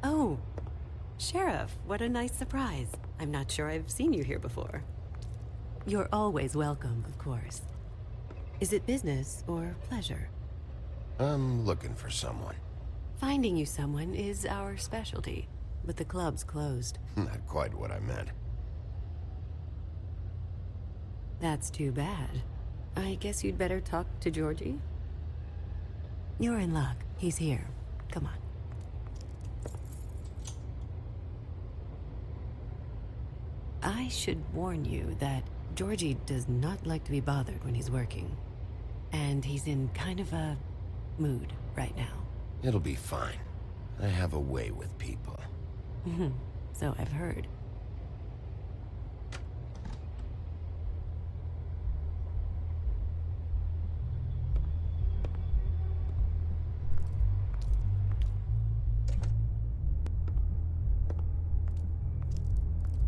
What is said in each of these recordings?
Oh, Sheriff, what a nice surprise. I'm not sure I've seen you here before. You're always welcome, of course. Is it business or pleasure? I'm looking for someone. Finding you someone is our specialty, but the club's closed. Not quite what I meant. That's too bad. I guess you'd better talk to Georgie? You're in luck. He's here. Come on. I should warn you that Georgie does not like to be bothered when he's working. And he's in kind of a mood right now. It'll be fine. I have a way with people. So I've heard.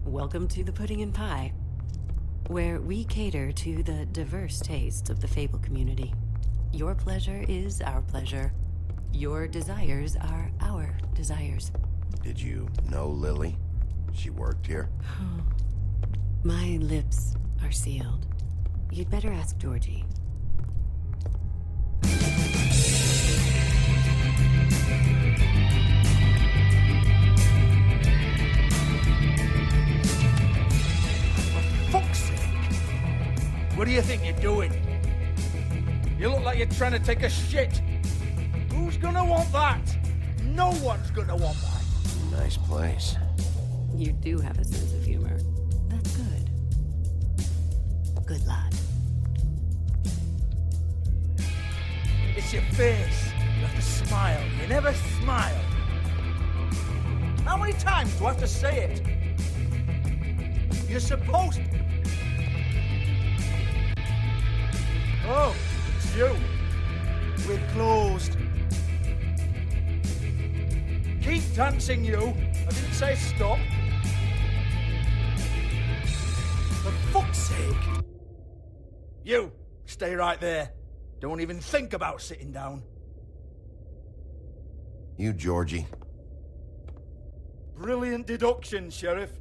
Welcome to the Pudding and Pie, where we cater to the diverse tastes of the Fable community. Your pleasure is our pleasure. Your desires are our desires. Did you know Lily? She worked here? My lips are sealed. You'd better ask Georgie. Fuck's sake! What do you think you're doing? You look like you're trying to take a shit. Who's gonna want that? No one's gonna want that. Nice place. You do have a sense of humor. That's good. Good lad. It's your face. You have to smile. You never smile. How many times do I have to say it? You're supposed to. Oh, it's you. We're closed. Keep dancing, you. I didn't say stop. For fuck's sake. You, stay right there. Don't even think about sitting down. You, Georgie. Brilliant deduction, Sheriff.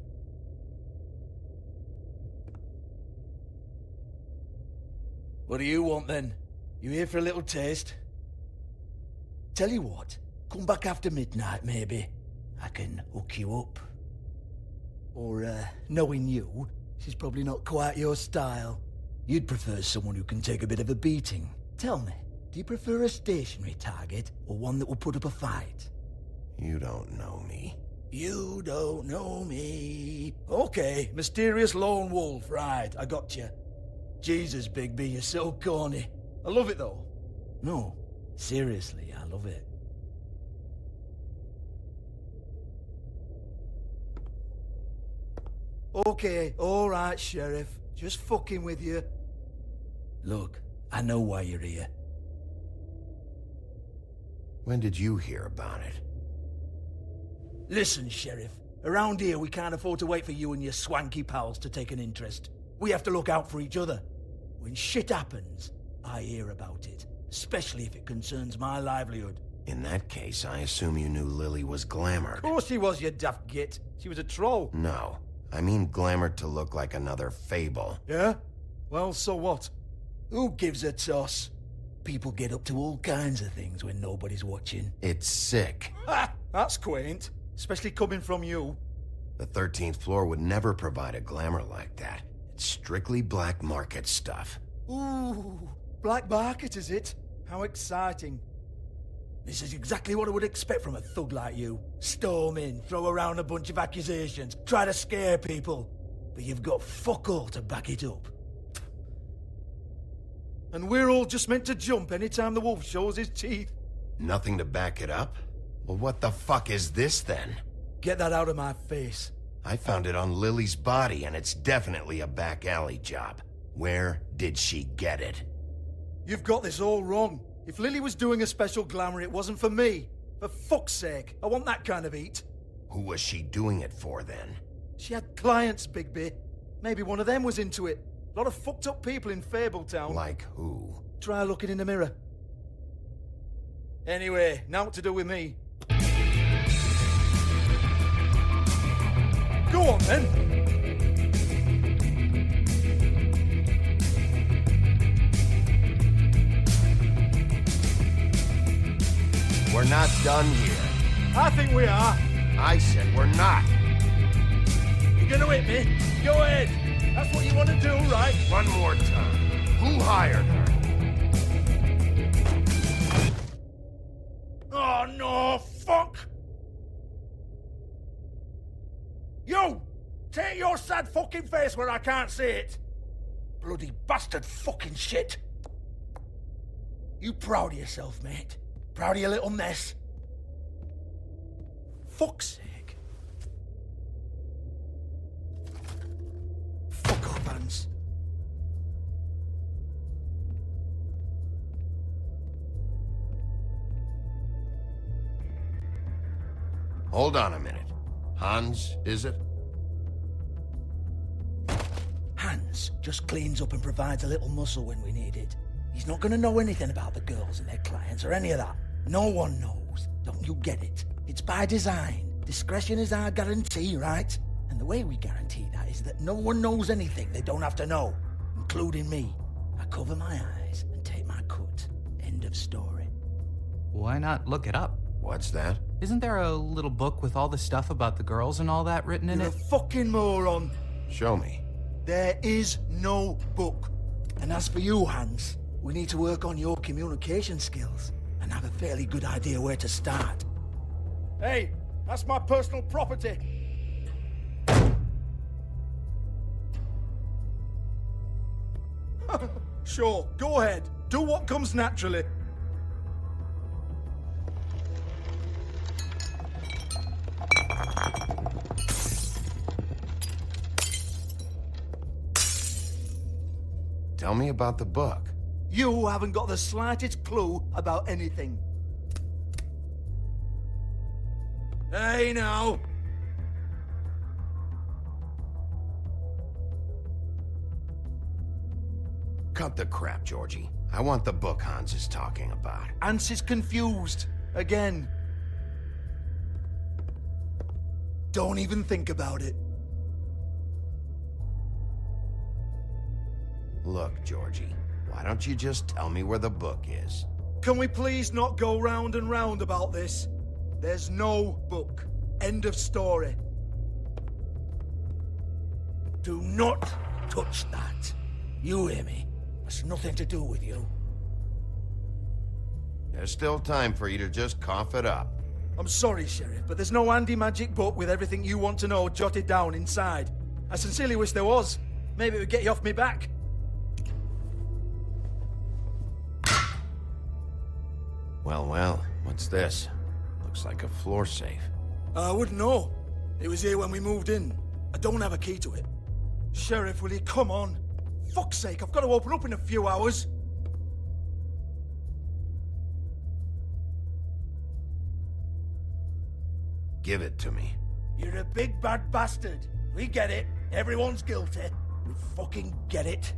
What do you want then? You here for a little taste? Tell you what, come back after midnight maybe. I can hook you up. Or, knowing you, she's probably not quite your style. You'd prefer someone who can take a bit of a beating. Tell me, do you prefer a stationary target or one that will put up a fight? You don't know me. You don't know me. Okay, mysterious lone wolf, right, I got you. Jesus, Bigby, you're so corny. I love it though. No, seriously, I love it. Okay, alright, Sheriff. Just fucking with you. Look, I know why you're here. When did you hear about it? Listen, Sheriff. Around here, we can't afford to wait for you and your swanky pals to take an interest. We have to look out for each other. When shit happens, I hear about it. Especially if it concerns my livelihood. In that case, I assume you knew Lily was glamored. Of course she was, you daft git. She was a troll. No. I mean glamored to look like another Fable. Yeah? Well, so what? Who gives a toss? People get up to all kinds of things when nobody's watching. It's sick. Ha! That's quaint. Especially coming from you. The 13th floor would never provide a glamour like that. It's strictly black market stuff. Ooh, black market is it? How exciting. This is exactly what I would expect from a thug like you. Storm in, throw around a bunch of accusations, try to scare people. But you've got fuck all to back it up. And we're all just meant to jump anytime the wolf shows his teeth. Nothing to back it up? Well, what the fuck is this then? Get that out of my face. I found it on Lily's body, and it's definitely a back alley job. Where did she get it? You've got this all wrong. If Lily was doing a special glamour, it wasn't for me. For fuck's sake, I want that kind of heat. Who was she doing it for, then? She had clients, Bigby. Maybe one of them was into it. A lot of fucked up people in Fabletown. Like who? Try looking in the mirror. Anyway, now what to do with me? Go on, then. We're not done here. I think we are. I said we're not. You're gonna hit me? Go ahead. That's what you want to do, right? One more time. Who hired her? Oh, no, fuck! You! Take your sad fucking face where I can't see it! Bloody bastard fucking shit! You proud of yourself, mate? Proud of your little mess? Fuck's sake. Fuck off, Hans. Hold on a minute. Hans, is it? Hans just cleans up and provides a little muscle when we need it. He's not gonna know anything about the girls and their clients or any of that. No one knows. Don't you get it? It's by design. Discretion is our guarantee, right? And the way we guarantee that is that no one knows anything they don't have to know, including me. I cover my eyes and take my cut. End of story. Why not look it up? What's that? Isn't there a little book with all the stuff about the girls and all that written in You're it? a fucking moron. Show me. There is no book. And as for you, Hans, we need to work on your communication skills and have a fairly good idea where to start. Hey, that's my personal property. Sure, go ahead. Do what comes naturally. Tell me about the book. You haven't got the slightest clue about anything. Hey, now. Cut the crap, Georgie. I want the book Hans is talking about. Hans is confused. Again. Don't even think about it. Look, Georgie, why don't you just tell me where the book is? Can we please not go round and round about this? There's no book. End of story. Do not touch that. You hear me? It's nothing to do with you. There's still time for you to just cough it up. I'm sorry, Sheriff, but there's no handy magic book with everything you want to know jotted down inside. I sincerely wish there was. Maybe it would get you off me back. Well, what's this? Looks like a floor safe. I wouldn't know. It was here when we moved in. I don't have a key to it. Sheriff, will you come on? Fuck's sake, I've got to open up in a few hours. Give it to me. You're a big bad bastard. We get it. Everyone's guilty. We fucking get it.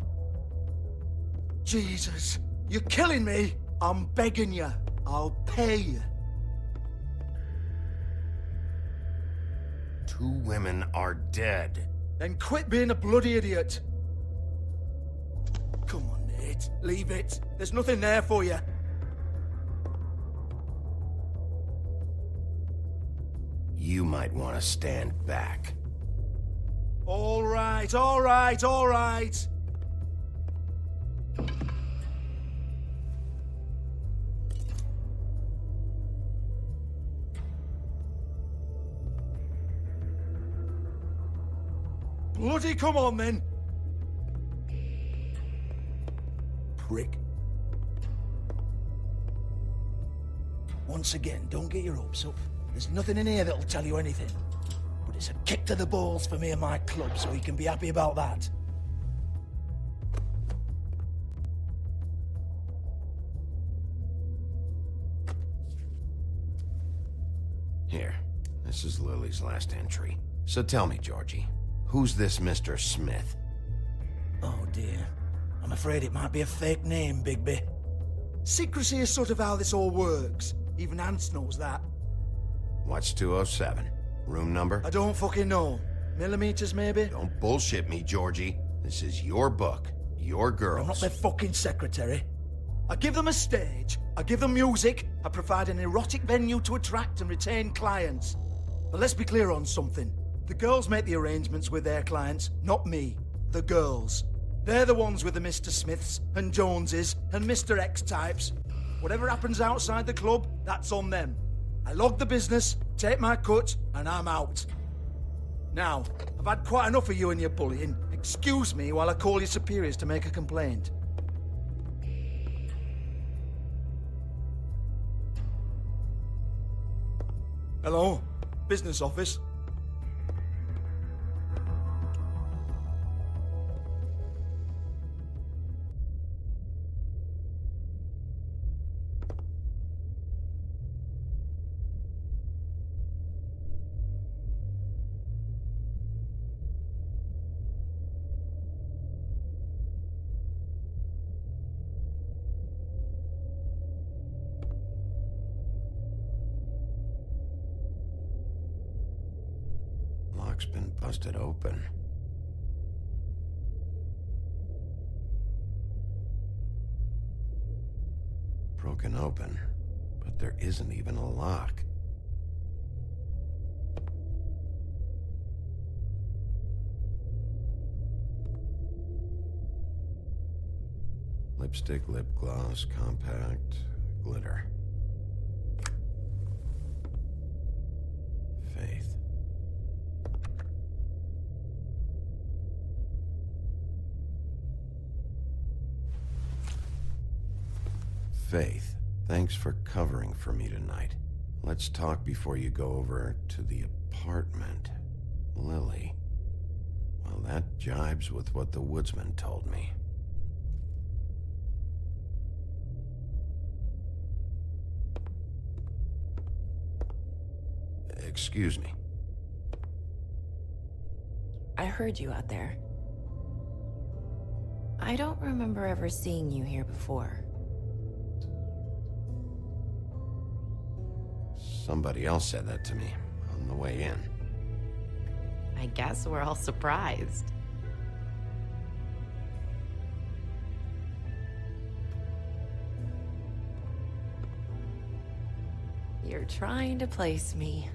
Jesus, you're killing me. I'm begging you. I'll pay you. 2 women are dead. Then quit being a bloody idiot. Come on, Nate. Leave it. There's nothing there for you. You might want to stand back. All right, all right, all right. Bloody come on, then. Prick. Once again, don't get your hopes up. There's nothing in here that'll tell you anything. But it's a kick to the balls for me and my club, so you can be happy about that. Here, this is Lily's last entry. So tell me, Georgie, who's this Mr. Smith? Oh dear. I'm afraid it might be a fake name, Bigby. Secrecy is sort of how this all works. Even Hans knows that. What's 207? Room number? I don't fucking know. Millimeters, maybe? Don't bullshit me, Georgie. This is your book. Your girls. I'm not their fucking secretary. I give them a stage, I give them music, I provide an erotic venue to attract and retain clients. But let's be clear on something. The girls make the arrangements with their clients, not me. The girls. They're the ones with the Mr. Smiths and Joneses and Mr. X types. Whatever happens outside the club, that's on them. I log the business, take my cut, and I'm out. Now, I've had quite enough of you and your bullying. Excuse me while I call your superiors to make a complaint. Hello? Business office? Lock's been busted open. Broken open, but there isn't even a lock. Lipstick, lip gloss, compact, glitter. Faith. Faith, thanks for covering for me tonight. Let's talk before you go over to the apartment. Lily. Well, that jibes with what the woodsman told me. Excuse me. I heard you out there. I don't remember ever seeing you here before. Somebody else said that to me on the way in. I guess we're all surprised. You're trying to place me.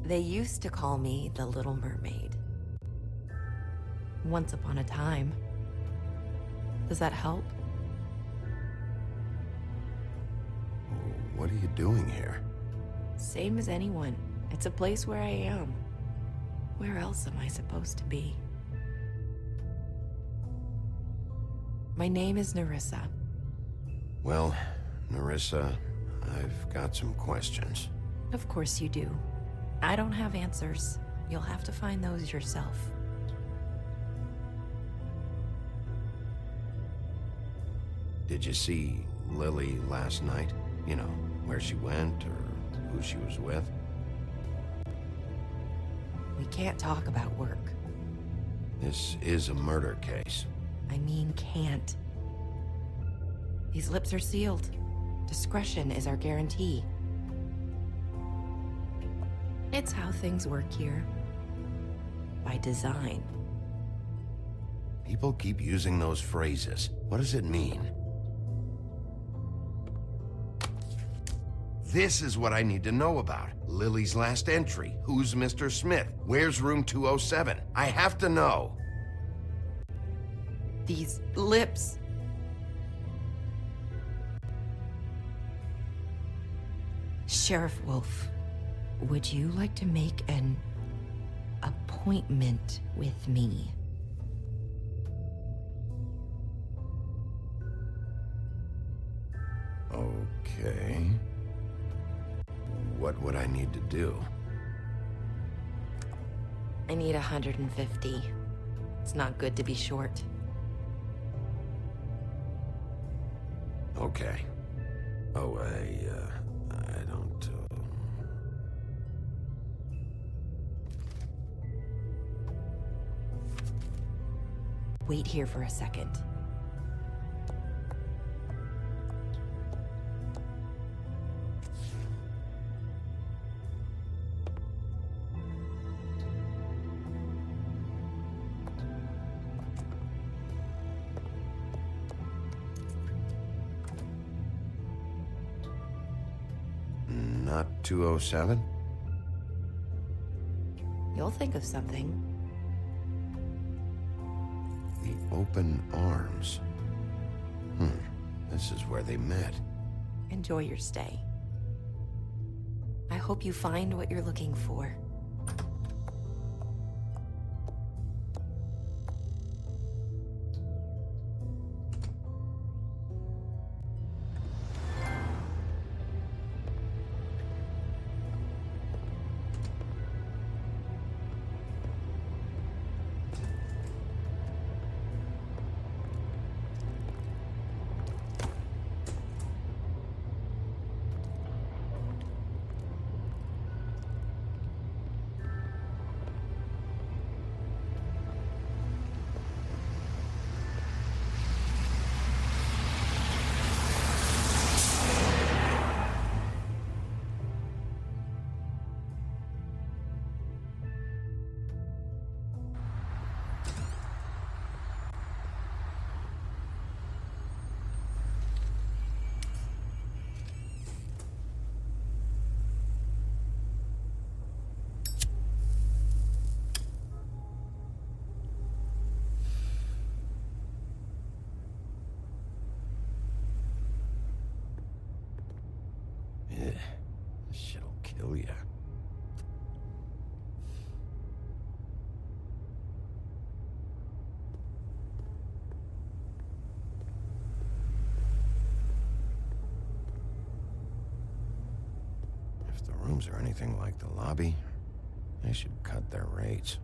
They used to call me the Little Mermaid. Once upon a time. Does that help? What are you doing here? Same as anyone. It's a place where I am. Where else am I supposed to be? My name is Nerissa. Well, Nerissa, I've got some questions. Of course you do. I don't have answers. You'll have to find those yourself. Did you see Lily last night? You know, where she went or who she was with? We can't talk about work. This is a murder case. I mean, can't. These lips are sealed. Discretion is our guarantee. It's how things work here. By design. People keep using those phrases. What does it mean? This is what I need to know about. Lily's last entry. Who's Mr. Smith? Where's room 207? I have to know. These lips. Sheriff Wolf, would you like to make an appointment with me? Okay. What would I need to do? I need 150. It's not good to be short. Okay. Oh, I don't, Wait here for a second. Not 207? You'll think of something. The open arms. This is where they met. Enjoy your stay. I hope you find what you're looking for. rooms are anything like the lobby, they should cut their rates.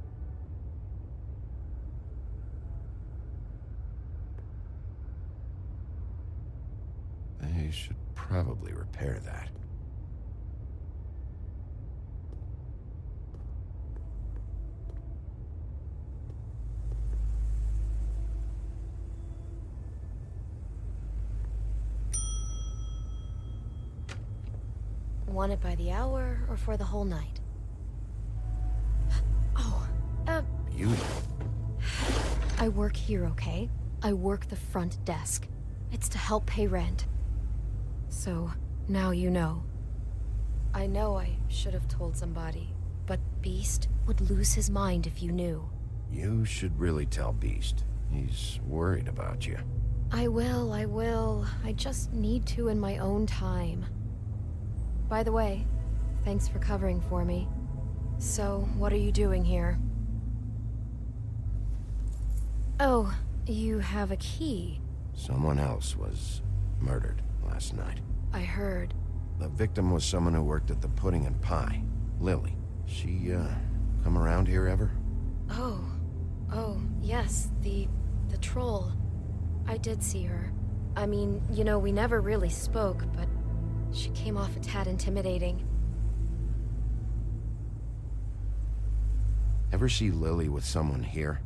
They should probably repair that. Want it by the hour or for the whole night? Oh, Beauty. I work here, okay? I work the front desk. It's to help pay rent. So, now you know. I know I should have told somebody, but Beast would lose his mind if you knew. You should really tell Beast. He's worried about you. I will, I will. I just need to in my own time. By the way, thanks for covering for me. So, what are you doing here? Oh, you have a key. Someone else was murdered last night. I heard. The victim was someone who worked at the Pudding and Pie. Lily. She, come around here ever? Oh, yes, the troll. I did see her. I mean, you know, we never really spoke, but she came off a tad intimidating. Ever see Lily with someone here?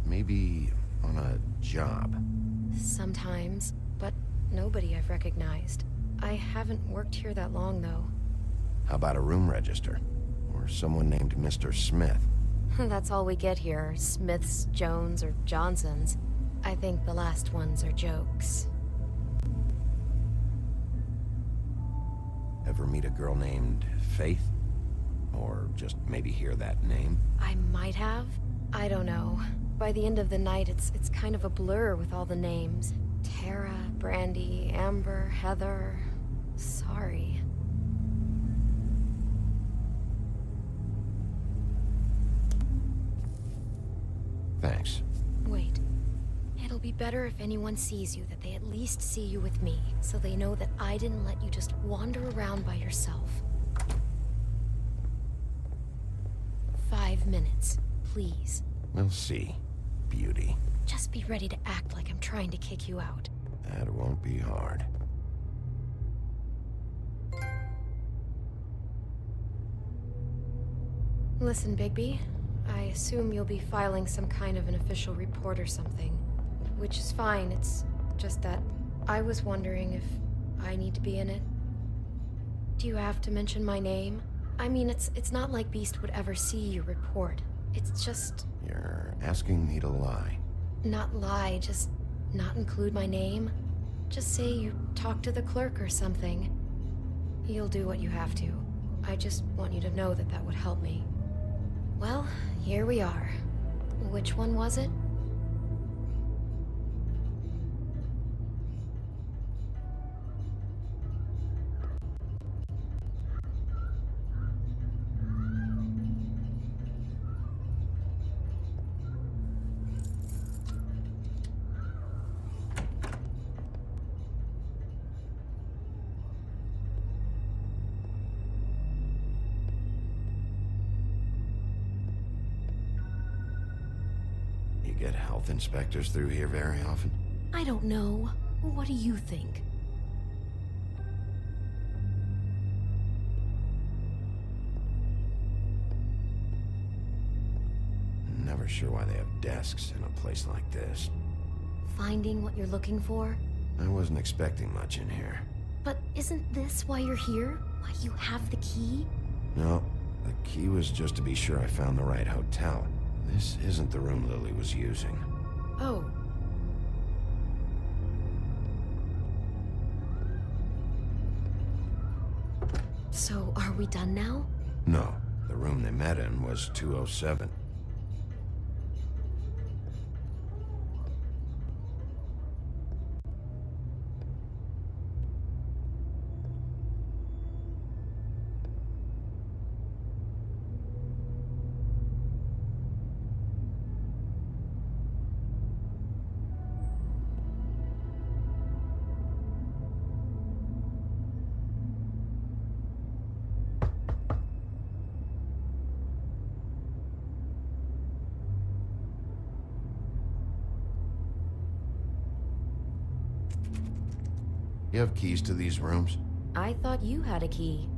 Maybe on a job. Sometimes, but nobody I've recognized. I haven't worked here that long, though. How about a room register? Or someone named Mr. Smith? That's all we get here, Smiths, Jones, or Johnsons. I think the last ones are jokes. Ever meet a girl named Faith? Or just maybe hear that name? I might have. I don't know. By the end of the night, it's kind of a blur with all the names. Tara, Brandy, Amber, Heather... Sorry. Thanks. Wait. It'll be better if anyone sees you that they at least see you with me, so they know that I didn't let you just wander around by yourself. 5 minutes, please. We'll see, beauty. Just be ready to act like I'm trying to kick you out. That won't be hard. Listen, Bigby. I assume you'll be filing some kind of an official report or something. Which is fine, it's just that I was wondering if I need to be in it. Do you have to mention my name? I mean, it's not like Beast would ever see your report. It's just... You're asking me to lie. Not lie, just not include my name. Just say you talked to the clerk or something. You'll do what you have to. I just want you to know that that would help me. Well, here we are. Which one was it? You get health inspectors through here very often? I don't know. What do you think? Never sure why they have desks in a place like this. Finding what you're looking for? I wasn't expecting much in here. But isn't this why you're here? Why you have the key? No, the key was just to be sure I found the right hotel. This isn't the room Lily was using. Oh. So, are we done now? No, the room they met in was 207. You have keys to these rooms? I thought you had a key.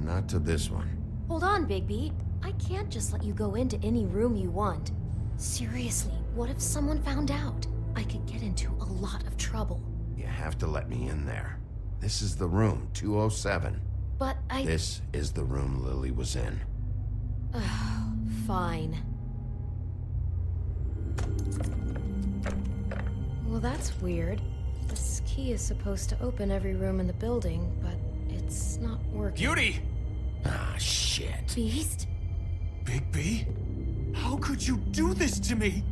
Not to this one. Hold on, Bigby. I can't just let you go into any room you want. Seriously, what if someone found out? I could get into a lot of trouble. You have to let me in there. This is the room, 207. But This is the room Lily was in. Fine. Well, that's weird. This key is supposed to open every room in the building, but it's not working. Beauty! Ah, shit. Beast? Bigby? How could you do this to me?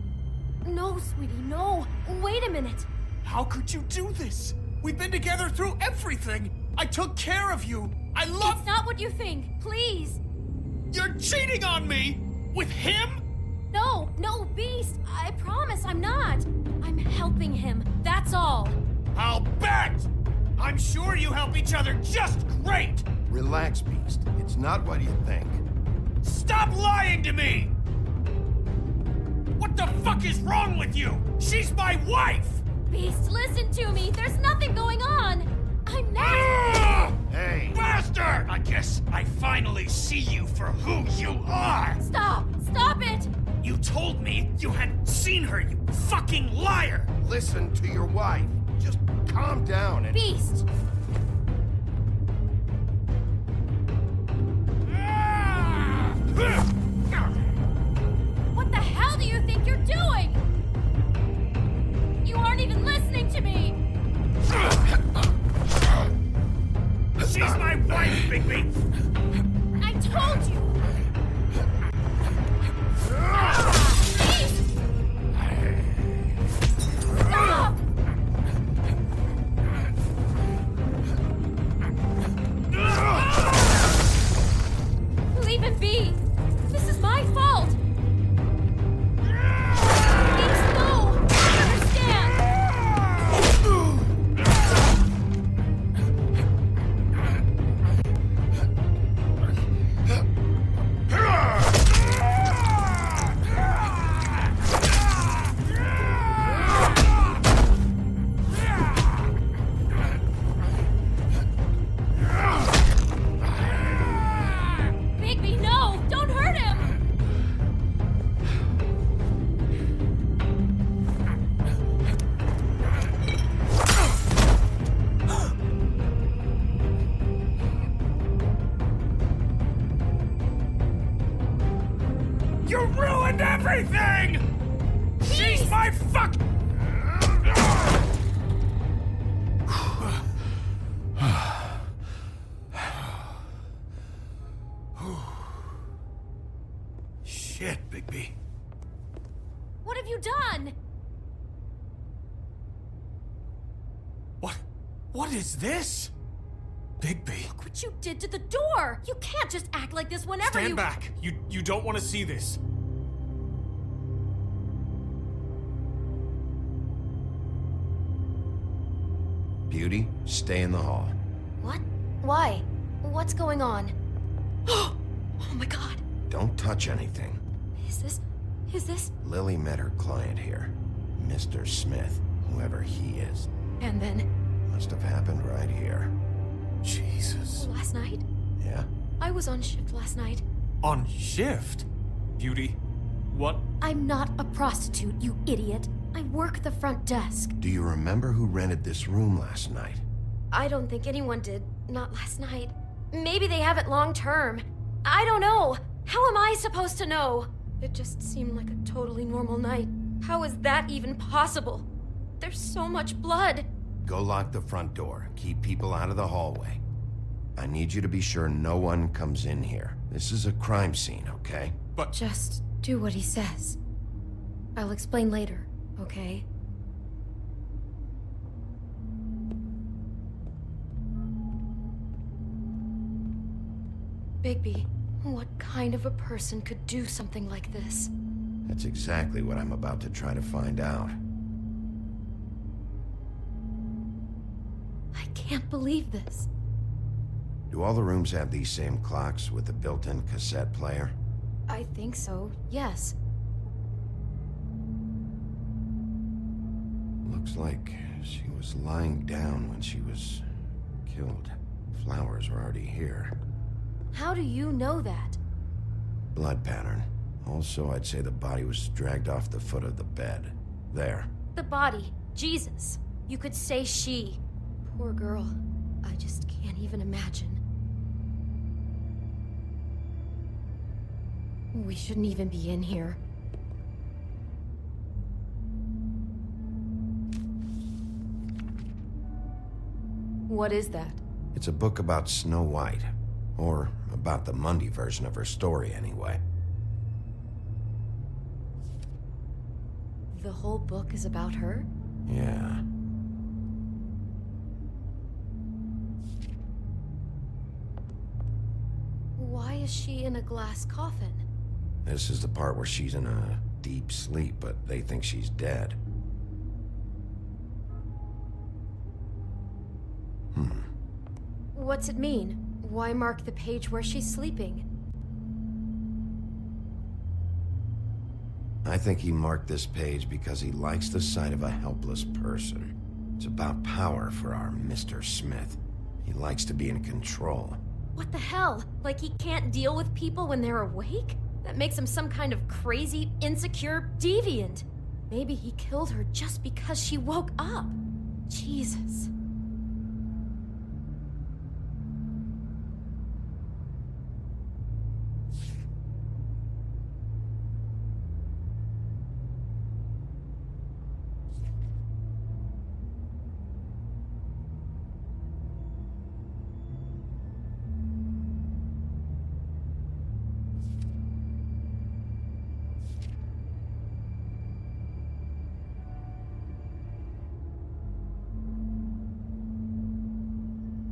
No, sweetie, no. Wait a minute. How could you do this? We've been together through everything. I took care of you. I love... It's not what you think. Please. You're cheating on me! With him? No, Beast. I promise I'm not. I'm helping him. That's all. I'll bet! I'm sure you help each other just great! Relax, Beast. It's not what you think. Stop lying to me! What the fuck is wrong with you? She's my wife! Beast, listen to me. There's nothing going on. I'm not. Ah! Hey! Bastard! I guess I finally see you for who you are! Stop it. You told me you had seen her, you fucking liar! Listen to your wife. Just calm down and... Beast. What the hell do you think you're doing? You aren't even listening to me. She's my wife, Bigby! I told you. Beast! Stop! Leave him be. This is my fault. Beast, no. I understand. Bigby, no! Don't hurt him! You ruined everything! She's my fuck... Shit, Bigby. What have you done? What is this? Bigby. Look what you did to the door! You can't just act like this whenever you- Stand back. You don't want to see this. Beauty, stay in the hall. What? Why? What's going on? Oh my god. Don't touch anything. Is this? Lily met her client here. Mr. Smith, whoever he is. And then, Must have happened right here. Jesus. last night? Yeah? I was on shift last night. On shift? Beauty, what? I'm not a prostitute, you idiot. I work the front desk. Do you remember who rented this room last night? I don't think anyone did. Not last night. Maybe they have it long term. I don't know. How am I supposed to know? It just seemed like a totally normal night. How is that even possible? There's so much blood. Go lock the front door. Keep people out of the hallway. I need you to be sure no one comes in here. This is a crime scene, okay? Just do what he says. I'll explain later, okay? Bigby, what kind of a person could do something like this? That's exactly what I'm about to try to find out. I can't believe this. Do all the rooms have these same clocks with the built-in cassette player? I think so, yes. Looks like She was lying down when she was killed. Flowers were already here. How do you know that? Blood pattern. Also, I'd say the body was dragged off the foot of the bed. There. The body. Jesus. You could say she. Poor girl. I just can't even imagine. We shouldn't even be in here. What is that? It's a book about Snow White. Or about the Mundy version of her story, anyway. The whole book is about her? Yeah. Why is she in a glass coffin? This is the part where she's in a deep sleep, but they think she's dead. What's it mean? Why mark the page where she's sleeping? I think he marked this page because he likes the sight of a helpless person. It's about power for our Mr. Smith. He likes to be in control. What the hell? Like he can't deal with people when they're awake? That makes him some kind of crazy, insecure deviant. Maybe he killed her just because she woke up. Jesus.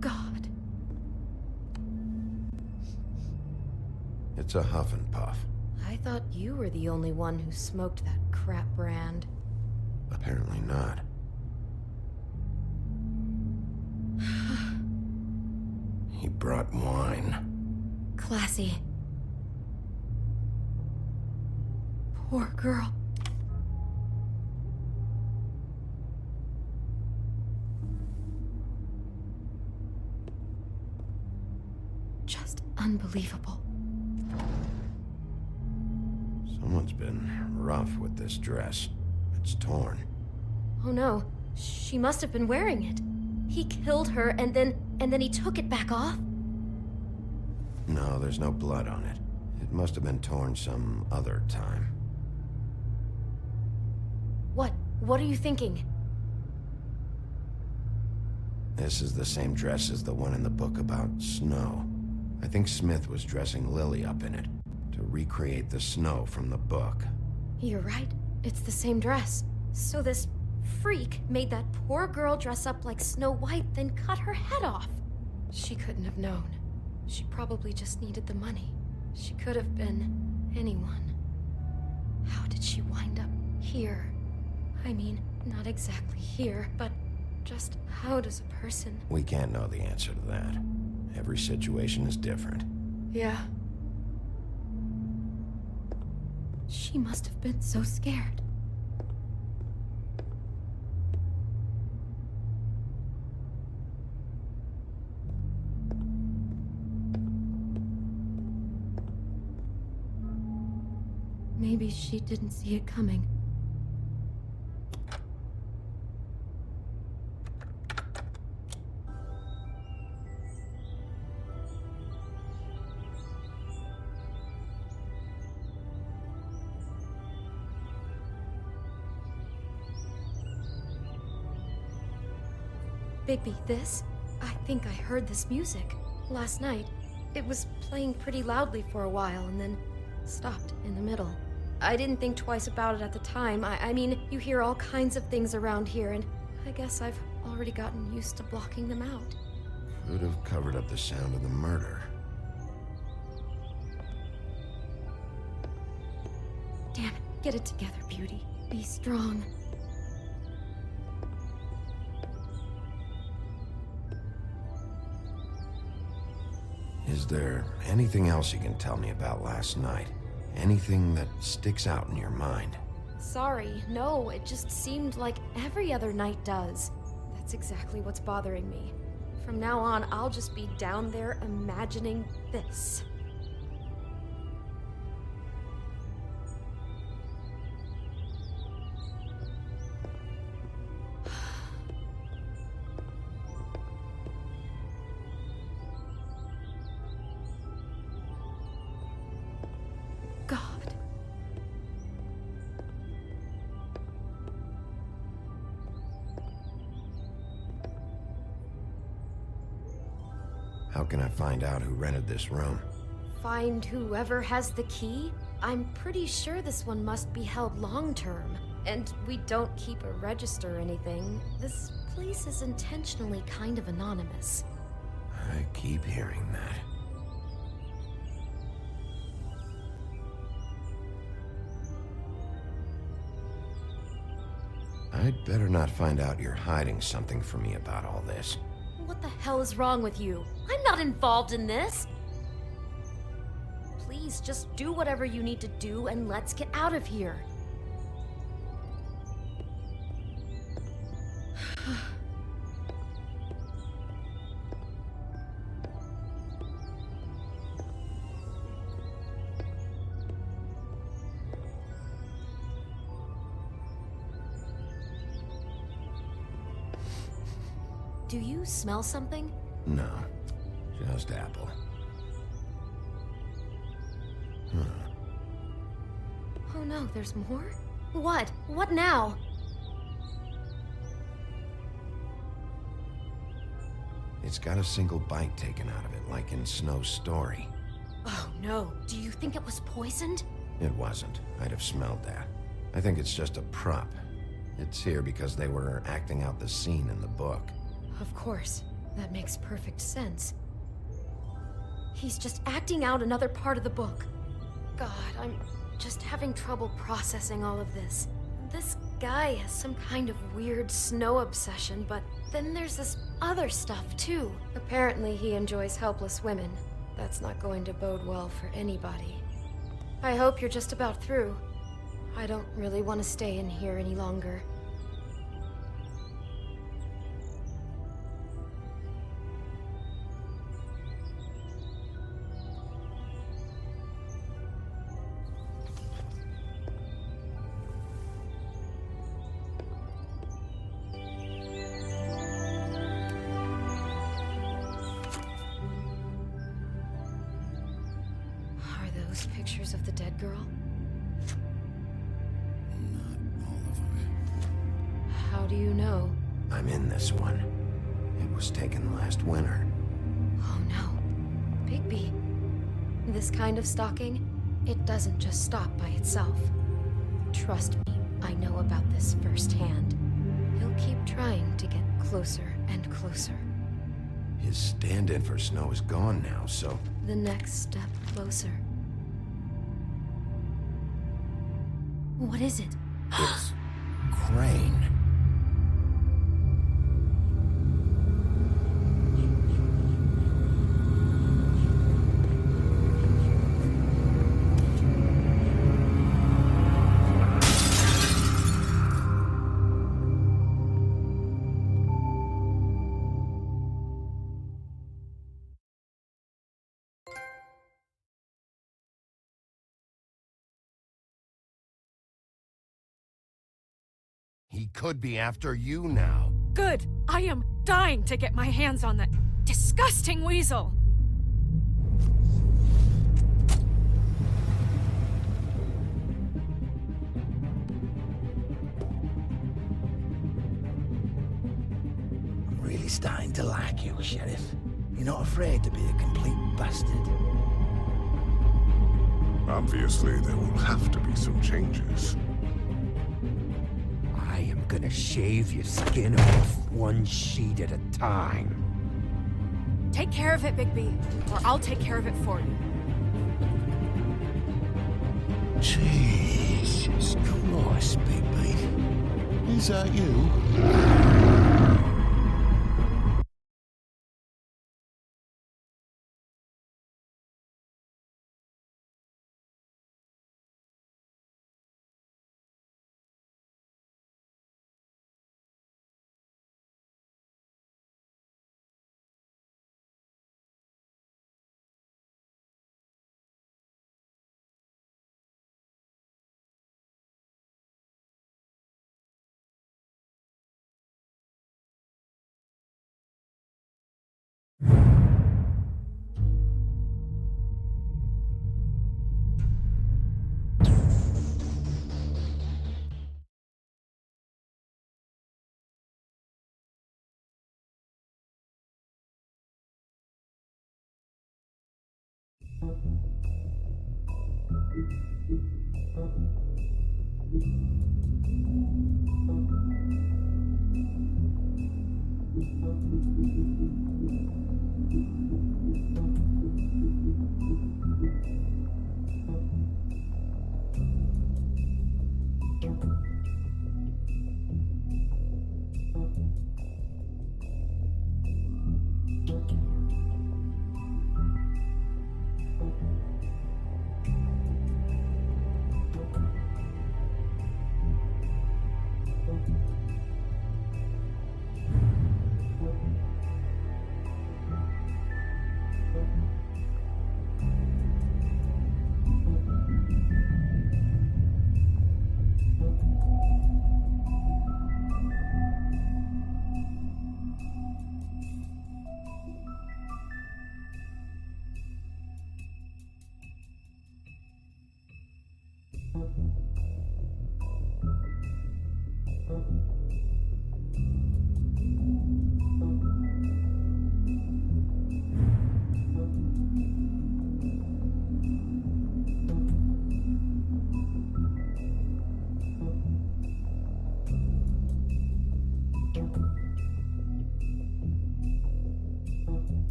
God. It's a huff and puff. I thought you were the only one who smoked that crap brand. Apparently not. He brought wine. Classy. Poor girl. Just unbelievable. Someone's been rough with this dress. It's torn. Oh no, she must have been wearing it. He killed her and then he took it back off? No, there's no blood on it. It must have been torn some other time. What are you thinking? This is the same dress as the one in the book about snow. I think Smith was dressing Lily up in it to recreate the snow from the book. You're right. It's the same dress. So this freak made that poor girl dress up like Snow White, then cut her head off. She couldn't have known. She probably just needed the money. She could have been anyone. How did she wind up here? I mean, not exactly here, but just how does a person... We can't know the answer to that. Every situation is different. Yeah. She must have been so scared. Maybe she didn't see it coming. Bigby, this? I think I heard this music. Last night. It was playing pretty loudly for a while and then stopped in the middle. I didn't think twice about it at the time. I mean, you hear all kinds of things around here, and I guess I've already gotten used to blocking them out. Could have covered up the sound of the murder. Damn it. Get it together, Beauty. Be strong. Is there anything else you can tell me about last night? Anything that sticks out in your mind? Sorry, no, it just seemed like every other night does. That's exactly what's bothering me. From now on, I'll just be down there imagining this. God. How can I find out who rented this room? Find whoever has the key? I'm pretty sure this one must be held long-term. And we don't keep a register or anything. This place is intentionally kind of anonymous. I keep hearing that. I'd better not find out you're hiding something from me about all this. What the hell is wrong with you? I'm not involved in this! Please, just do whatever you need to do and let's get out of here. Do you smell something? No, just apple. Oh no, there's more? What? What now? It's got a single bite taken out of it, like in Snow's story. Oh no, do you think it was poisoned? It wasn't. I'd have smelled that. I think it's just a prop. It's here because they were acting out the scene in the book. Of course. That makes perfect sense. He's just acting out another part of the book. God, I'm just having trouble processing all of this. This guy has some kind of weird Snow obsession, but then there's this other stuff too. Apparently he enjoys helpless women. That's not going to bode well for anybody. I hope you're just about through. I don't really want to stay in here any longer. Those pictures of the dead girl? Not all of them. How do you know? I'm in this one. It was taken last winter. Oh no. Bigby. This kind of stalking, it doesn't just stop by itself. Trust me, I know about this firsthand. He'll keep trying to get closer and closer. His stand-in for Snow is gone now, so... The next step closer. What is it? It's... Crane. He could be after you now. Good. I am dying to get my hands on that disgusting weasel. I'm really starting to like you, Sheriff. You're not afraid to be a complete bastard. Obviously, there will have to be some changes. I am gonna shave your skin off one sheet at a time. Take care of it, Bigby, or I'll take care of it for you. Jesus Christ, Bigby. Is that you?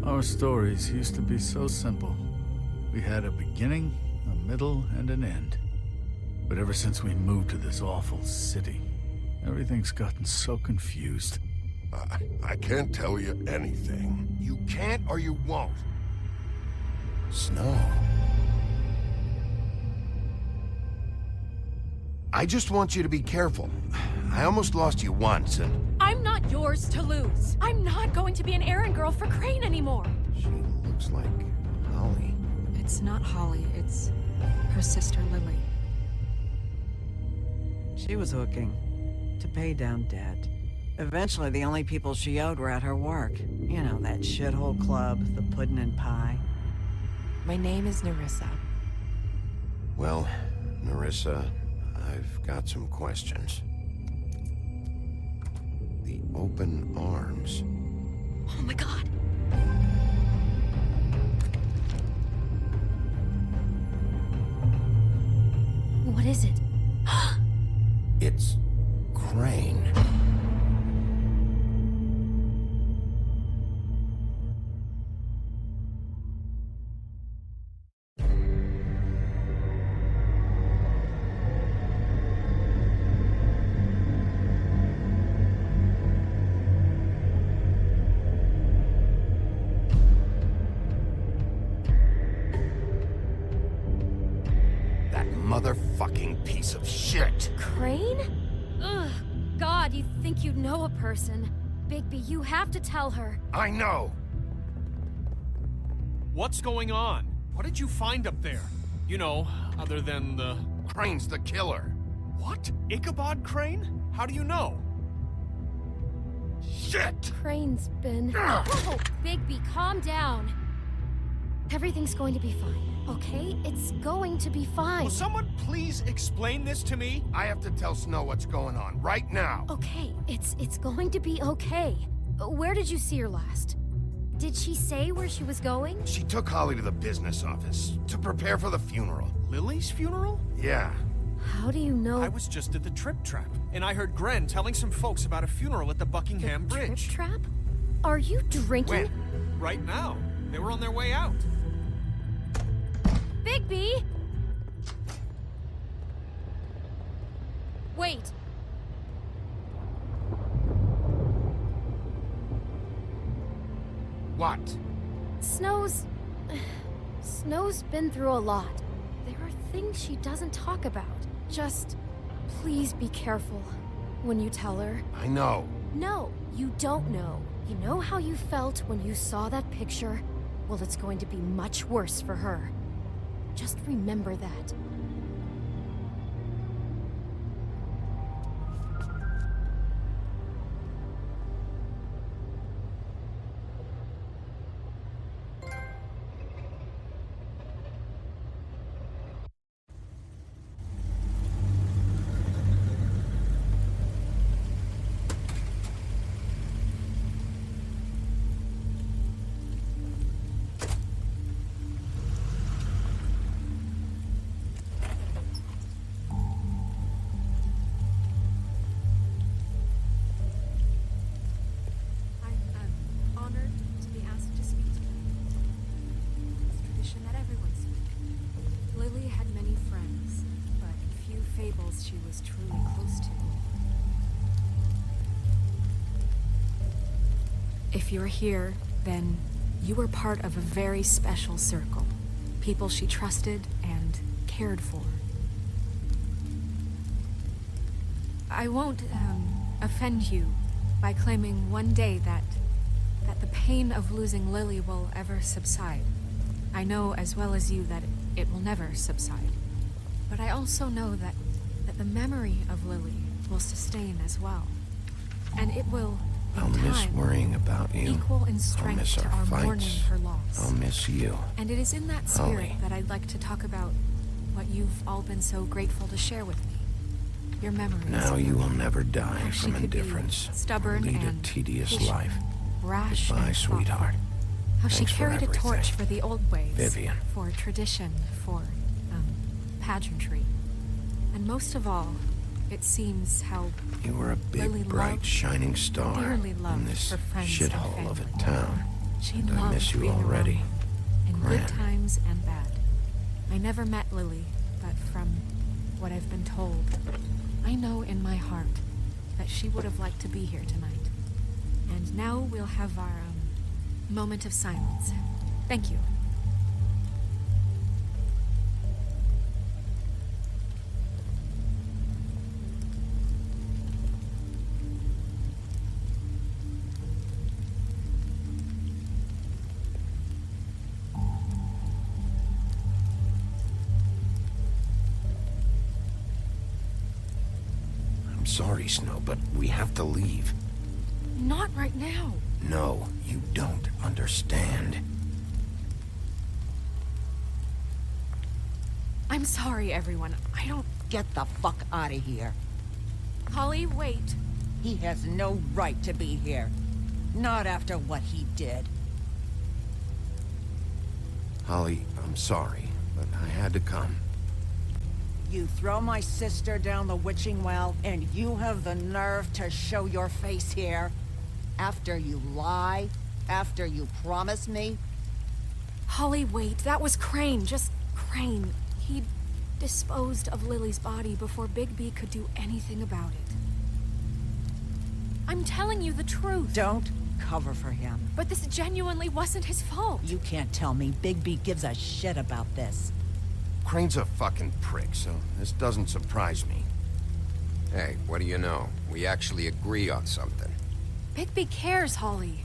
Our stories used to be so simple. We had a beginning, a middle, and an end. But ever since we moved to this awful city, everything's gotten so confused. I can't tell you anything. You can't or you won't. Snow. I just want you to be careful. I almost lost you once, and... I'm not yours to lose. I'm not going to be an errand girl for Crane anymore. She looks like Holly. It's not Holly, it's her sister Lily. She was hooking to pay down debt. Eventually, the only people she owed were at her work. You know, that shithole club, the Puddin' and Pie. My name is Nerissa. Well, Nerissa, I've got some questions. The open arms. Oh my god. What is it? It's Crane. Motherfucking piece of shit! Crane? Ugh, God, you'd think you'd know a person. Bigby, you have to tell her. I know! What's going on? What did you find up there? You know, other than the... Crane's the killer. What? Ichabod Crane? How do you know? Shit! Crane's been... Oh, Bigby, calm down. Everything's going to be fine, okay? It's going to be fine. Will someone please explain this to me? I have to tell Snow what's going on, right now. Okay, it's going to be okay. Where did you see her last? Did she say where she was going? She took Holly to the business office to prepare for the funeral. Lily's funeral? Yeah. How do you know? I was just at the Trip Trap, and I heard Gren telling some folks about a funeral at the Buckingham Bridge. Trip Trap? Are you drinking? When? Right now. They were on their way out. Bigby! Wait. What? Snow's been through a lot. There are things she doesn't talk about. Just please be careful when you tell her. I know. No, you don't know. You know how you felt when you saw that picture? Well, it's going to be much worse for her. Just remember that. She was truly close to. If you're here, then you were part of a very special circle. People she trusted and cared for. I won't offend you by claiming one day that the pain of losing Lily will ever subside. I know as well as you that it will never subside. But I also know that the memory of Lily will sustain as well. And it will, in I'll miss time, worrying about you. equal in I'll strength miss to our our fights. mourning her loss. I'll miss you. And it is in that spirit Holly. that I'd like to talk about what you've all been so grateful to share with me. Your memories. Now you will never die How she from could be indifference. stubborn Lead and a tedious patient, life. rash Goodbye, and thoughtful. sweetheart. How she Thanks for carried a torch everything. for the old ways. Vivian. For tradition, for pageantry. And most of all, it seems how You were a big, Lily bright, loved, shining star dearly in loved this her friends shithole and of a family. town. She And I loved miss you being around already. them, in Gran. good times and bad. I never met Lily, but from what I've been told, I know in my heart that she would have liked to be here tonight. And now we'll have our moment of silence. Thank you. I'm sorry, Snow, but we have to leave. Not right now. No, you don't understand. I'm sorry, everyone. I don't... Get the fuck out of here. Holly, wait. He has no right to be here. Not after what he did. Holly, I'm sorry, but I had to come. You throw my sister down the witching well, and you have the nerve to show your face here? After you lie? After you promise me? Holly, wait. That was Crane. Just Crane. He disposed of Lily's body before Bigby could do anything about it. I'm telling you the truth. Don't cover for him. But this genuinely wasn't his fault. You can't tell me Bigby gives a shit about this. Crane's a fucking prick, so this doesn't surprise me. Hey, what do you know? We actually agree on something. Bigby cares, Holly.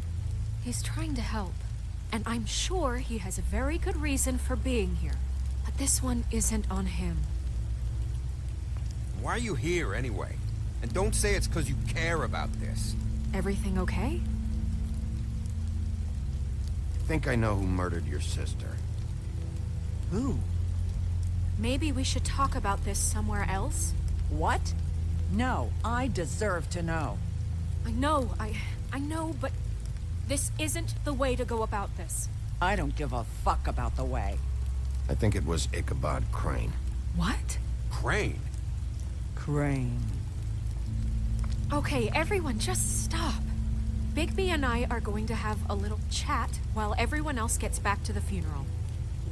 He's trying to help. And I'm sure he has a very good reason for being here. But this one isn't on him. Why are you here, anyway? And don't say it's because you care about this. Everything okay? I think I know who murdered your sister. Who? Maybe we should talk about this somewhere else? What? No, I deserve to know. I know, but This isn't the way to go about this. I don't give a fuck about the way. I think it was Ichabod Crane. What? Crane? Crane. Okay, everyone, just stop. Bigby and I are going to have a little chat while everyone else gets back to the funeral.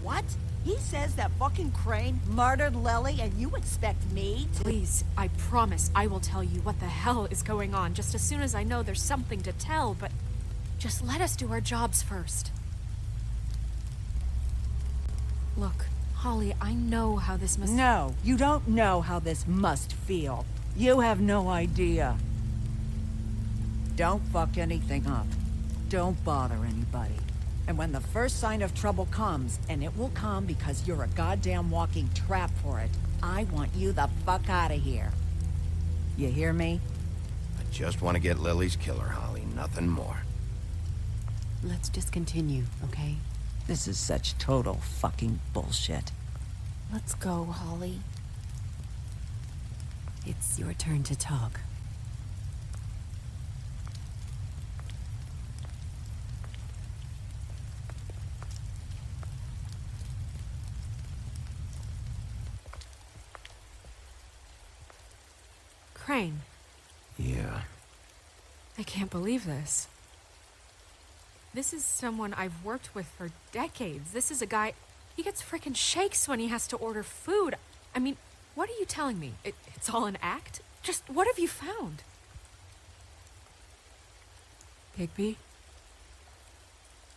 What? He says that fucking Crane murdered Lily and you expect me to— Please, I promise I will tell you what the hell is going on just as soon as I know there's something to tell, but just let us do our jobs first. Look, Holly, I know how this must— No, you don't know how this must feel. You have no idea. Don't fuck anything up. Don't bother anybody. And when the first sign of trouble comes, and it will come because you're a goddamn walking trap for it, I want you the fuck out of here. You hear me? I just want to get Lily's killer, Holly. Nothing more. Let's just continue, okay? This is such total fucking bullshit. Let's go, Holly. It's your turn to talk. Crane. Yeah. I can't believe this. This is someone I've worked with for decades. This is a guy... He gets frickin' shakes when he has to order food. I mean, what are you telling me? It's all an act? Just what have you found? Bigby?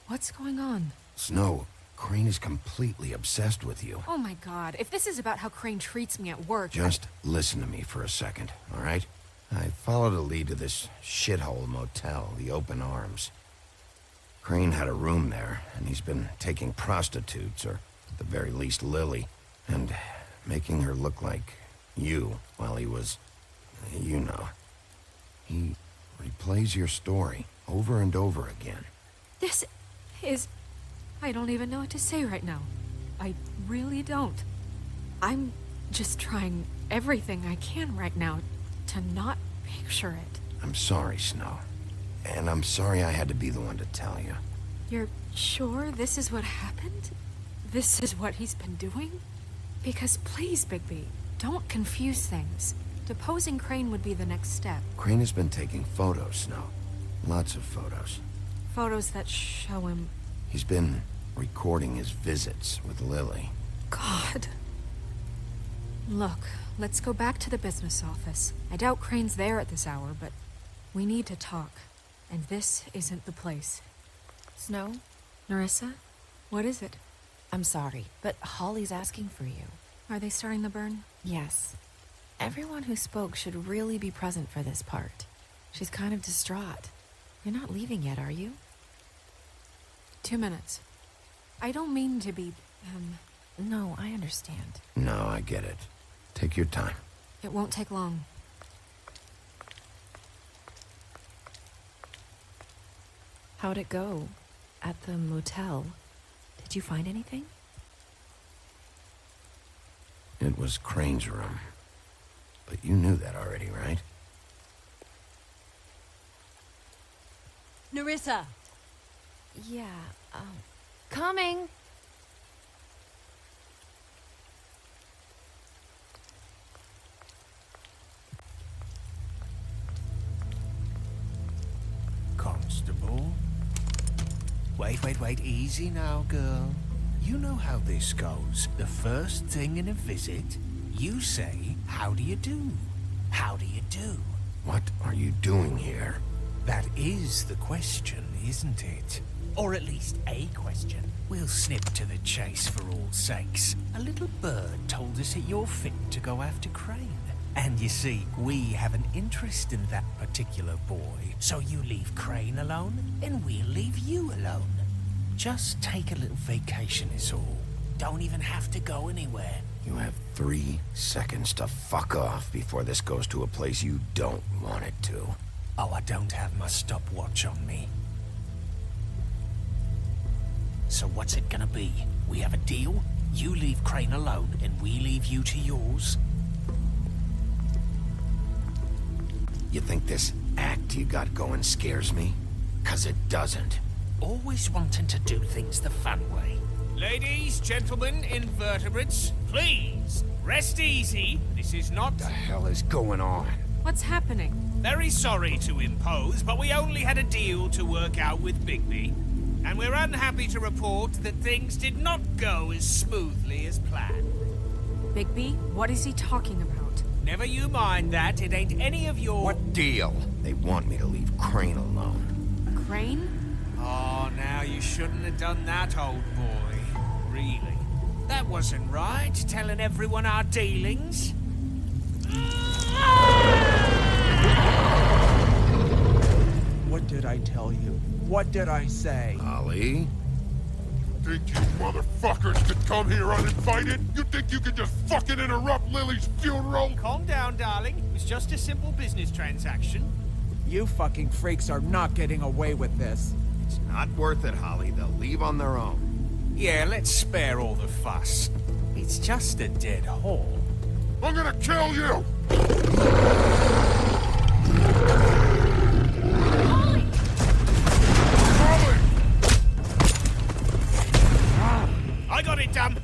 What's going on? Snow, Crane is completely obsessed with you. Oh my god, if this is about how Crane treats me at work... Just listen to me for a second, all right? I followed a lead to this shithole motel, the Open Arms. Crane had a room there, and he's been taking prostitutes, or at the very least Lily, and making her look like you while he was... you know. He replays your story over and over again. This is... I don't even know what to say right now. I really don't. I'm just trying everything I can right now to not picture it. I'm sorry, Snow. And I'm sorry I had to be the one to tell you. You're sure this is what happened? This is what he's been doing? Because please, Bigby, don't confuse things. Deposing Crane would be the next step. Crane has been taking photos, Snow. Lots of photos. Photos that show him... He's been recording his visits with Lily. God. Look, let's go back to the business office. I doubt Crane's there at this hour, but we need to talk. And this isn't the place. Snow? Nerissa? What is it? I'm sorry, but Holly's asking for you. Are they starting the burn? Yes. Everyone who spoke should really be present for this part. She's kind of distraught. You're not leaving yet, are you? 2 minutes. I don't mean to be, No, I understand. No, I get it. Take your time. It won't take long. How'd it go? At the motel? Did you find anything? It was Crane's room. But you knew that already, right? Nerissa! Yeah, coming! Constable? Wait, easy now, girl. You know how this goes. The first thing in a visit, you say, how do you do? How do you do? What are you doing here? That is the question, isn't it? Or at least a question. We'll snip to the chase for all sakes. A little bird told us that you're fit to go after Crane. And you see, we have an interest in that particular boy. So you leave Crane alone, and we'll leave you alone. Just take a little vacation is all. Don't even have to go anywhere. You have 3 seconds to fuck off before this goes to a place you don't want it to. Oh, I don't have my stopwatch on me. So what's it gonna be? We have a deal? You leave Crane alone, and we leave you to yours? You think this act you got going scares me? 'cause it doesn't. Always wanting to do things the fun way. Ladies, gentlemen, invertebrates, please, rest easy. This is not... What the hell is going on? What's happening? Very sorry to impose, but we only had a deal to work out with Bigby. And we're unhappy to report that things did not go as smoothly as planned. Bigby, what is he talking about? Never you mind that, it ain't any of your... What deal? They want me to leave Crane alone. Crane? Oh, now you shouldn't have done that, old boy. Really. That wasn't right, telling everyone our dealings. What did I tell you? What did I say? Ollie? Think you motherfuckers could come here uninvited? You think you can just fucking interrupt Lily's funeral? Calm down, darling. It was just a simple business transaction. You fucking freaks are not getting away with this. It's not worth it, Holly. They'll leave on their own. Yeah, let's spare all the fuss. It's just a dead hall. I'm gonna kill you! I got it, damn.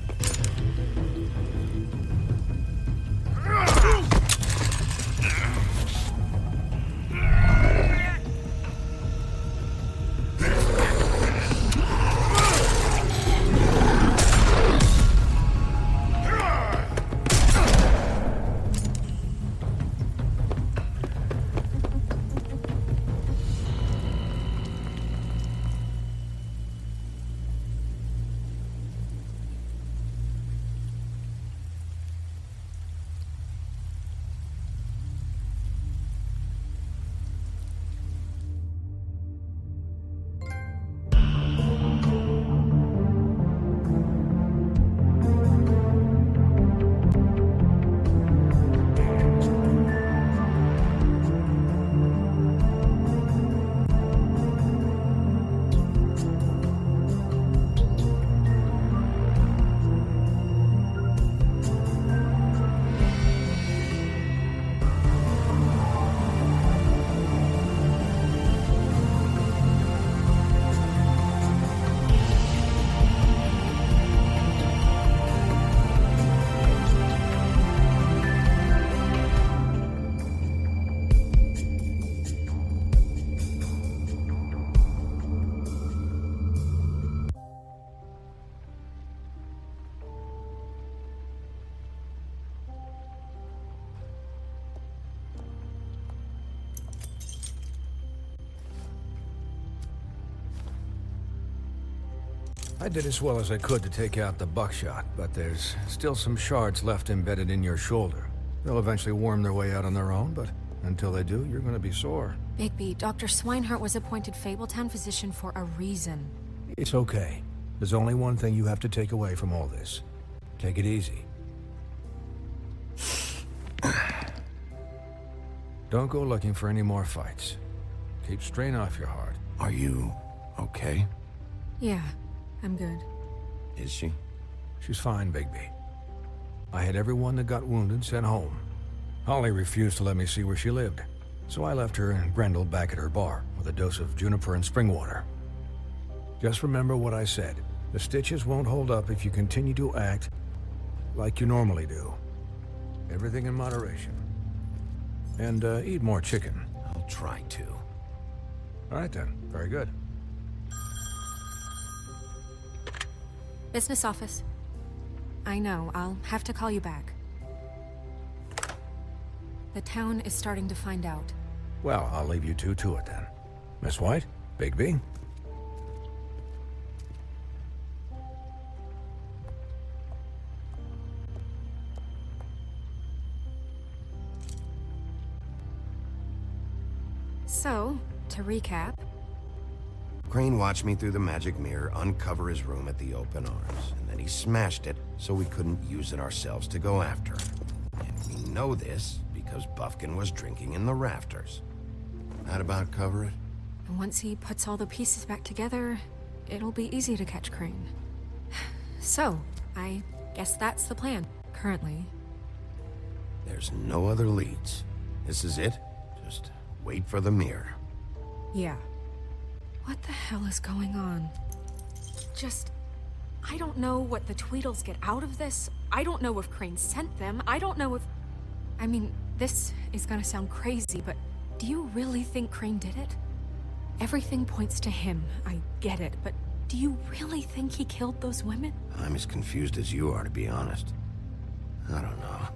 I did as well as I could to take out the buckshot, but there's still some shards left embedded in your shoulder. They'll eventually worm their way out on their own, but until they do, you're gonna be sore. Bigby, Dr. Swinehart was appointed Fabletown physician for a reason. It's okay. There's only one thing you have to take away from all this. Take it easy. Don't go looking for any more fights. Keep strain off your heart. Are you okay? Yeah, I'm good. Is she? She's fine, Bigby. I had everyone that got wounded sent home. Holly refused to let me see where she lived, so I left her and Grendel back at her bar with a dose of juniper and spring water. Just remember what I said. The stitches won't hold up if you continue to act like you normally do. Everything in moderation. And eat more chicken. I'll try to. All right then. Very good. Business office. I know, I'll have to call you back. The town is starting to find out. Well, I'll leave you two to it then. Miss White? Bigby? So, to recap... Crane watched me through the magic mirror uncover his room at the open arms, and then he smashed it so we couldn't use it ourselves to go after him. And we know this because Buffkin was drinking in the rafters. That about cover it? And once he puts all the pieces back together, it'll be easy to catch Crane. So, I guess that's the plan, currently. There's no other leads. This is it? Just wait for the mirror. Yeah. What the hell is going on? I don't know what the Tweedles get out of this. I don't know if Crane sent them. I don't know if... I mean, this is gonna sound crazy, but do you really think Crane did it? Everything points to him, I get it, but do you really think he killed those women? I'm as confused as you are, to be honest. I don't know.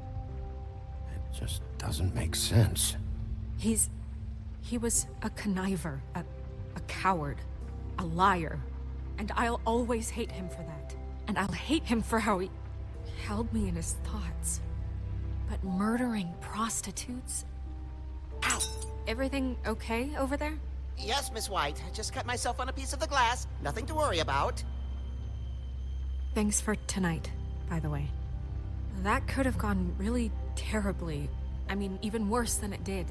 It just doesn't make sense. He was a conniver, a coward, a liar. And I'll always hate him for that. And I'll hate him for how he held me in his thoughts. But murdering prostitutes? Ow! Everything okay over there? Yes, Miss White. I just cut myself on a piece of the glass. Nothing to worry about. Thanks for tonight, by the way. That could have gone really terribly. I mean, even worse than it did.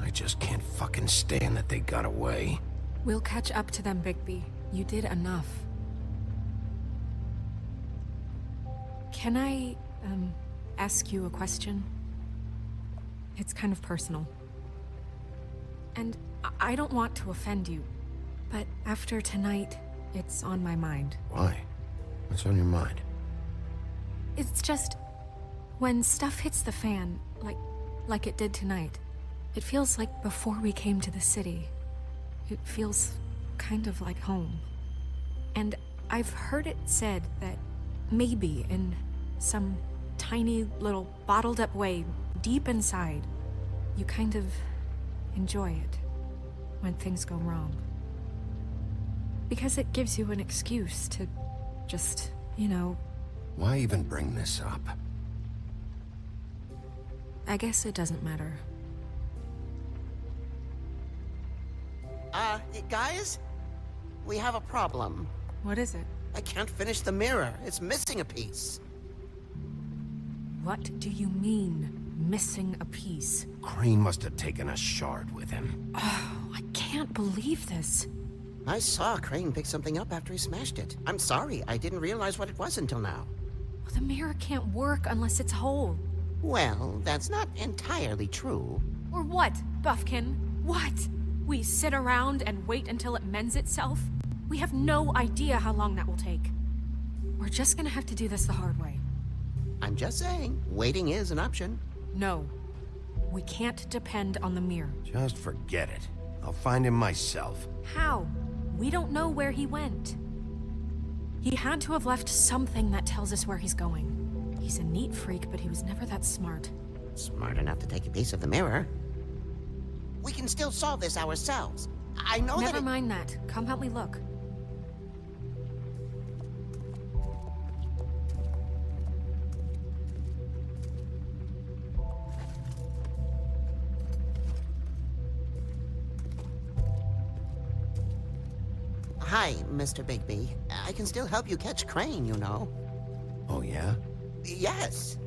I just can't fucking stand that they got away. We'll catch up to them, Bigby. You did enough. Can I, ask you a question? It's kind of personal. And I don't want to offend you, but after tonight, it's on my mind. Why? What's on your mind? It's just... when stuff hits the fan, like it did tonight, it feels like before we came to the city. It feels kind of like home. And I've heard it said that maybe in some tiny little bottled up way deep inside, you kind of enjoy it when things go wrong. Because it gives you an excuse to just, you know... Why even bring this up? I guess it doesn't matter. Guys? We have a problem. What is it? I can't finish the mirror. It's missing a piece. What do you mean, missing a piece? Crane must have taken a shard with him. Oh, I can't believe this. I saw Crane pick something up after he smashed it. I'm sorry, I didn't realize what it was until now. Well, the mirror can't work unless it's whole. Well, that's not entirely true. Or what, Buffkin? What? We sit around and wait until it mends itself? We have no idea how long that will take. We're just gonna have to do this the hard way. I'm just saying, waiting is an option. No. We can't depend on the mirror. Just forget it. I'll find him myself. How? We don't know where he went. He had to have left something that tells us where he's going. He's a neat freak, but he was never that smart. Smart enough to take a piece of the mirror. We can still solve this ourselves. I know that Never mind that. Come help me look. Hi, Mr. Bigby. I can still help you catch Crane, you know. Oh, yeah? Yes.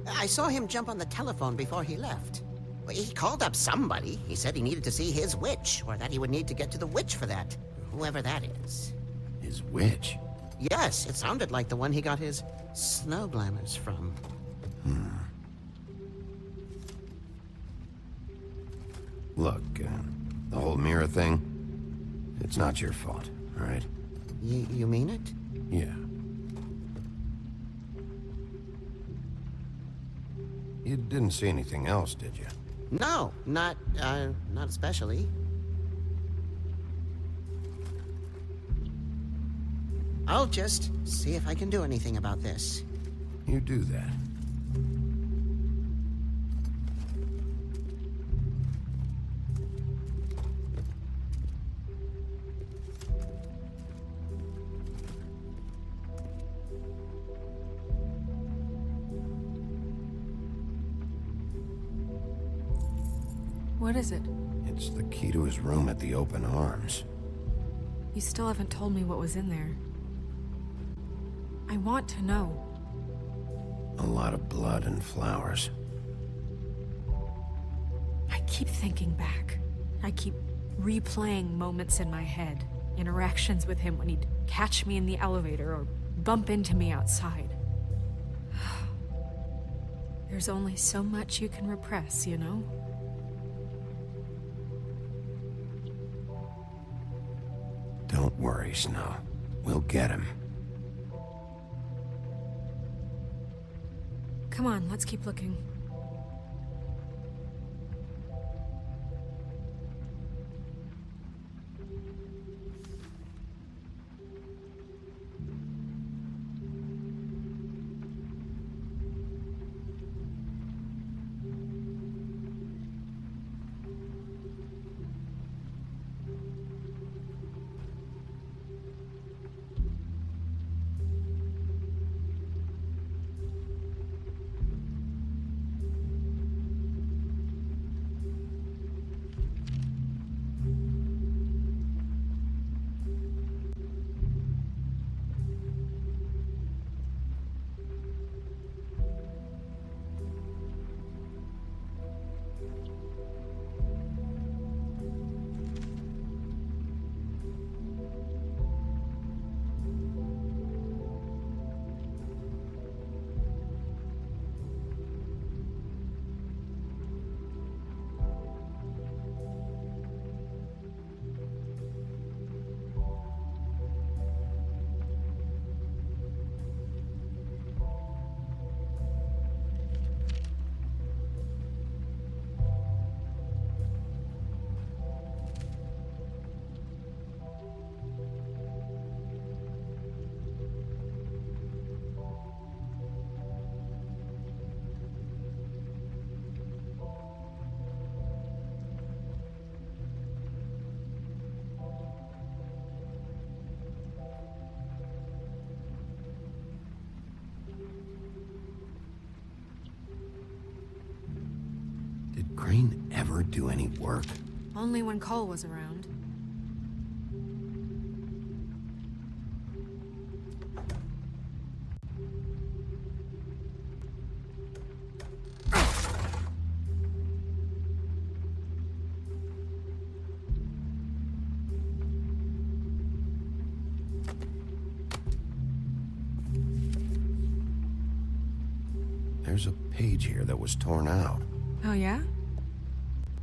I saw him jump on the telephone before he left. He called up somebody. He said he needed to see his witch, or that he would need to get to the witch for that. Whoever that is. His witch? Yes, it sounded like the one he got his snow glamours from. Look, the whole mirror thing, it's not your fault, all right? You mean it? Yeah. You didn't see anything else, did you? No, not especially. I'll just see if I can do anything about this. You do that. What is it? It's the key to his room at the Open Arms. You still haven't told me what was in there. I want to know. A lot of blood and flowers. I keep thinking back. I keep replaying moments in my head. Interactions with him when he'd catch me in the elevator or bump into me outside. There's only so much you can repress, you know? Don't worry, Snow. We'll get him. Come on, let's keep looking. Did Crane ever do any work? Only when Cole was around. There's a page here that was torn out. Oh yeah?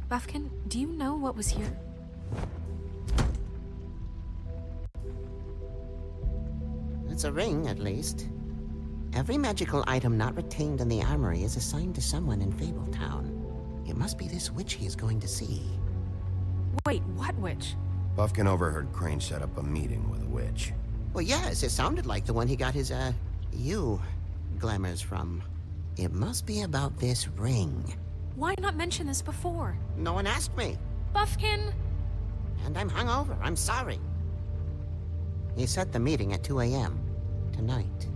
Buffkin, do you know what was here? It's a ring, at least. Every magical item not retained in the armory is assigned to someone in Fabletown. It must be this witch he is going to see. Wait, what witch? Buffkin overheard Crane set up a meeting with a witch. Well, yes, it sounded like the one he got his, glamours from. It must be about this ring. Why not mention this before? No one asked me. Buffkin! And I'm hungover. I'm sorry. He set the meeting at 2 a.m. tonight.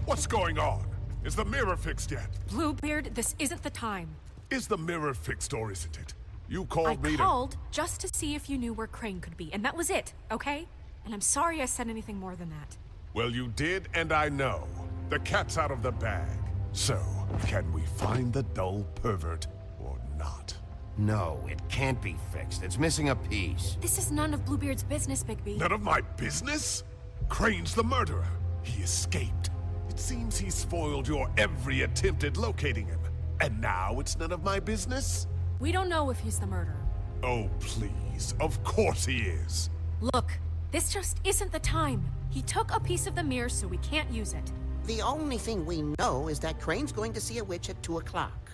What's going on? Is the mirror fixed yet? Bluebeard, this isn't the time. Is the mirror fixed or isn't it? You called me I called just to see if you knew where Crane could be, and that was it, okay? And I'm sorry I said anything more than that. Well, you did, and I know. The cat's out of the bag. So, can we find the dull pervert or not? No, it can't be fixed. It's missing a piece. This is none of Bluebeard's business, Bigby. None of my business? Crane's the murderer. He escaped. It seems he spoiled your every attempt at locating him. And now it's none of my business? We don't know if he's the murderer. Oh, please. Of course he is. Look, this just isn't the time. He took a piece of the mirror, so we can't use it. The only thing we know is that Crane's going to see a witch at 2 o'clock.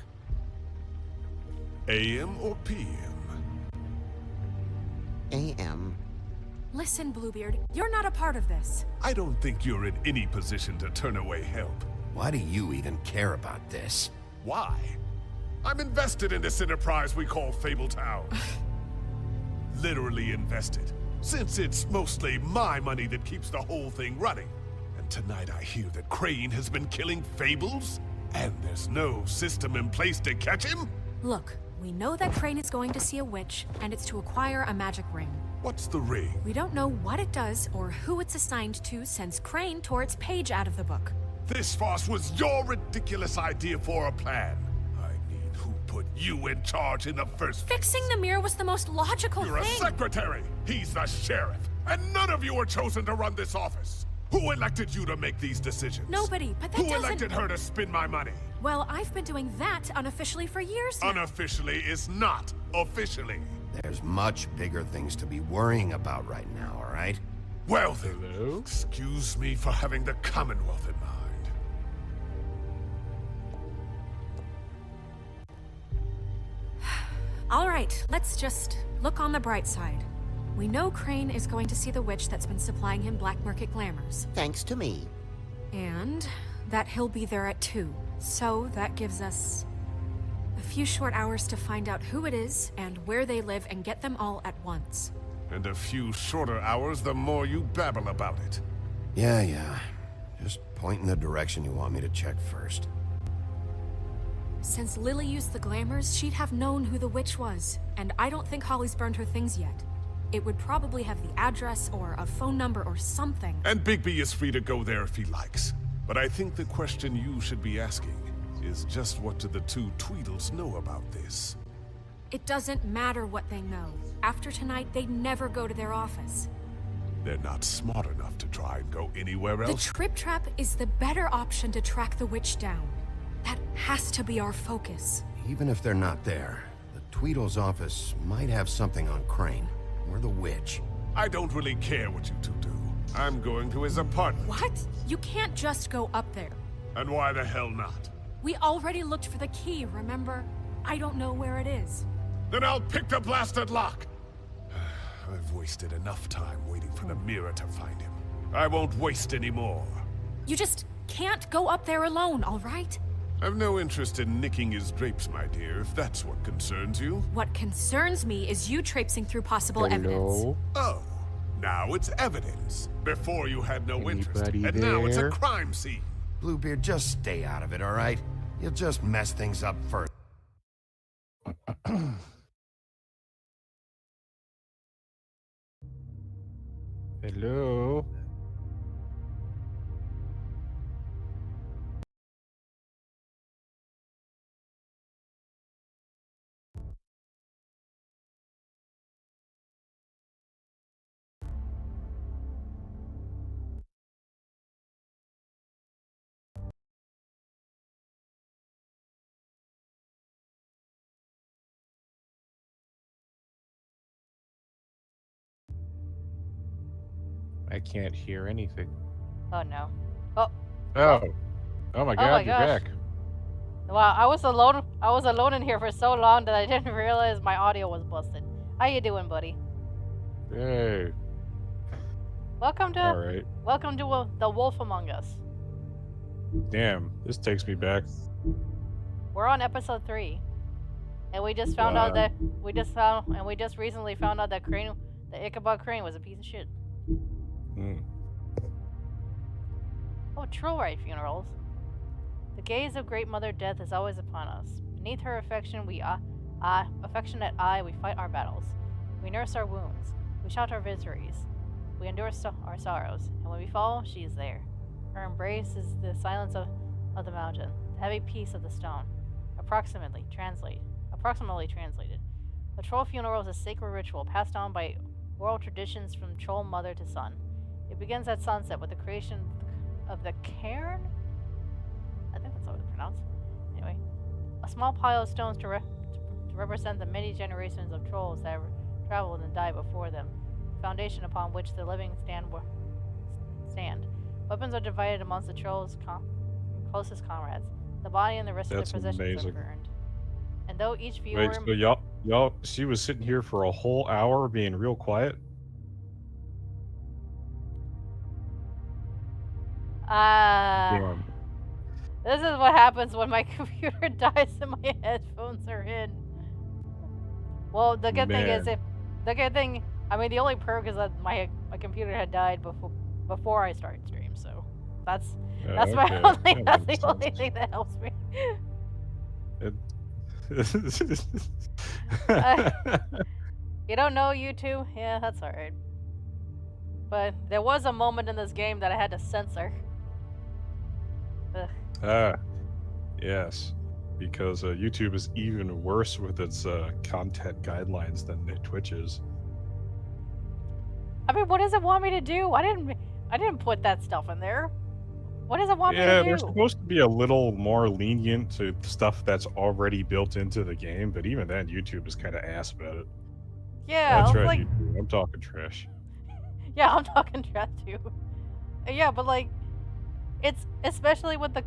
AM or PM? AM. Listen, Bluebeard, you're not a part of this. I don't think you're in any position to turn away help. Why do you even care about this? Why? I'm invested in this enterprise we call Fabletown. Literally invested, since it's mostly my money that keeps the whole thing running. And tonight I hear that Crane has been killing Fables, and there's no system in place to catch him? Look, we know that Crane is going to see a witch, and it's to acquire a magic ring. What's the ring? We don't know what it does or who it's assigned to since Crane tore its page out of the book. This farce was your ridiculous idea for a plan. I mean, who put you in charge in the first place? Fixing the mirror was the most logical You're thing. a secretary. He's the sheriff. And none of you were chosen to run this office. Who elected you to make these decisions? Nobody, but that Who doesn't... elected her to spend my money? Well, I've been doing that unofficially for years now. Unofficially is not officially. There's much bigger things to be worrying about right now, all right? Well then, excuse me for having the Commonwealth in mind. All right, let's just look on the bright side. We know Crane is going to see the witch that's been supplying him black market glamours. Thanks to me. And that he'll be there at 2. So that gives us a few short hours to find out who it is and where they live and get them all at once. And a few shorter hours, the more you babble about it. Yeah. Just point in the direction you want me to check first. Since Lily used the glamours, she'd have known who the witch was, and I don't think Holly's burned her things yet. It would probably have the address or a phone number or something. And Bigby is free to go there if he likes. But I think the question you should be asking is just what do the two Tweedles know about this? It doesn't matter what they know. After tonight, they'd never go to their office. They're not smart enough to try and go anywhere else. The Trip Trap is the better option to track the witch down. That has to be our focus. Even if they're not there, the Tweedle's office might have something on Crane, or the witch. I don't really care what you two do. I'm going to his apartment. What? You can't just go up there. And why the hell not? We already looked for the key, remember? I don't know where it is. Then I'll pick the blasted lock! I've wasted enough time waiting for the mirror to find him. I won't waste any more. You just can't go up there alone, all right? I've no interest in nicking his drapes, my dear, if that's what concerns you. What concerns me is you traipsing through possible evidence. Oh, now it's evidence. Before you had no interest, and Anybody now it's a there? crime scene. Bluebeard, just stay out of it, all right? You'll just mess things up first. Hello? I can't hear anything. Oh no. Oh. Oh. Oh my god, you're gosh. back. Wow, I was alone in here for so long that I didn't realize my audio was busted. How you doing, buddy? Hey. Welcome to Alright. welcome to The Wolf Among Us. Damn, this takes me back. We're on episode 3. And we just found out that we just recently found out that Crane, the Ichabod Crane, was a piece of shit. Oh, Trollright funerals. The gaze of Great Mother Death is always upon us. Beneath her affectionate eye, we fight our battles. We nurse our wounds. We shout our victories. We endure our sorrows. And when we fall, she is there. Her embrace is the silence of the mountain, the heavy peace of the stone. Approximately translated. A troll funeral is a sacred ritual passed on by oral traditions from troll mother to son. It begins at sunset with the creation of the cairn? I think that's how it's pronounced. Anyway, a small pile of stones to represent the many generations of trolls that have traveled and died before them, the foundation upon which the living stand. Weapons are divided amongst the trolls' closest comrades. The body and the rest of their possessions are burned. And though each viewer... Wait, so y'all, she was sitting here for a whole hour being real quiet? Damn. This is what happens when my computer dies and my headphones are in. Well, the good thing is I mean, the only perk is that my computer had died before I started stream, so that's okay. the only thing that helps me. You don't know you two? Yeah, that's alright. But there was a moment in this game that I had to censor. Ugh. Yes. Because YouTube is even worse with its content guidelines than Twitch is. I mean, what does it want me to do? I didn't put that stuff in there. What does it want me to do? Yeah, they're supposed to be a little more lenient to stuff that's already built into the game, but even then, YouTube is kind of ass about it. Yeah, That's I was right, like, you do. I'm talking trash. yeah, I'm talking trash too. Yeah, but like, it's especially with the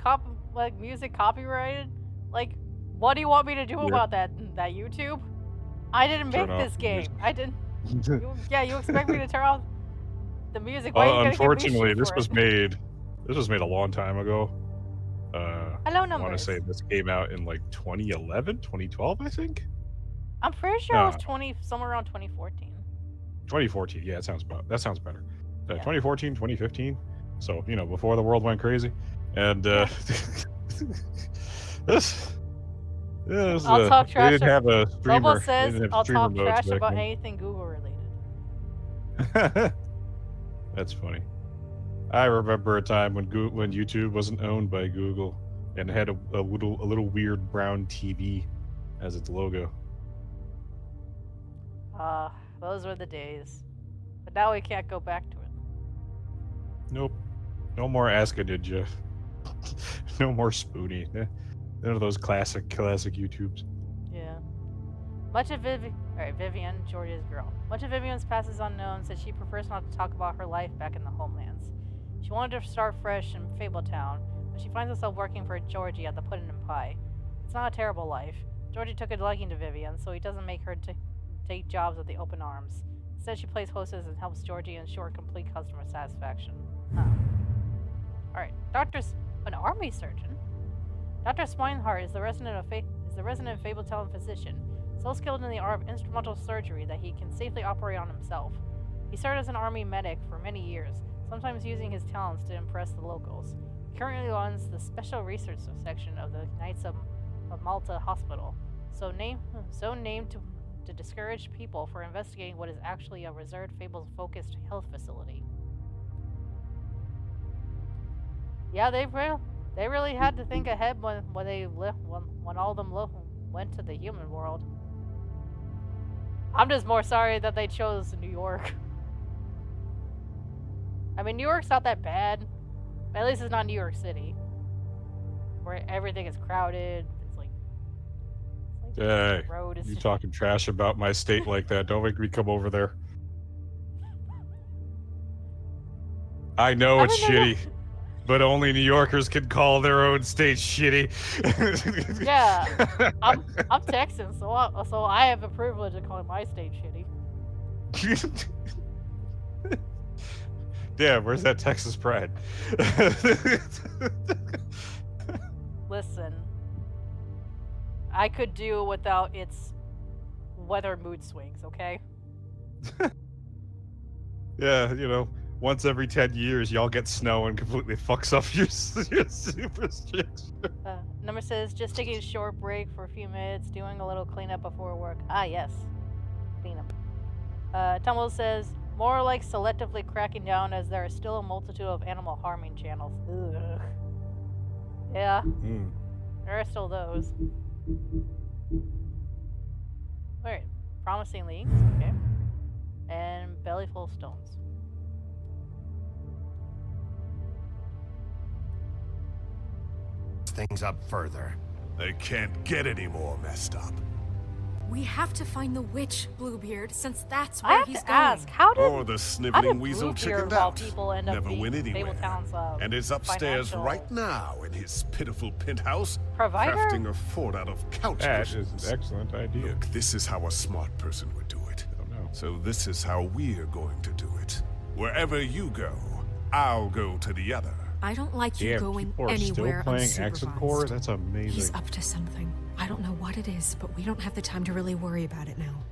music copyrighted. Like, what do you want me to do Yeah. about that? That YouTube? I didn't Turn make off this the game. music. I didn't. You expect me to turn off the music? Why are you gonna give me Unfortunately, shit this for was it? made. This was made a long time ago. Hello, I want to numbers. say this came out in like 2011, 2012, I think. I'm pretty sure it was Nah. somewhere around 2014. 2014. Yeah, that sounds better. Yeah. 2014, 2015. So before the world went crazy, and this. I'll talk They trash. didn't have a streamer. Lobo They says didn't have I'll streamer talk modes trash back about then. anything Google related. That's funny. I remember a time when YouTube wasn't owned by Google and had a little weird brown TV as its logo. Those were the days. But now we can't go back to it. Nope. No more Ask a Ninja. No more Spoonie. None of those classic YouTubes. Yeah. Much of Vivian, Georgia's girl. Much of Vivian's past is unknown, since she prefers not to talk about her life back in the homelands. She wanted to start fresh in Fabletown, but she finds herself working for Georgie at the Puddin' and Pie. It's not a terrible life. Georgie took a liking to Vivian, so he doesn't make her take jobs with the open arms. Instead, she plays hostess and helps Georgie ensure complete customer satisfaction. Huh. Alright, an army surgeon? Dr. Swinehart is the resident Fabletown physician, so skilled in the art of instrumental surgery that he can safely operate on himself. He served as an army medic for many years, sometimes using his talents to impress the locals. He currently runs the special research section of the Knights of Malta Hospital, so named to discourage people for investigating what is actually a reserved Fables-focused health facility. Yeah, they really had to think ahead when all of them went to the human world. I'm just more sorry that they chose New York. I mean, New York's not that bad. At least it's not New York City, where everything is crowded. It's like Hey, the road is you talking trash about my state like that? Don't make me come over there. I know it's shitty, but only New Yorkers can call their own state shitty. Yeah, I'm Texan, so I have the privilege of calling my state shitty. Damn, where's that Texas pride? Listen, I could do without its weather mood swings, okay? Yeah, once every 10 years, y'all get snow and completely fucks up your superstition. Number says, just taking a short break for a few minutes, doing a little cleanup before work. Ah, yes. Cleanup. Tumble says, more like selectively cracking down, as there are still a multitude of animal harming channels. Ugh. Yeah. There are still those. Alright. Promising leagues. Okay. And bellyful of stones. Things up further. They can't get any more messed up. We have to find the witch, Bluebeard, since that's I where have he's to going. ask, how did Or the sniveling weasel Bluebeard chickened of all out. people end up Never being went anywhere. Fabletown's, And is upstairs financial right now in his pitiful penthouse, provider? crafting a fort out of couch That cushions. is an excellent idea. Look, this is how a smart person would do it. So this is how we're going to do it. Wherever you go, I'll go to the other. I don't like you Damn, going people are still anywhere playing Exit Core? unsupervised. That's amazing. He's up to something. I don't know what it is, but we don't have the time to really worry about it now.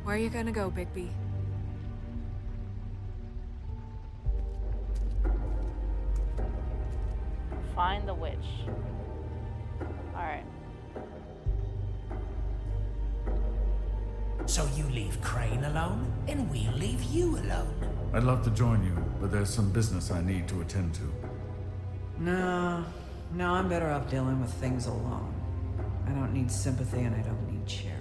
Where are you gonna go, Bigby? Find the witch. Alright. So you leave Crane alone, and we'll leave you alone. I'd love to join you, but there's some business I need to attend to. No, I'm better off dealing with things alone. I don't need sympathy and I don't need charity.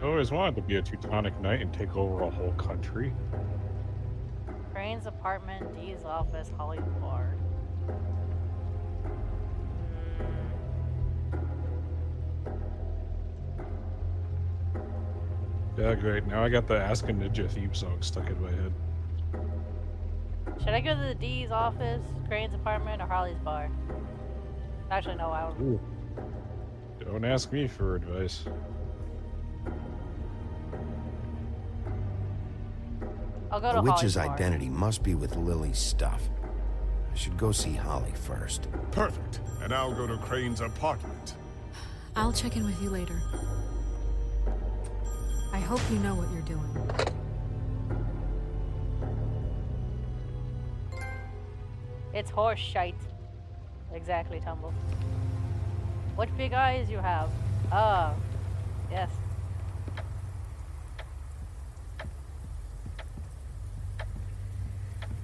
I always wanted to be a Teutonic Knight and take over a whole country. Crane's apartment, Dee's office, Hollywood bar. Yeah, great. Now I got the Ask a Ninja theme song stuck in my head. Should I go to the D's office, Crane's apartment, or Harley's bar? Actually, no, I don't. Ooh. Don't ask me for advice. I'll go to The Holly's witch's bar. identity must be with Lily's stuff. I should go see Holly first. Perfect. And I'll go to Crane's apartment. I'll check in with you later. I hope you know what you're doing. It's horse shite. Exactly, Tumble. What big eyes you have. Oh, yes.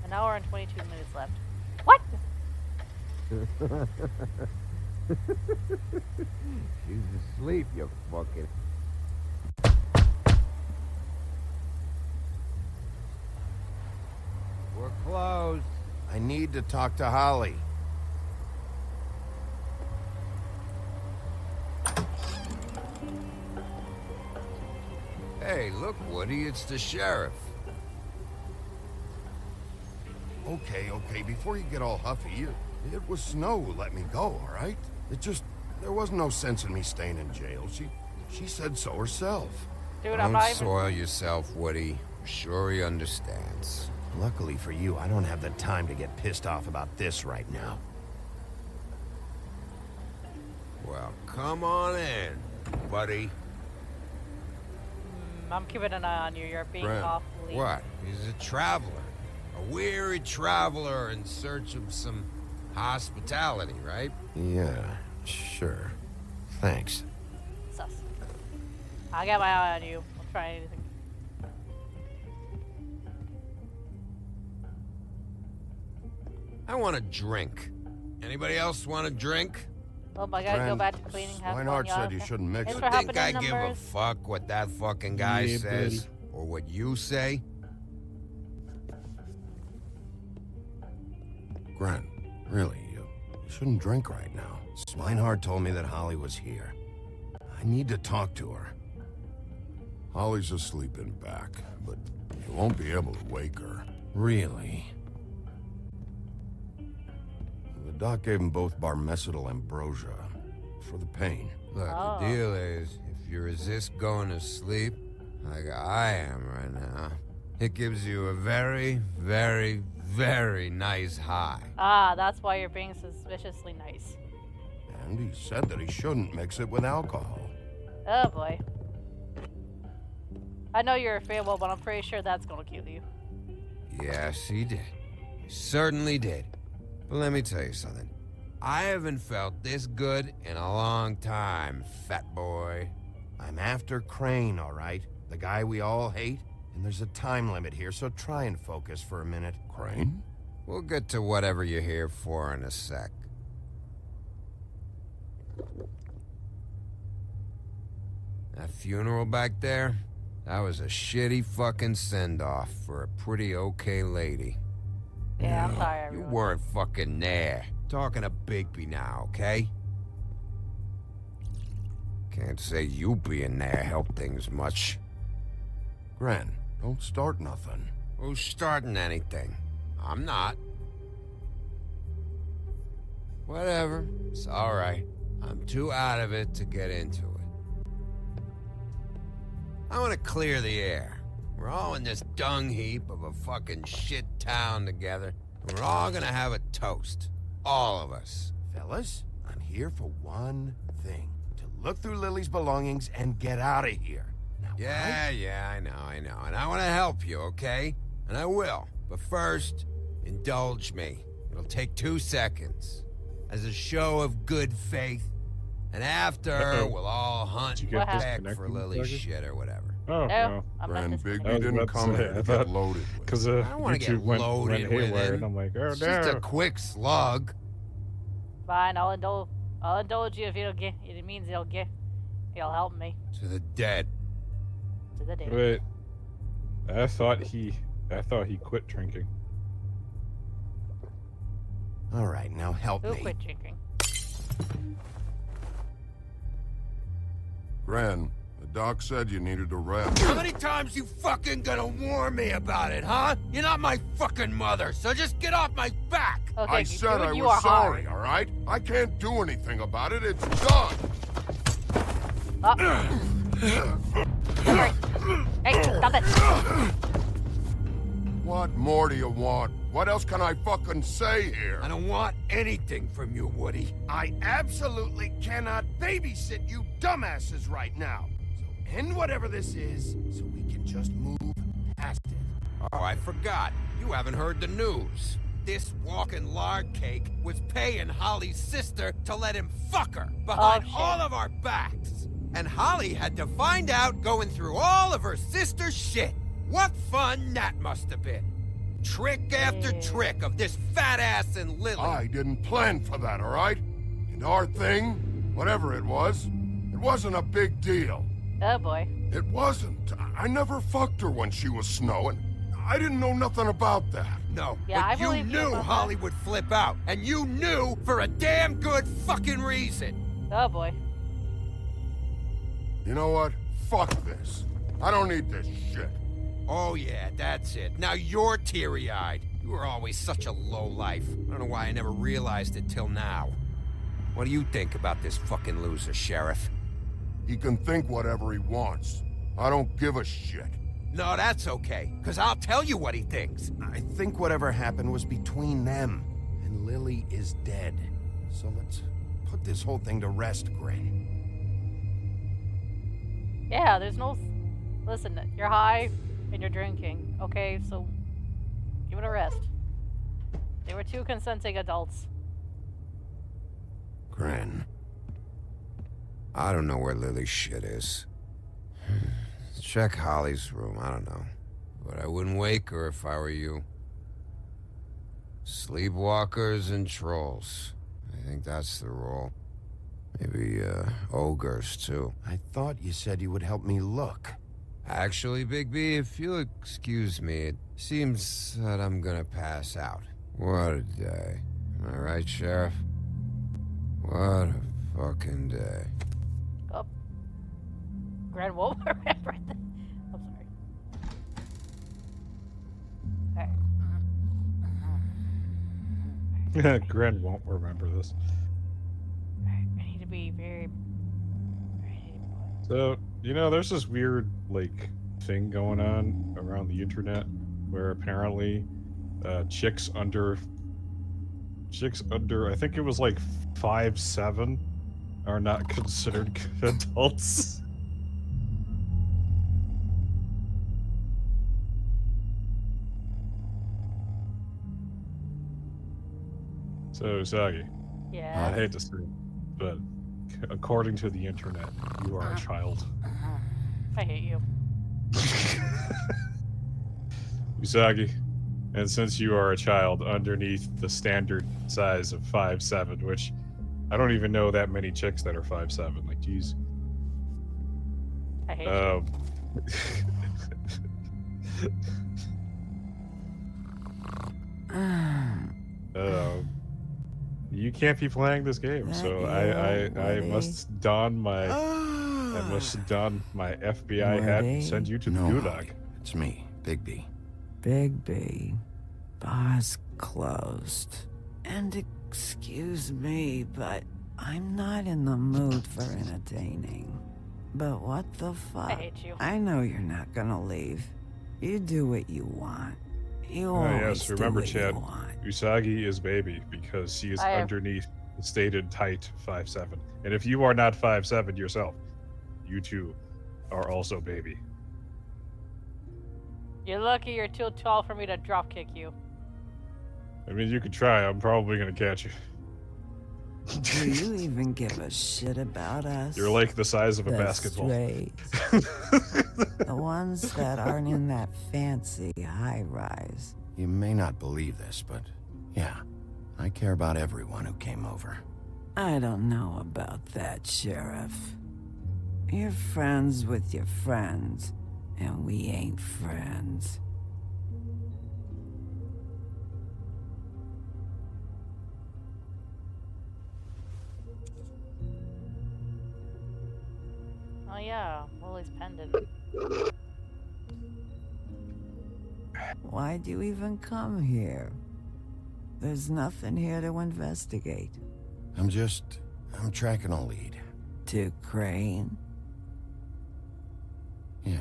An hour and 22 minutes left. What? She's asleep, you fucking... We're closed. I need to talk to Holly. Hey, look, Woody, it's the sheriff. Okay, before you get all huffy, it was Snow who let me go, all right? There was no sense in me staying in jail. She said so herself. Dude, I'm Don't not even... soil yourself, Woody. I'm sure he understands. Luckily for you, I don't have the time to get pissed off about this right now. Well, come on in, buddy. I'm keeping an eye on you. You're being Brent, awfully... What? He's a traveler. A weary traveler in search of some hospitality, right? Yeah, sure. Thanks. Sus. I'll get my eye on you. I'll try anything. I want a drink. Anybody else want a drink? Well, I gotta go back to cleaning. Have fun, Swinehart y'all. said you shouldn't mix Thanks it. for You helping think I in give a numbers. fuck what that fucking guy Yeah, says? buddy. Or what you say? Gren, really, you shouldn't drink right now. Swinehart told me that Holly was here. I need to talk to her. Holly's asleep in back, but you won't be able to wake her. Really? The doc gave them both Barmecidal ambrosia for the pain. Look, Oh. the deal is, if you resist going to sleep, like I am right now, it gives you a very, very, very nice high. Ah, that's why you're being suspiciously nice. And he said that he shouldn't mix it with alcohol. Oh boy. I know you're a fable, but I'm pretty sure that's gonna kill you. Yes, he did. He certainly did. But let me tell you something. I haven't felt this good in a long time, fat boy. I'm after Crane, all right? The guy we all hate. And there's a time limit here, so try and focus for a minute. Crane? We'll get to whatever you're here for in a sec. That funeral back there? That was a shitty fucking send-off for a pretty okay lady. Yeah, I'm sorry, You everyone. weren't fucking there. Talking to Bigby now, okay? Can't say you being there helped things much. Gren, don't start nothing. Who's starting anything? I'm not. Whatever. It's alright. I'm too out of it to get into it. I want to clear the air. We're all in this dung heap of a fucking shit town together. And we're all gonna have a toast. All of us. Fellas, I'm here for one thing. To look through Lily's belongings and get out of here. Now, Yeah, I know. And I want to help you, okay? And I will. But first, indulge me. It'll take 2 seconds. As a show of good faith. And after, Uh-oh. we'll all hunt Did you get back disconnected for in a Lily's second? shit or whatever. Oh, no. I'm Gren, not Bigby I was didn't about to come say, here I to thought- get loaded with. Because I don't want to YouTube get went loaded with haywire, it. and I'm like, oh It's no. just a quick slug. Fine, I'll indulge you if it means it'll help me. To the dead. To the day. Wait, I thought he quit drinking. All right, now help Who me. quit drinking? Gren, The doc said you needed a rest. How many times you fucking gonna warn me about it, huh? You're not my fucking mother, so just get off my back! Okay, I said I was sorry, all right? I can't do anything about it. It's done. Hey, stop it! What more do you want? What else can I fucking say here? I don't want anything from you, Woody. I absolutely cannot babysit you dumbasses right now. So end whatever this is, so we can just move past it. Oh, I forgot. You haven't heard the news. This walking lard cake was paying Holly's sister to let him fuck her behind all of our backs. And Holly had to find out going through all of her sister's shit. What fun that must have been. Trick after trick of this fat ass and Lily. I didn't plan for that, all right? And our thing, whatever it wasn't a big deal. Oh boy. It wasn't. I never fucked her when she was snowing. I didn't know nothing about that. No, Yeah, but I you believe you knew about Holly would flip out. And you knew for a damn good fucking reason. Oh boy. You know what? Fuck this. I don't need this shit. Oh yeah, that's it. Now you're teary-eyed. You were always such a lowlife. I don't know why I never realized it till now. What do you think about this fucking loser, Sheriff? He can think whatever he wants. I don't give a shit. No, that's okay, because I'll tell you what he thinks. I think whatever happened was between them, and Lily is dead. So let's put this whole thing to rest, Grin. Yeah, there's no... Listen, you're high and you're drinking. Okay, so give it a rest. They were two consenting adults. Grin. I don't know where Lily's shit is. Check Holly's room, I don't know. But I wouldn't wake her if I were you. Sleepwalkers and trolls. I think that's the rule. Maybe, ogres, too. I thought you said you would help me look. Actually, Bigby, if you'll excuse me, it seems that I'm gonna pass out. What a day. Am I right, Sheriff? What a fucking day. Oh. Gran won't remember that. I'm sorry. Gren won't remember this. I need to be very... So, you know, there's this weird, like, thing going on around the internet where apparently chicks under, I think it was like 5'7", are not considered adults. So, Usagi. Yeah. I hate to say it, but according to the internet, you are a child. I hate you. Usagi, and since you are a child underneath the standard size of 5'7", which I don't even know that many chicks that are 5'7", like, geez. I hate you. You can't be playing this game, so I must don my FBI hat and send you to the gulag. It's me, Bigby. Bigby. Bar's closed. And excuse me, but I'm not in the mood for entertaining. But what the fuck? I hate you. I know you're not gonna leave. You do what you want. You always Yes, do remember, what Chad, you want. Usagi is baby because she is underneath the stated height 5'7". And if you are not 5'7" yourself, you too are also baby. You're lucky you're too tall for me to drop kick you. I mean, you could try. I'm probably gonna catch you. Do you even give a shit about us? You're like the size of a The basketball. straights. The ones that aren't in that fancy high-rise. You may not believe this, but yeah, I care about everyone who came over. I don't know about that, Sheriff. You're friends with your friends, and we ain't friends. Oh yeah, Lily's pendant. Why'd you even come here? There's nothing here to investigate. I'm tracking a lead. To Crane? Yeah.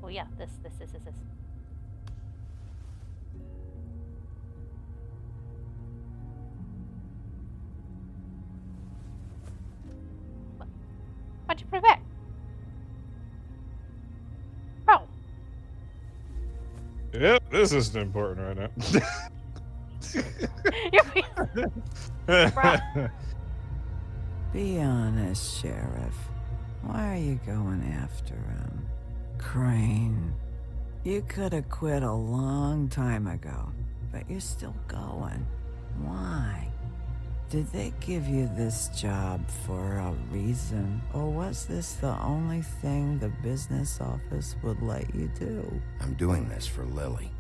Well, yeah, this. Why'd you put it back? Bro. Yep, this isn't important right now. Be honest, Sheriff. Why are you going after him? Crane. You could have quit a long time ago, but you're still going. Why? Did they give you this job for a reason? Or was this the only thing the business office would let you do? I'm doing this for Lily.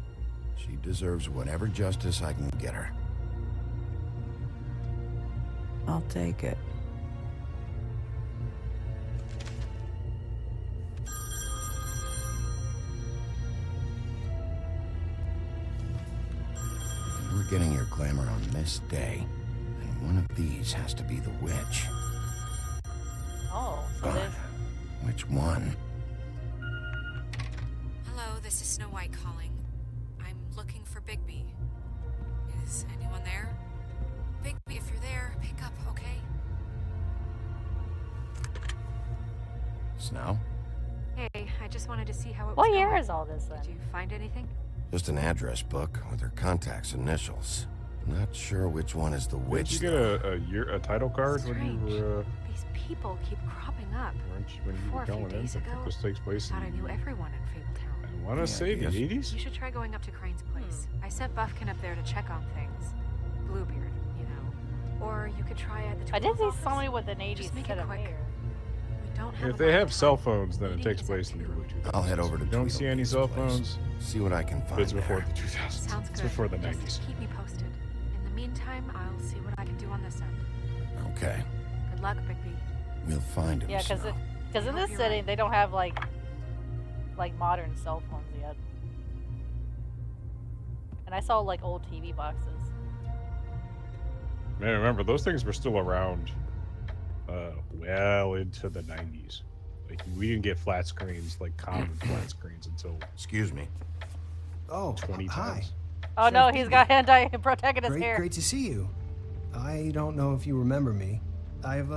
She deserves whatever justice I can get her. I'll take it. We're getting your glamour on this day. One of these has to be the witch. Oh, so there's... Which one? Hello, this is Snow White calling. I'm looking for Bigby. Is anyone there? Bigby, if you're there, pick up, okay? Snow? Hey, I just wanted to see how it was What going. year is all this then? Did you find anything? Just an address book with her contact's initials. Not sure which one is the witch. Did you get a title card when you were These people keep cropping up. when you were going in? I think this takes place Thought I in, knew everyone in Fabletown. I want to say the 80s? You should try going up to Crane's place. I sent Buffkin up there to check on things. Bluebeard, you know. Or you could try at the I did see office. somebody with an 80s Just make set it of quick. hair. We don't have If a they lot have of cell time. phones, then it Meeting takes is place at in the 2. early 2000s. I'll head over to You don't see any cell Tweedledum's place. phones. See what I can find. It's before there. the 2000s. Sounds It's good. before the Just 90s. keep me posted. In the meantime, I'll see what I can do on this end. Okay. Good luck, Bigby. We'll find him. Yeah, because Snow. in this setting they don't have like modern cell phones yet. And I saw like old TV boxes. Man, remember those things were still around well into the 90s. Like we didn't get flat screens, like common flat screens, until Excuse me. Oh, 20 hi. times. Oh no, he's got hentai protagonist hair. Great to see you. I don't know if you remember me. I've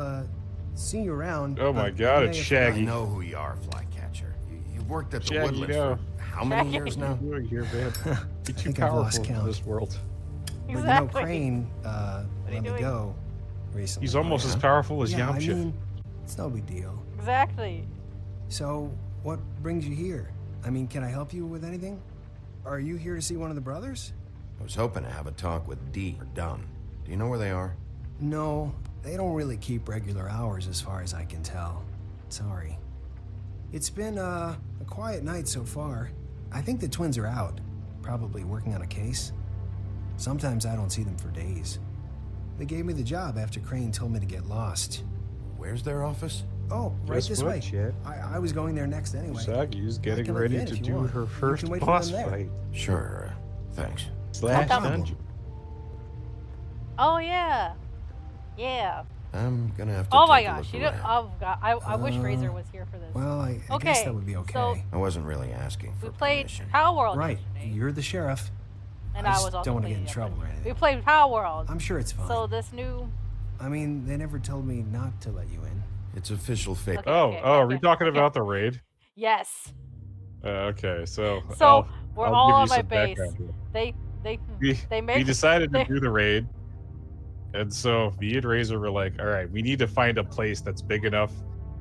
seen you around. Oh my but God, you it's may have Shaggy. I know who you are, Flycatcher. You've worked at the Shaggy, Woodlands no. for how many years now? What are you doing here, man? You're too think I've lost powerful in count. this world. But Exactly. Crane are you let me doing? go recently. He's almost as powerful as yeah, I Yamcha. mean, it's no big deal. Exactly. So, what brings you here? I mean, can I help you with anything? Are you here to see one of the brothers? I was hoping to have a talk with Dee or Dunn. Do you know where they are? No, they don't really keep regular hours as far as I can tell. Sorry. It's been a quiet night so far. I think the twins are out, probably working on a case. Sometimes I don't see them for days. They gave me the job after Crane told me to get lost. Where's their office? Oh, right Guess this what, way. Chet? I was going there next anyway. Usagi's I getting can let you ready in to if you do want. her You first can wait for boss them there. fight. Sure. Thanks. Slash Come. dungeon. Oh yeah. Yeah. I'm gonna have to Oh my take a gosh. look You don't, around. oh god. I wish Razor was here for this. Well, I Okay, guess that would be okay. so- I wasn't really asking for We played permission. Power World Right, yesterday, you're the sheriff. and I I just was also don't want to playing get in the other trouble or one. anything. We played Power World. I'm sure it's fine. So this new. I mean, they never told me not to let you in. It's official fate. Okay, Oh, okay, are okay, we talking okay. about the raid? Yes. Okay, so So we're I'll all give on you my some base. background here. They We made. decided they- to do the raid, and so me and Razor were like, "All right, we need to find a place that's big enough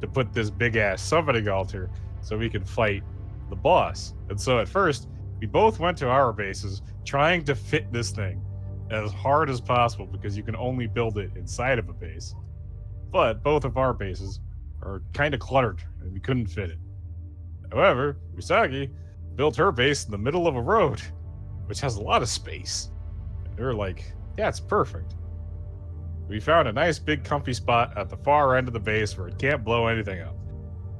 to put this big ass summoning altar, so we can fight the boss." And so at first, we both went to our bases, trying to fit this thing as hard as possible because you can only build it inside of a base. But both of our bases are kind of cluttered, and we couldn't fit it. However, Usagi built her base in the middle of a road, which has a lot of space. And they were like, yeah, it's perfect. We found a nice big comfy spot at the far end of the base where it can't blow anything up.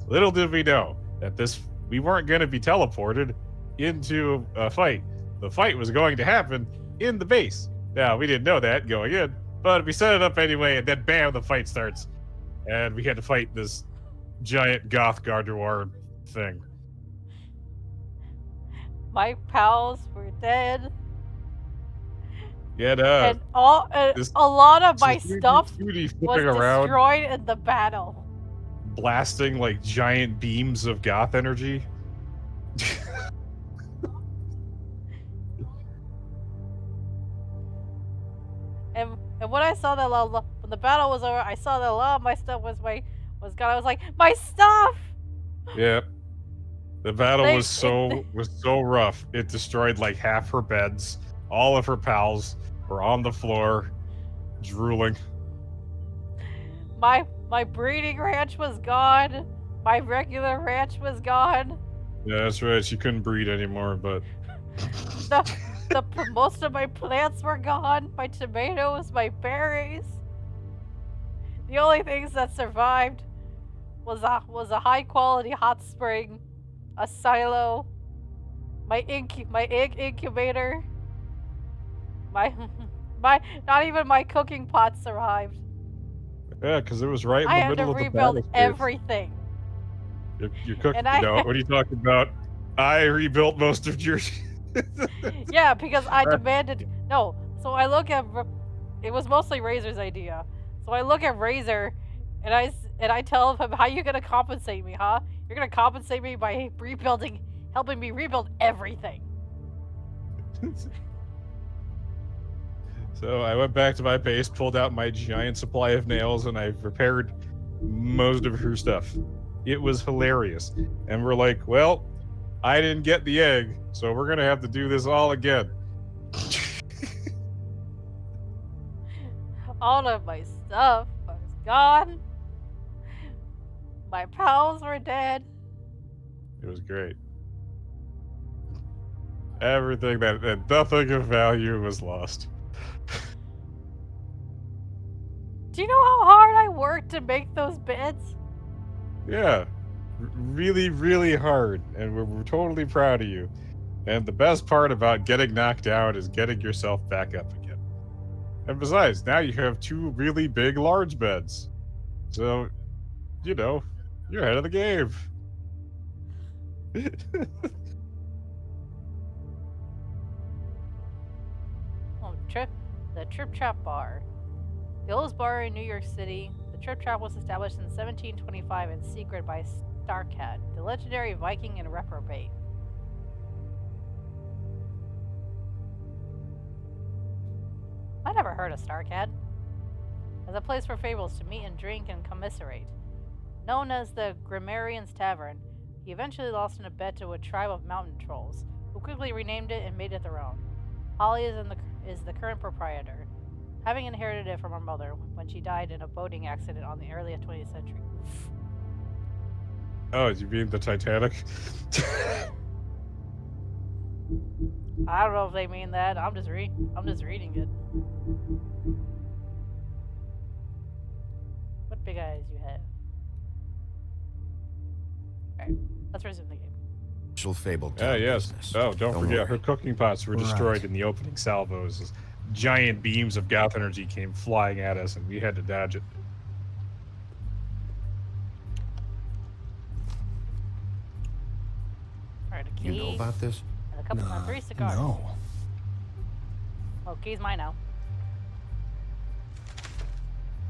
Little did we know that we weren't going to be teleported into a fight. The fight was going to happen in the base. Now, we didn't know that going in, but we set it up anyway, and then bam, the fight starts. And we had to fight this giant goth Gardevoir thing. My pals were dead. Yeah, And a lot of my stuff was around, destroyed in the battle. blasting like giant beams of goth energy. And when I saw that when the battle was over, I saw that a lot of my stuff was gone. I was like, my stuff. Yeah, the battle was so rough. It destroyed like half her beds. All of her pals were on the floor, drooling. My breeding ranch was gone. My regular ranch was gone. Yeah, that's right. She couldn't breed anymore, but most of my plants were gone. My tomatoes, my berries. The only things that survived was a high quality hot spring, a silo, my egg incubator. My not even my cooking pot survived. yeah, because it was right in I the had to middle of the rebuild battle. everything. You're cooking. And I- No, what are you talking about? I rebuilt most of your. Yeah, because I demanded no. So I look at it was mostly Razor's idea. So I look at Razor, and I tell him, "How you gonna compensate me, huh? You're gonna compensate me by helping me rebuild everything." So I went back to my base, pulled out my giant supply of nails, and I repaired most of her stuff. It was hilarious. And we're like, well, I didn't get the egg, so we're gonna have to do this all again. All of my stuff was gone. My pals were dead. It was great. Everything that nothing of value was lost. Do you know how hard I worked to make those beds? Yeah, really, really hard, and we're totally proud of you. And the best part about getting knocked down is getting yourself back up again. And besides, now you have 2 really big, large beds. So, you know, you're ahead of the game. Oh, the Trip Trap Bar. The oldest bar in New York City, the Trip Trap was established in 1725 in secret by Starcat, the legendary Viking and reprobate. I never heard of Starcat. As a place for fables to meet and drink and commiserate. Known as the Grammarian's Tavern, he eventually lost in a bet to a tribe of mountain trolls, who quickly renamed it and made it their own. Holly is the current proprietor, having inherited it from her mother when she died in a boating accident on the early 20th century. Oh, you mean the Titanic? I don't know if they mean that. I'm just reading it. What big eyes you have. Alright, let's resume the game. Fable. Yeah, yes. Oh, don't forget, worry. her cooking pots were destroyed in the opening salvos. As giant beams of goth energy came flying at us, and we had to dodge it. Alright, a key. You know about this? And a couple of 3 cigars. No. Well, key's mine now.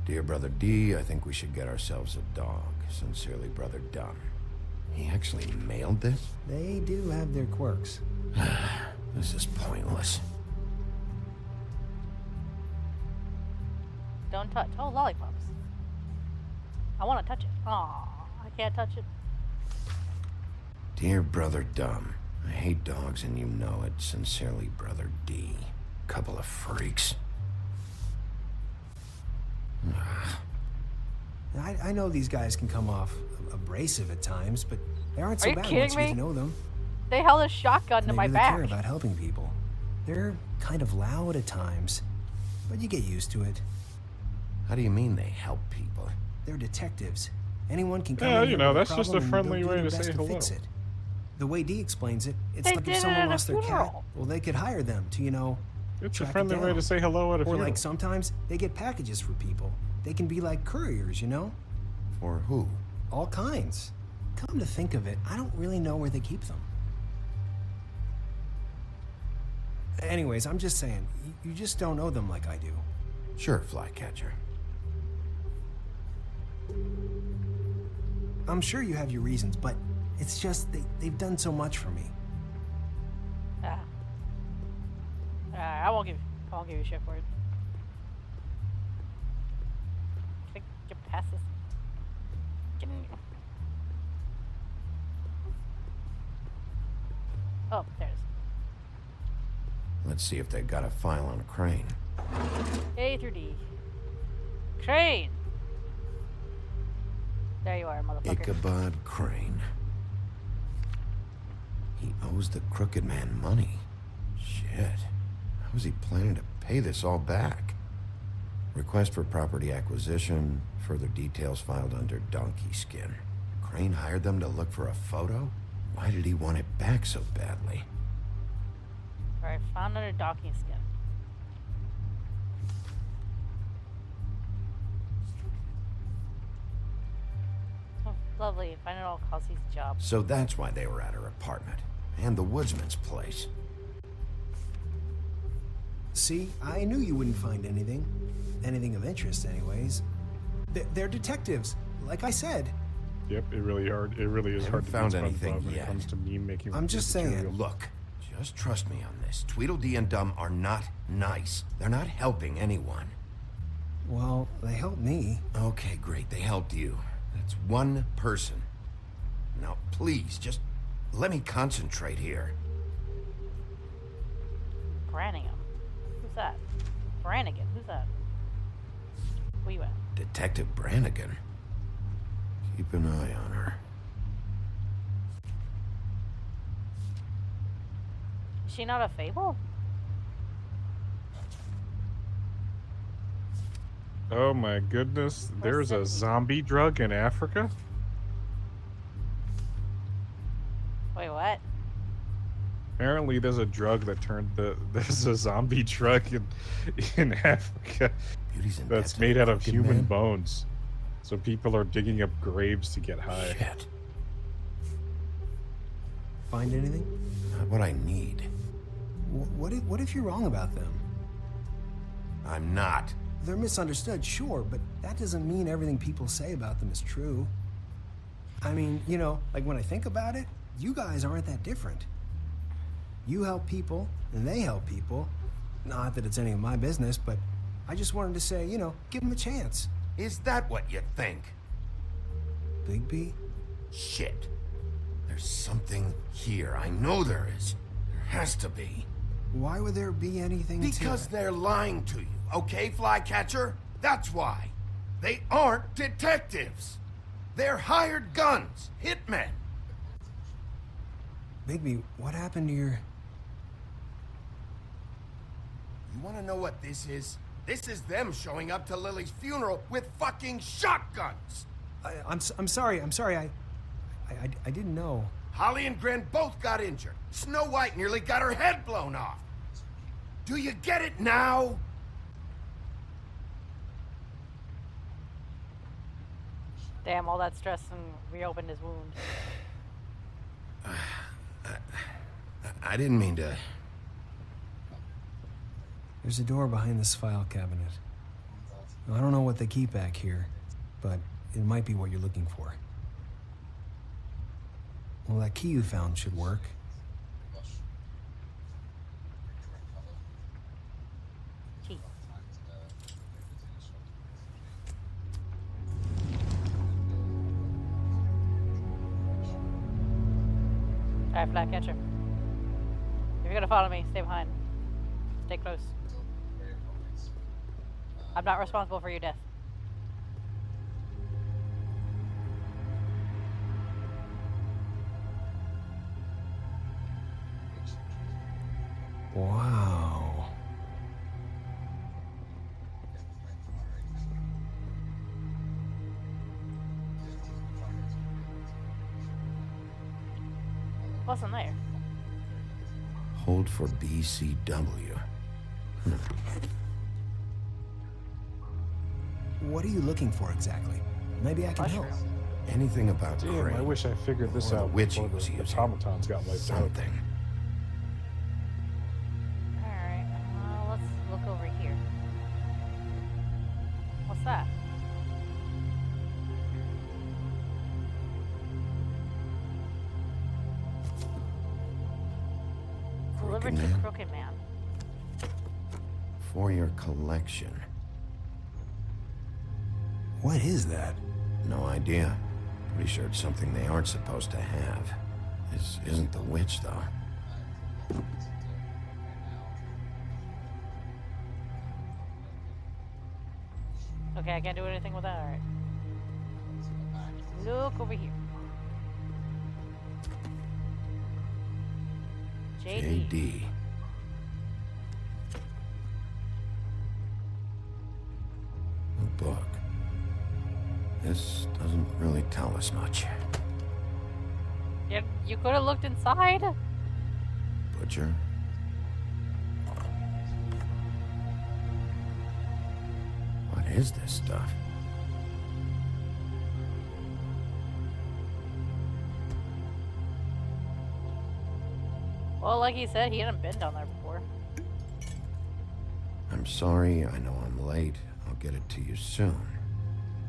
Dear Brother D, I think we should get ourselves a dog. Sincerely, Brother Dunn. He actually mailed this? They do have their quirks. This is pointless. Don't touch. Oh, lollipops. I want to touch it. Aw, I can't touch it. Dear Brother Dumb, I hate dogs and you know it. Sincerely, Brother D. Couple of freaks. I know these guys can come off abrasive at times, but they aren't so Are you bad kidding once you get me? to know them. They held a shotgun to They my really back. care about helping people. They're kind of loud at times, but you get used to it. How do you mean they help people? They're detectives. Anyone can come Yeah, in you here know, with that's just a problem and friendly they'll do way their to best say to hello. fix it. The way Dee explains it, it's They like did if it someone at a lost their cat, funeral. well, they could hire them to, you know, It's a track it friendly way to down. say hello at a Or funeral. like sometimes they get packages for people. They can be like couriers, you know? For who? All kinds. Come to think of it, I don't really know where they keep them. Anyways, I'm just saying, you just don't know them like I do. Sure, Flycatcher. I'm sure you have your reasons, but it's just they've done so much for me. I won't give you shit for it. Get past this. Get in here. Oh, there's. Let's see if they got a file on Crane. A through D. Crane! There you are, motherfucker. Ichabod Crane. He owes the Crooked Man money. Shit. How is he planning to pay this all back? Request for property acquisition. Further details filed under Donkey Skin. Crane hired them to look for a photo? Why did he want it back so badly? Alright, found under Donkey Skin. Oh, lovely. Find it all Cassie's job. So that's why they were at her apartment. And the woodsman's place. See, I knew you wouldn't find anything. Anything of interest, anyways. They're detectives, like I said. Yep, it really is hard to found beat anything SpongeBob when yet. it comes to meme making. I'm just saying. material. Look, just trust me on this. Tweedledee and Dum are not nice. They're not helping anyone. Well, they helped me. Okay, great. They helped you. That's one person. Now, please, just let me concentrate here. Branningham. Who's that? Brannigan. Who's that? Where you at? Detective Brannigan. Keep an eye on her. Is she not a fable? Oh my goodness, there's a zombie drug in Africa? Wait, what? Apparently there's a drug that there's a zombie drug in Africa that's made out of Crooked human Man? bones. So people are digging up graves to get high. Shit. Find anything? Not what I need. What if you're wrong about them? I'm not. They're misunderstood, sure, but that doesn't mean everything people say about them is true. I mean, you know, like when I think about it, you guys aren't that different. You help people, and they help people. Not that it's any of my business, but I just wanted to say, you know, give them a chance. Is that what you think? Bigby? Shit. There's something here. I know there is. There has to be. Why would there be anything Because they're lying to you, okay, Flycatcher? That's why. They aren't detectives. They're hired guns, hitmen. Bigby, what happened to your... You want to know what this is? This is them showing up to Lily's funeral with fucking shotguns. I'm sorry. I didn't know. Holly and Gren both got injured. Snow White nearly got her head blown off. Do you get it now? Damn, all that stress and reopened his wound. I didn't mean to... There's a door behind this file cabinet. I don't know what they keep back here, but it might be what you're looking for. Well, that key you found should work. Key. Alright, Flycatcher. If you're gonna follow me, stay behind. Stay close. I'm not responsible for your death. Wow. Wasn't there? Hold for BCW. What are you looking for exactly? Maybe I can help. Anything about Damn, Crane? I wish I figured this Or the out witch he before was the using. automatons got wiped out. Something. Alright, let's look over here. What's that? Delivered to Man? Crooked Man. For your collection. What is that? No idea. Pretty sure it's something they aren't supposed to have. This isn't the witch, though. Okay, I can't do anything with that, alright. Look over here. JD. A book. This doesn't really tell us much. You could have looked inside. Butcher. What is this stuff? Well, like he said, he hadn't been down there before. I'm sorry, I know I'm late. I'll get it to you soon.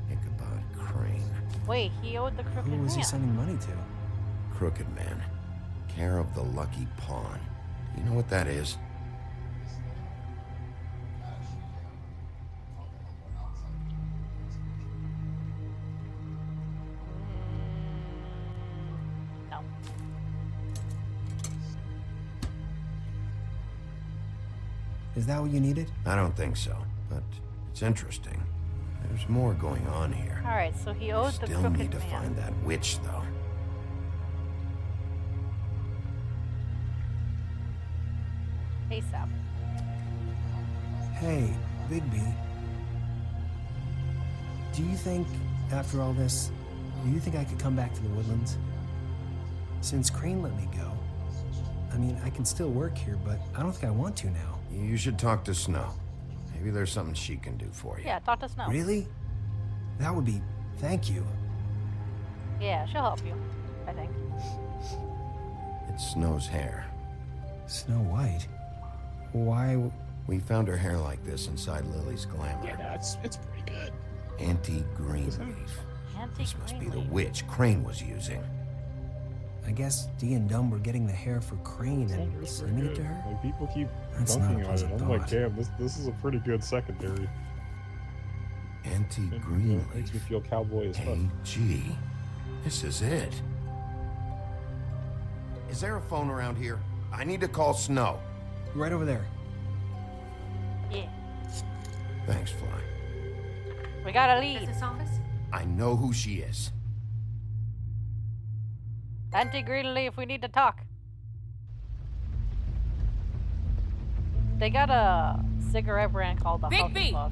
Ichabod Crane. Wait, he owed the Crooked Who was he Man. sending money to? Crooked Man. Care of the Lucky Pawn. You know what that is? No. Is that what you needed? I don't think so, but it's interesting. There's more going on here. Alright, so he owed the Still Crooked need to Man. find that witch, though. ASAP. Hey, Bigby. Do you think, after all this, do you think I could come back to the Woodlands? Since Crane let me go, I mean, I can still work here, but I don't think I want to now. You should talk to Snow. Maybe there's something she can do for you. Yeah, talk to Snow. Really? That would be... Thank you. Yeah, she'll help you, I think. It's Snow's hair. Snow White? Why... We found her hair like this inside Lily's glamour. Yeah, it's pretty good. Anti-Greenleaf. This must be the witch Crane was using. I guess Dee and Dumb were getting the hair for Crane and sending it to her? Like, people keep That's not a dunking on it. pleasant I'm like, thought. damn, this is a pretty good secondary. Anti-Greenleaf. Makes me feel cowboy as fuck. KG. This is it. Is there a phone around here? I need to call Snow. Right over there. Yeah. Thanks, Fly. We got a lead. Business office? I know who she is. Anti-Greenleaf, we need to talk. They got a cigarette brand called the Bigby! Hufflepuff.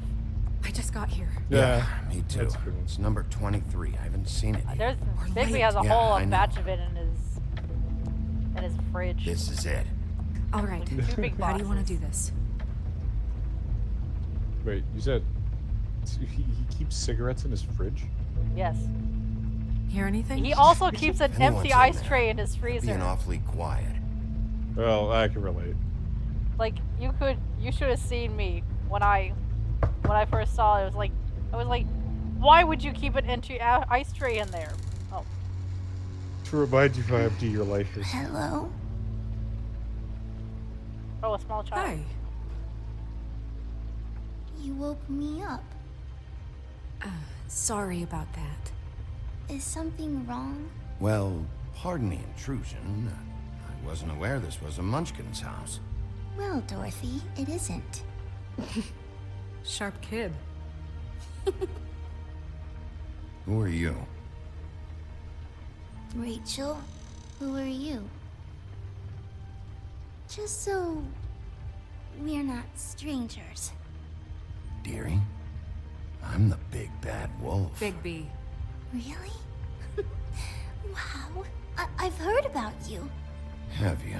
I just got here. Yeah, me too. It's number 23. I haven't seen it yet. There's Bigby has a Yeah, whole I know. batch of it in his fridge. This is it. All right. Two big How do you want boxes. to do this? Wait, you said he keeps cigarettes in his fridge? Yes. Hear anything? He also keeps an Anyone's empty in ice there. tray in his Being freezer. awfully quiet. Well, I can relate. Like you should have seen me when I first saw it. I was like, why would you keep an empty ice tray in there? Oh, To remind you how empty your life is. Hello? oh, a small child. Hi. You woke me up. Sorry about that. Is something wrong? Well, pardon the intrusion. I wasn't aware this was a Munchkin's house. Well, Dorothy, it isn't. Sharp kid. Who are you? Rachel, who are you? Just so we're not strangers. Dearie? I'm the big bad wolf. Bigby. Really? Wow. I've heard about you. Have you?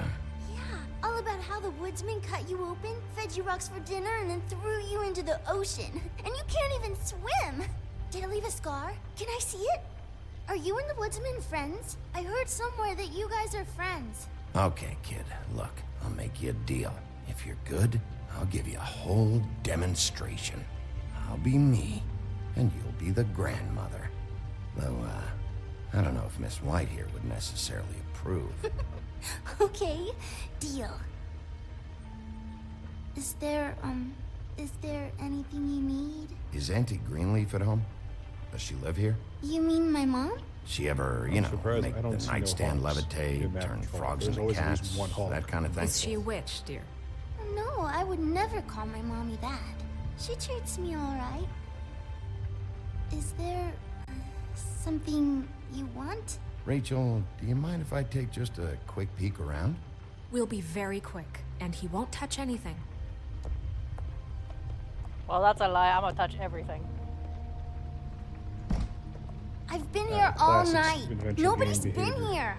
All about how the woodsman cut you open, fed you rocks for dinner, and then threw you into the ocean. And you can't even swim! Did it leave a scar? Can I see it? Are you and the woodsman friends? I heard somewhere that you guys are friends. Okay, kid. Look, I'll make you a deal. If you're good, I'll give you a whole demonstration. I'll be me, and you'll be the grandmother. Though, I don't know if Miss White here would necessarily approve. Okay, deal. Is there anything you need? Is Auntie Greenleaf at home? Does she live here? You mean my mom? She ever, you know, make the nightstand levitate, turn frogs into cats, that kind of thing? Is she a witch, dear? No, I would never call my mommy that. She treats me all right. Is there something you want? Rachel, do you mind if I take just a quick peek around? We'll be very quick, and he won't touch anything. Well, that's a lie. I'm gonna touch everything. I've been here all classic night. adventure Nobody's game been behavior. here.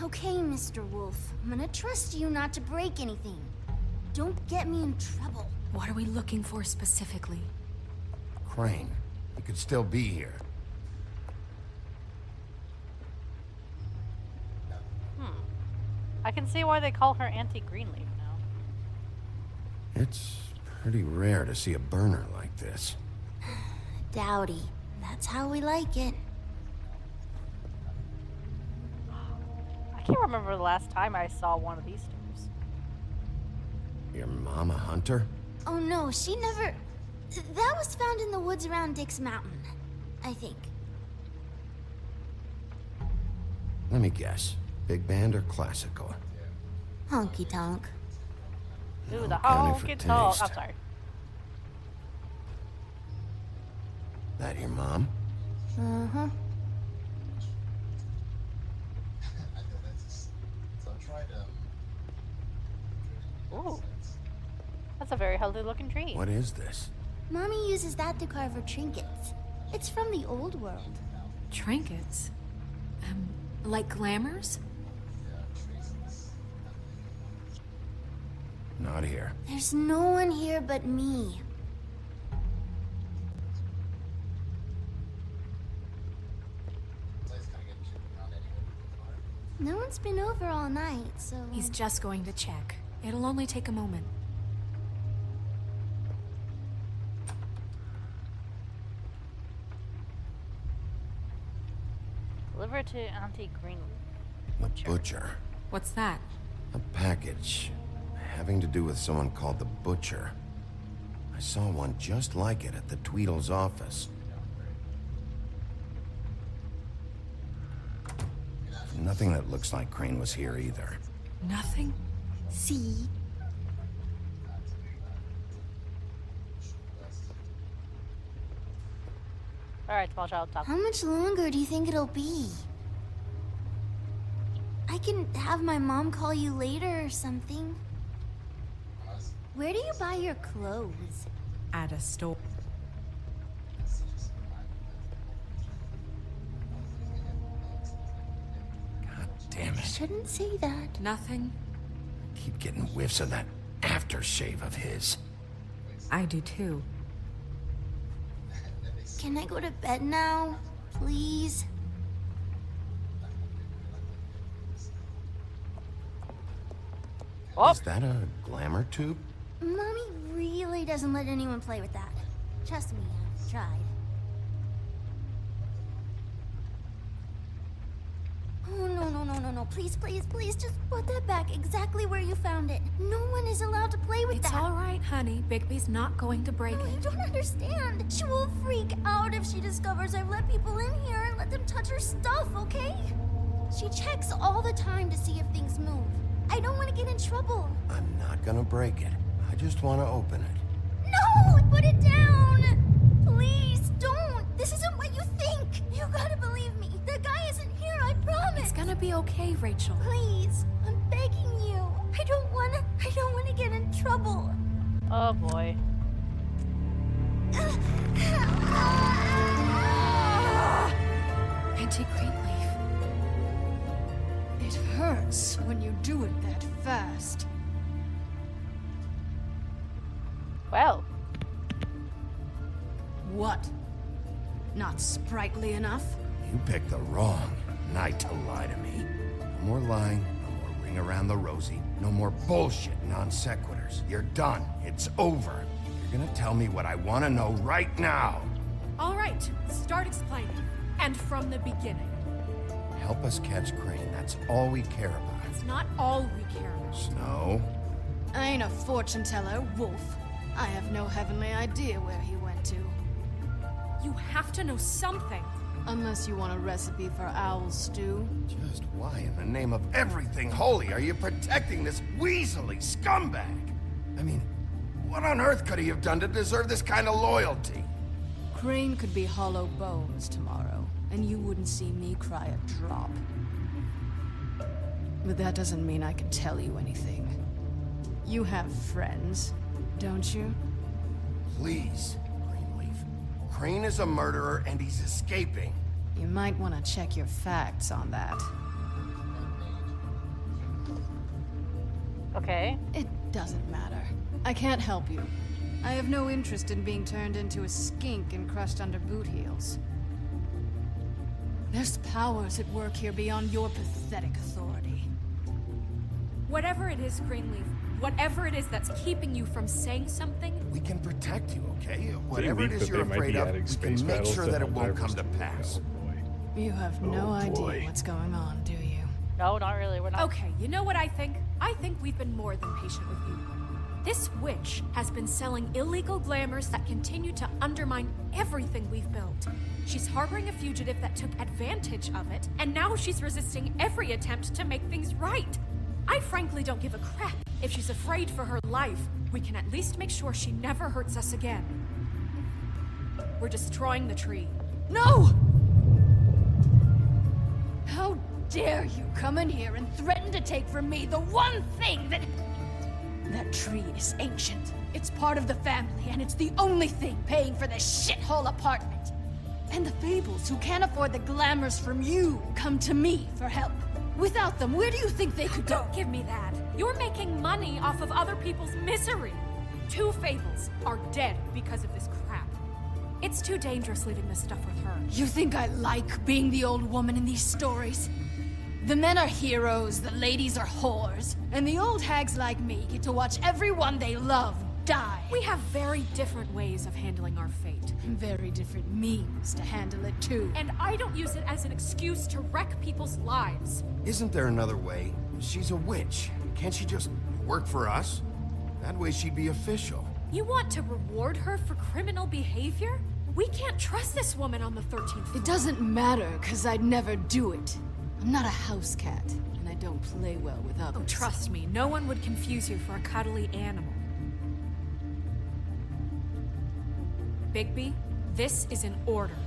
Okay, Mr. Wolf. I'm gonna trust you not to break anything. Don't get me in trouble. What are we looking for specifically? Crane. He could still be here. I can see why they call her Auntie Greenleaf now. It's pretty rare to see a burner like this. Dowdy. That's how we like it. I can't remember the last time I saw one of these stores. Your mom a hunter? Oh no, she never... That was found in the woods around Dick's Mountain, I think. Let me guess. Big band or classical? Honky tonk. Ooh, the counting for honky tonk. taste. I'm sorry. That your mom? Uh-huh. Ooh. That's a very healthy looking tree. What is this? Mommy uses that to carve her trinkets. It's from the old world. Trinkets? Like glamours? Not here. There's no one here but me. No one's been over all night, so... He's just going to check. It'll only take a moment. Deliver to Auntie Greenleaf. The Butcher. What's that? A package having to do with someone called the Butcher. I saw one just like it at the Tweedle's office. Nothing that looks like Crane was here either. Nothing? See? Alright, small child, stop. How much longer do you think it'll be? I can have my mom call you later or something. Where do you buy your clothes? At a store. God damn it. Shouldn't say that. Nothing? Keep getting whiffs of that aftershave of his. I do too. Can I go to bed now? Please? Is that a glamour tube? Mommy really doesn't let anyone play with that. Trust me, I've tried. Oh, no. Please, just put that back exactly where you found it. No one is allowed to play with that. It's all right, honey. Bigby's not going to break No, it. you don't understand. She will freak out if she discovers I've let people in here and let them touch her stuff, okay? She checks all the time to see if things move. I don't want to get in trouble. I'm not gonna break it. I just want to open it. No! Put it down! Please, don't! This isn't what you think! You gotta believe me. The guy isn't here, I promise! It's gonna be okay, Rachel. Please, I'm begging you. I don't wanna get in trouble. Oh boy. Auntie Greenleaf. Well. What? Not sprightly enough? You picked the wrong night to lie to me. No more lying, no more ring around the rosy, no more bullshit non sequiturs. You're done. It's over. You're gonna tell me what I want to know right now. All right, start explaining. And from the beginning. Help us catch Crane. That's all we care about. It's not all we care about. Snow? I ain't a fortune teller, Wolf. I have no heavenly idea where he went to. You have to know something. Unless you want a recipe for owl stew. Just why in the name of everything holy are you protecting this weaselly scumbag? I mean, what on earth could he have done to deserve this kind of loyalty? Crane could be hollow bones tomorrow, and you wouldn't see me cry a drop. But that doesn't mean I can tell you anything. You have friends, don't you? Please, Greenleaf. Crane is a murderer and he's escaping. You might want to check your facts on that. Okay. It doesn't matter. I can't help you. I have no interest in being turned into a skink and crushed under boot heels. There's powers at work here beyond your pathetic authority. Whatever it is, Greenleaf, whatever it is that's keeping you from saying something... We can protect you, okay? Whatever it is you're afraid of, we can make sure that it won't come to pass. You have no idea what's going on, do you? No, not really. We're not. Okay, you know what I think? I think we've been more than patient with you. This witch has been selling illegal glamours that continue to undermine everything we've built. She's harboring a fugitive that took advantage of it, and now she's resisting every attempt to make things right. I frankly don't give a crap if she's afraid for her life. We can at least make sure she never hurts us again. We're destroying the tree. No! How dare you come in here and threaten to take from me the one thing that... That tree is ancient. It's part of the family, and it's the only thing paying for this shithole apartment. And the Fables, who can't afford the glamours from you, come to me for help. Without them, where do you think they could go? Don't give me that. You're making money off of other people's misery. 2 Fables are dead because of this crap. It's too dangerous leaving this stuff with her. You think I like being the old woman in these stories? The men are heroes, the ladies are whores, and the old hags like me get to watch everyone they love die. We have very different ways of handling our fate. Very different means to handle it, too. And I don't use it as an excuse to wreck people's lives. Isn't there another way? She's a witch. Can't she just work for us? That way she'd be official. You want to reward her for criminal behavior? We can't trust this woman on the 13th floor. It doesn't matter, because I'd never do it. I'm not a house cat, and I don't play well with others. Oh, trust me, no one would confuse you for a cuddly animal. Bigby, this is an order.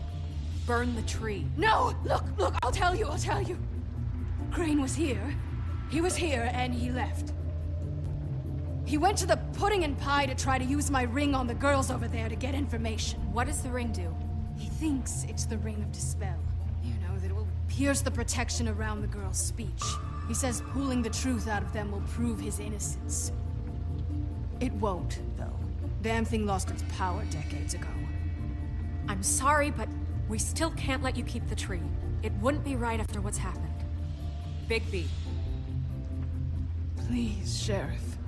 Burn the tree. No! Look, I'll tell you. Crane was here. He was here, and he left. He went to the Pudding and Pie to try to use my ring on the girls over there to get information. What does the ring do? He thinks it's the Ring of Dispel. You know, that it will pierce the protection around the girls' speech. He says pulling the truth out of them will prove his innocence. It won't, though. Damn thing lost its power decades ago. I'm sorry, but we still can't let you keep the tree. It wouldn't be right after what's happened. Bigby. Please, Sheriff.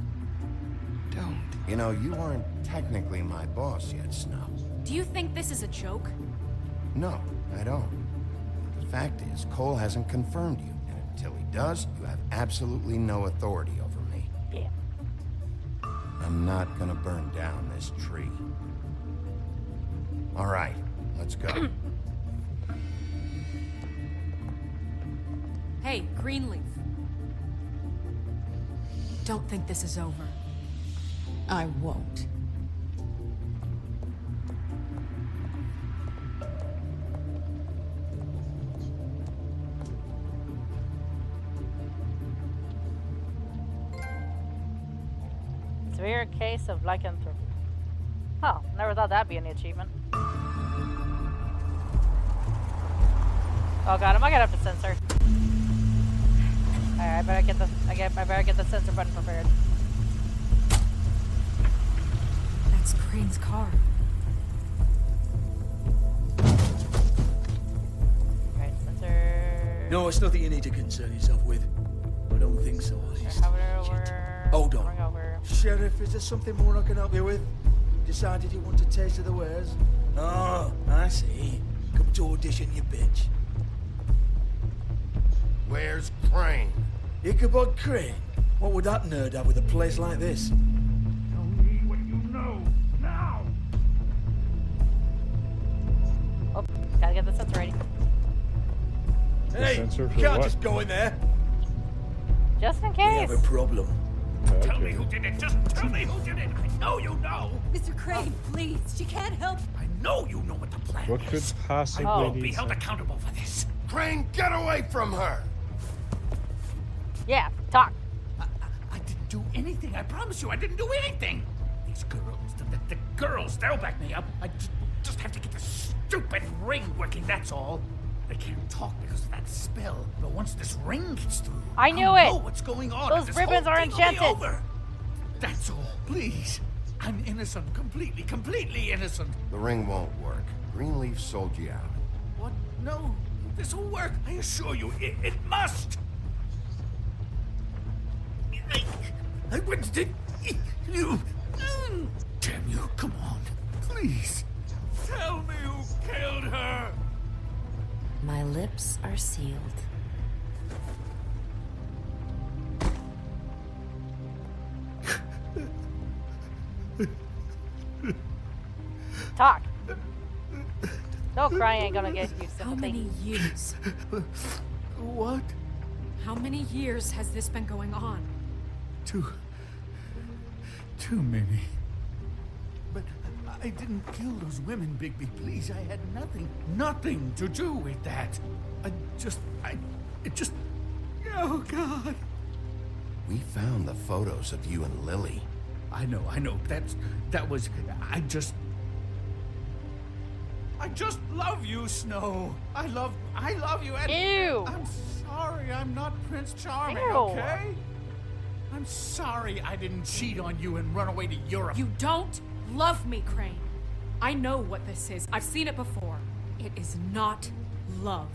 Don't. You know, you aren't technically my boss yet, Snow. Do you think this is a joke? No, I don't. The fact is, Cole hasn't confirmed you, and until he does, you have absolutely no authority over me. Yeah. I'm not gonna burn down this tree. All right, let's go. Hey, Greenleaf. Don't think this is over. I won't. Severe case of lycanthropy. Oh, never thought that'd be any achievement. Oh god, am I gonna have to censor? Alright, I better get the censor button prepared. That's It's Crane's car. Alright, Spencer. No, it's nothing you need to concern yourself with. I don't think so, at least. Hold on. Sheriff, is there something more I can help you with? Decided you want a taste of the wares? Oh, I see. Come to audition, you bitch. Where's Crane? Ichabod Crane? What would that nerd have with a place like this? Tell me what you know, now! Oh, gotta get the sensor ready. Hey, sensor you for can't what? just go in there. Just in We case. have a problem. Tell me who did it, just tell me who did it! I know you know! Mr. Crane, please. She can't help. I know you know what the plan What could is. possibly I will be be held some- accountable for this. Crane, get away from her! Yeah, talk. I didn't do anything, I promise you, I didn't do anything! These girls, the girls, they'll back me up. I just have to get the stupid ring working, that's all. They can't talk because of that spell, but once this ring gets through, I knew I'll it. know what's going on. Those and this ribbons whole are thing will be enchanted. over. That's all, please. I'm innocent, completely innocent. The ring won't work. Greenleaf sold you out. What? No, this will work. I assure you, it must. I went to you. Damn you! Come on, please. Tell me who killed her. My lips are sealed. Talk. No crying ain't gonna get you sympathy. How many years? What? How many years has this been going on? Too many. But I didn't kill those women, Bigby. Please, I had nothing to do with that. It just. Oh, God. We found the photos of you and Lily. I know. That was. I just love you, Snow. I love you, and Ew. I'm sorry I'm not Prince Charming, Ew. okay? I'm sorry I didn't cheat on you and run away to Europe. You don't love me, Crane. I know what this is. I've seen it before. It is not love.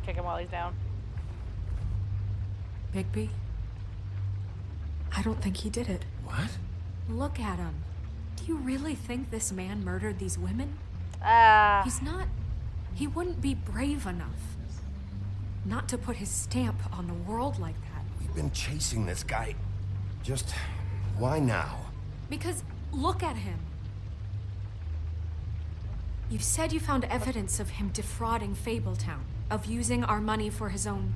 Kick him while he's down. Bigby? I don't think he did it. What? Look at him. Do you really think this man murdered these women? He's not. He wouldn't be brave enough. Not to put his stamp on the world like that. We've been chasing this guy. Just why now? Because look at him. You said you found evidence of him defrauding Fabletown, of using our money for his own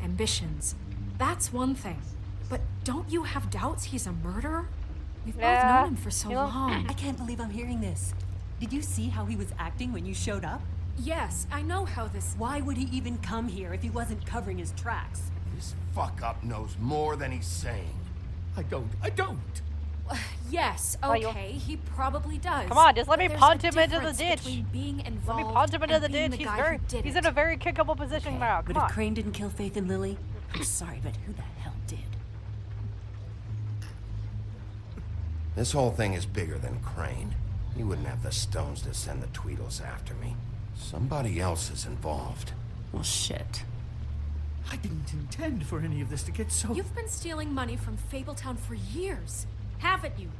ambitions. That's one thing. But don't you have doubts he's a murderer? We've both known him for so long. I can't believe I'm hearing this. Did you see how he was acting when you showed up? Yes, I know how this... Why would he even come here if he wasn't covering his tracks? This fuck-up knows more than he's saying. I don't. Yes, okay, he probably does. Come on, just let me But there's punt a him into the difference ditch. between being Let involved me punt him into and the being ditch. the guy who did He's it. in a very kickable position now. But Come if on. Crane didn't kill Faith and Lily, I'm sorry, but who the hell did? This whole thing is bigger than Crane. He wouldn't have the stones to send the Tweedles after me. Somebody else is involved. Well, shit. I didn't intend for any of this to get so... You've been stealing money from Fabletown for years, haven't you?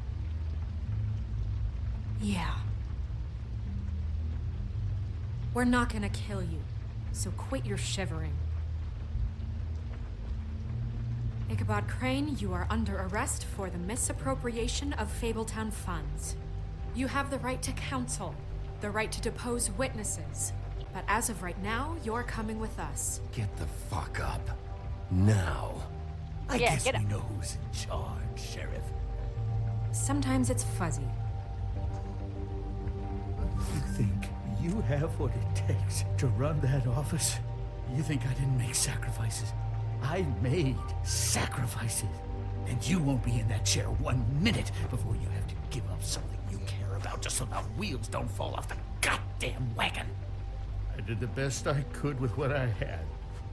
Yeah. We're not gonna kill you, so quit your shivering. Ichabod Crane, you are under arrest for the misappropriation of Fabletown funds. You have the right to counsel, the right to depose witnesses, but as of right now, you're coming with us. Get the fuck up. Now. I guess we know who's in charge, Sheriff. Sometimes it's fuzzy. You think you have what it takes to run that office? You think I didn't make sacrifices? I made sacrifices. And you won't be in that chair 1 minute before you have to give up something you care about just so the wheels don't fall off the goddamn wagon. I did the best I could with what I had.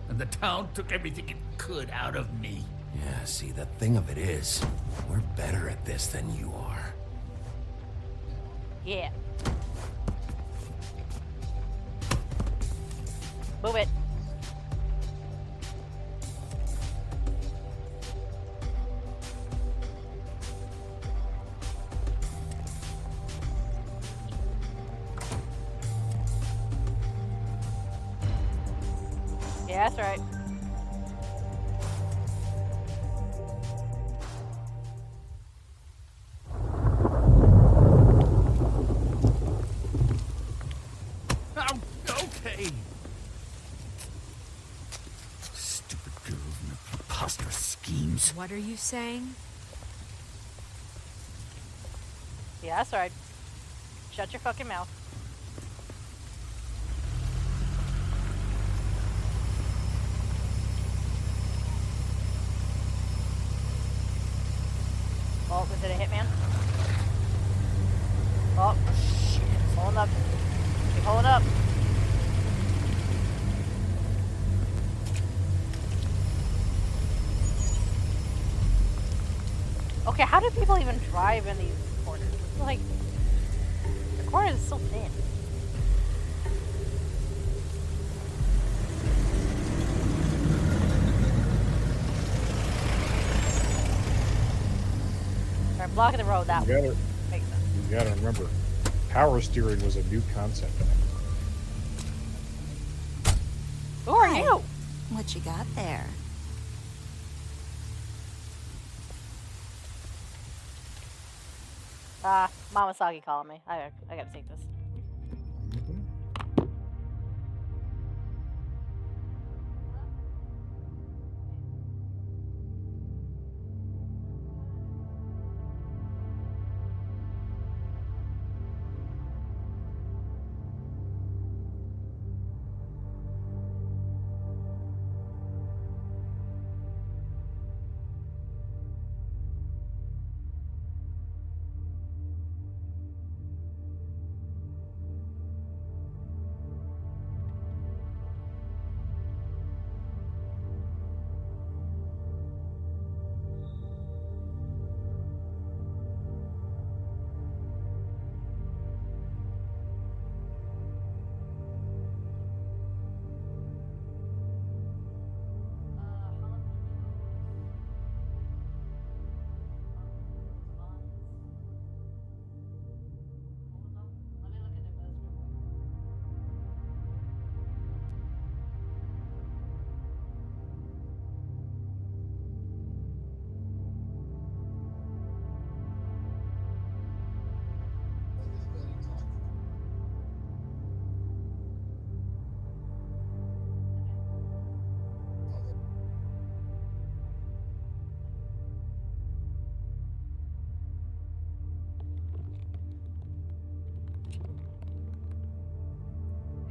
and the town took everything it could out of me. Yeah, see, the thing of it is, we're better at this than you are. Yeah. Move it. Yeah, that's right. Oh, okay. Stupid girls and their preposterous schemes. What are you saying? Yeah, that's right. Shut your fucking mouth. Oh, is it a hitman? Oh, shit. Pulling up. Keep pulling up. Okay, how do people even drive in these corners? It's like, the corner is so thin. They're blocking the road that way. Makes sense. You gotta remember, power steering was a new concept. Who are you? What you got there? Mama Sagi calling me. I gotta take this.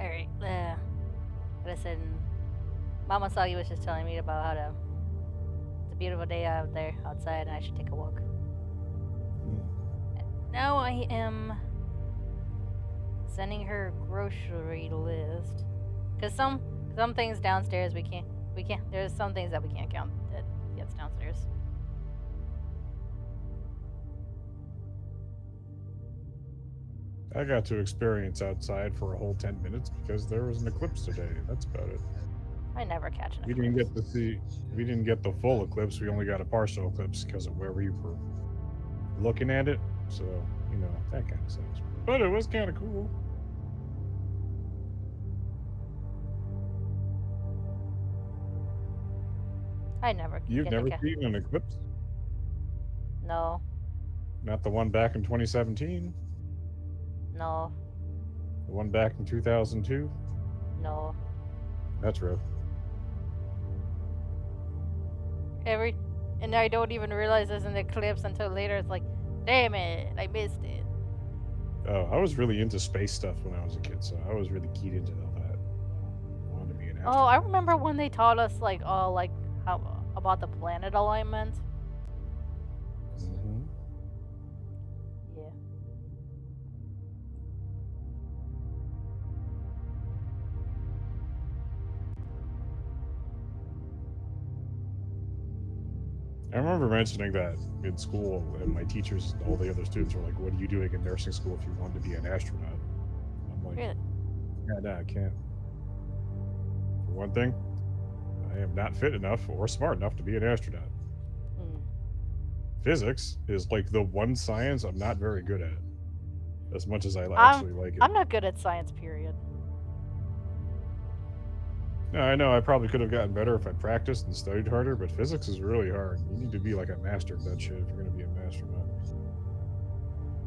Alright, listen, Mama Sagi was just telling me about how to, it's a beautiful day out there, outside, and I should take a walk. Now I am sending her grocery list. Cause some things downstairs we can't, there's some things that we can't count that gets downstairs. I got to experience outside for a whole 10 minutes because there was an eclipse today. That's about it. I never catch an We didn't get to see. We didn't get the full eclipse. We only got a partial eclipse because of where we were looking at it. So you know that kind of sucks. But it was kind of cool. I never. You've never seen an eclipse? No. Not the one back in 2017. No. The one back in 2002. No. That's rough. And I don't even realize there's an eclipse until later. It's like, damn it, I missed it. Oh, I was really into space stuff when I was a kid, so I was really keyed into all that. I wanted to be an astronaut. Oh, I remember when they taught us like how about the planet alignment. Mm-hmm. Yeah. I remember mentioning that in school, and my teachers and all the other students were like, "What are you doing in nursing school if you want to be an astronaut?" I'm like, Really? "Yeah, no, I can't. For one thing, I am not fit enough or smart enough to be an astronaut. Physics is like the one science I'm not very good at, as much as I actually like it. I'm not good at science, period. No, I know I probably could have gotten better if I practiced and studied harder, but physics is really hard. You need to be like a master of that shit if you're going to be an astronaut.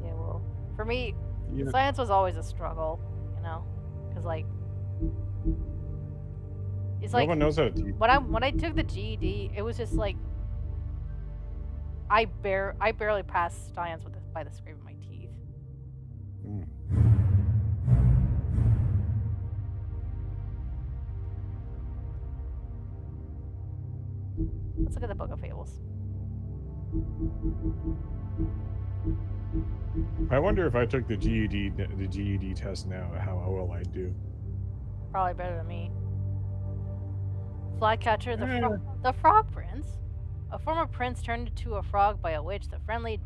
Yeah, well, for me, Yeah. science was always a struggle, you know, because like, it's No like one knows how to teach. when I took the GED, it was just like I barely passed science by the scrape of my teeth. Let's look at the Book of Fables. I wonder if I took the GED test now, how well I'd do. Probably better than me. Flycatcher, the Frog Prince. A former prince turned into a frog by a witch, the friendly,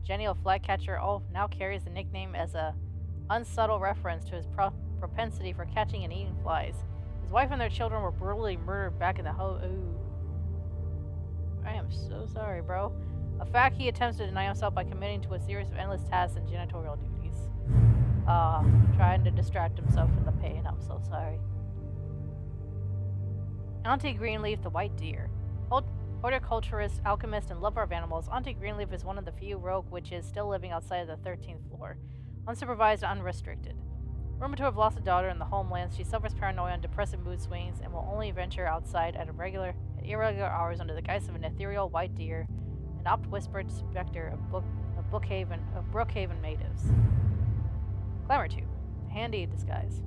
genial Flycatcher now carries the nickname as a unsubtle reference to his propensity for catching and eating flies. His wife and their children were brutally murdered back in the Ooh. I am so sorry, bro. A fact he attempts to deny himself by committing to a series of endless tasks and janitorial duties. Trying to distract himself from the pain. I'm so sorry. Auntie Greenleaf, the White Deer. Horticulturist, alchemist, and lover of animals, Auntie Greenleaf is one of the few rogue witches still living outside of the 13th floor, unsupervised and unrestricted. Rumored to have lost a daughter in the homelands, she suffers paranoia and depressive mood swings and will only venture outside at irregular hours under the guise of an ethereal white deer, an oft-whispered specter of Brookhaven natives. Glamour Tube, a handy disguise.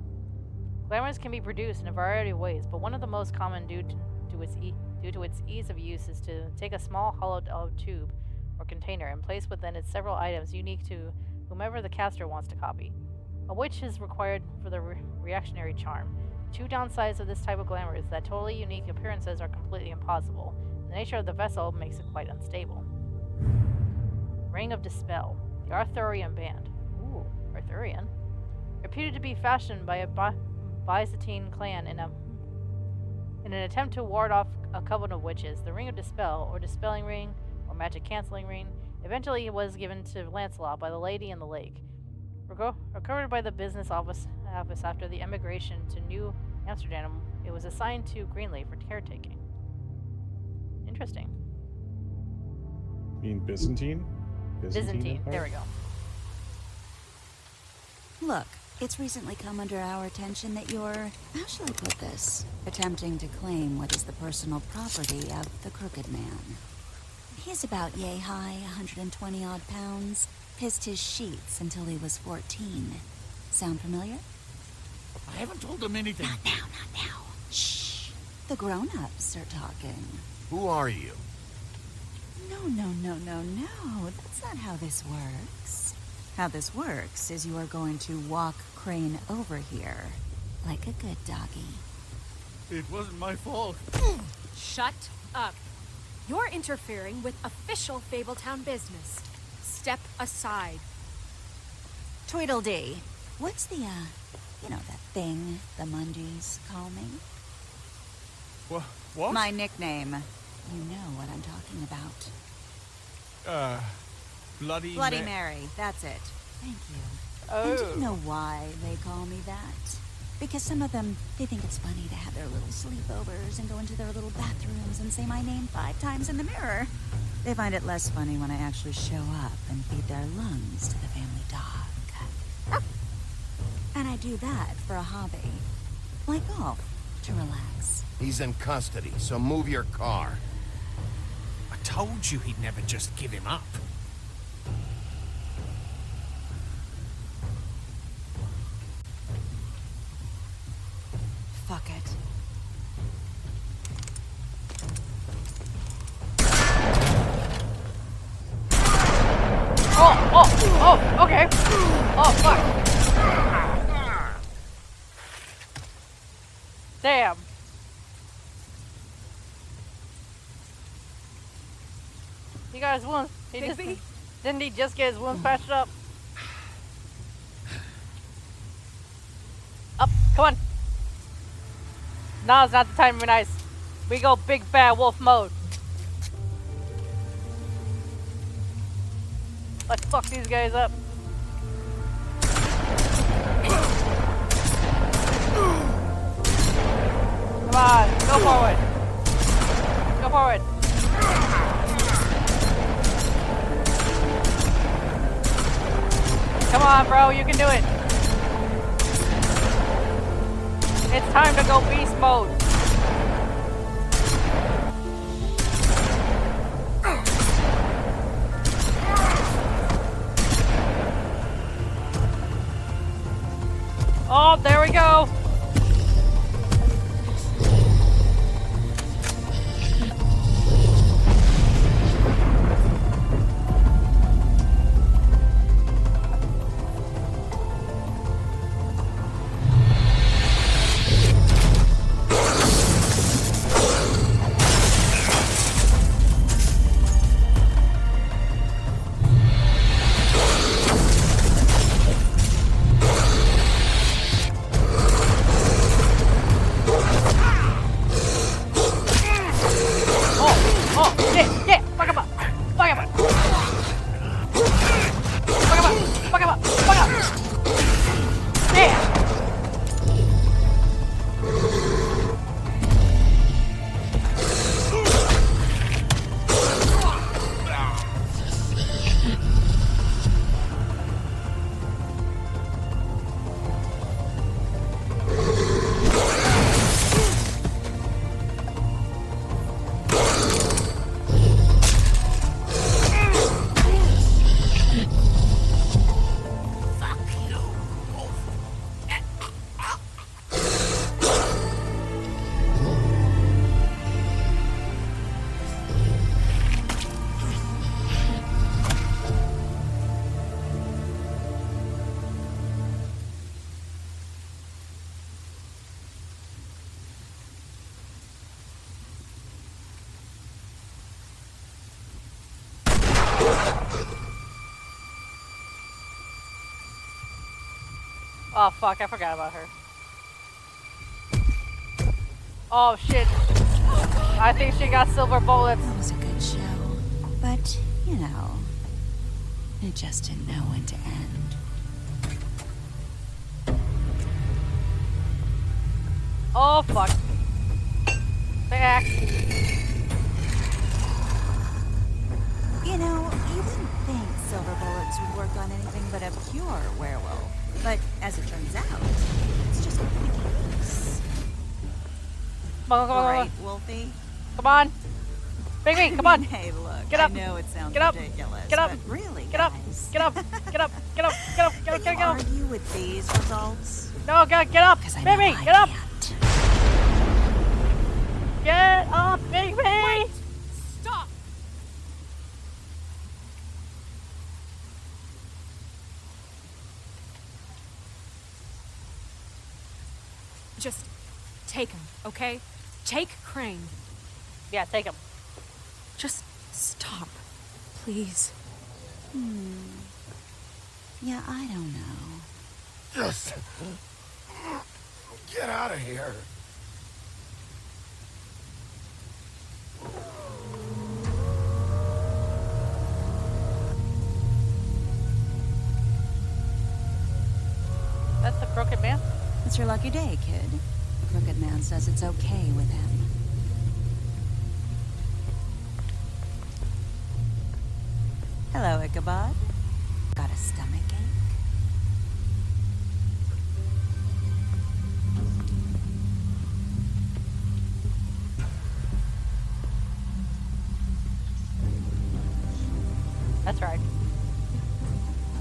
Glamours can be produced in a variety of ways, but one of the most common due to its ease of use is to take a small hollowed out tube or container and place within it several items unique to whomever the caster wants to copy. A witch is required for the reactionary charm. Two downsides of this type of glamour is that totally unique appearances are completely impossible. The nature of the vessel makes it quite unstable. Ring of Dispel, the Arthurian band. Ooh, Arthurian. Reputed to be fashioned by a Byzantine clan in an attempt to ward off a coven of witches, the Ring of Dispel, or Dispelling Ring, or Magic Cancelling Ring, eventually was given to Lancelot by the Lady in the Lake. Recovered by the business office after the emigration to New Amsterdam, it was assigned to Greenleaf for caretaking. Interesting. You mean Byzantine? Byzantine. There we go. Look, it's recently come under our attention that you're, how shall I put this, attempting to claim what is the personal property of the Crooked Man. He's about yay high, 120 odd pounds, pissed his sheets until he was 14. Sound familiar? I haven't told him anything. Not now. Shh. The grown-ups are talking. Who are you? No. That's not how this works. How this works is you are going to walk Crane over here, like a good doggy. It wasn't my fault. Shut up. You're interfering with official Fabletown business. Step aside. Tweedledee. What's the, that thing the Mundies call me? What? My nickname. You know what I'm talking about. Bloody Mary. That's it. Thank you. Oh. And do you know why they call me that? Because some of them, they think it's funny to have their little sleepovers and go into their little bathrooms and say my name 5 times in the mirror. They find it less funny when I actually show up and feed their lungs to the family dog. And I do that for a hobby. Like golf, to relax. He's in custody, so move your car. I told you he'd never just give him up. Fuck it. Oh, okay. Oh, fuck. Damn. He got his wounds. Didn't he just get his wounds patched up? Up, come on. Now's not the time to be nice. We go big bad wolf mode. Let's fuck these guys up. Come on, go forward. Go forward. Come on, bro, you can do it. It's time to go beast mode. Oh, there we go. Oh fuck, I forgot about her. Oh shit. I think she got silver bullets. That was a good show. But, you know, it just didn't know when to end. Oh fuck. Back. You know, you wouldn't think silver bullets would work on anything but a pure werewolf. But as it turns out, it's just a weakness. Come on, come on, right, Wolfie? Come on. Bigby, come on. Hey, look, get up. I know it sounds get up. ridiculous, Get up. but really, get up. guys. Get up. Get up. Get up. Get up. Get up. Get up. Get up. Argue with these results? No, get up. Baby, get up. Get up, baby. Wait. Stop. Just take him, okay? Take Crane. Yeah, take him. Just stop, please. Yeah, I don't know. Just get out of here. That's the Crooked Man? It's your lucky day, kid. The Crooked Man says it's okay with him. Hello, Ichabod. Got a stomach ache? That's right.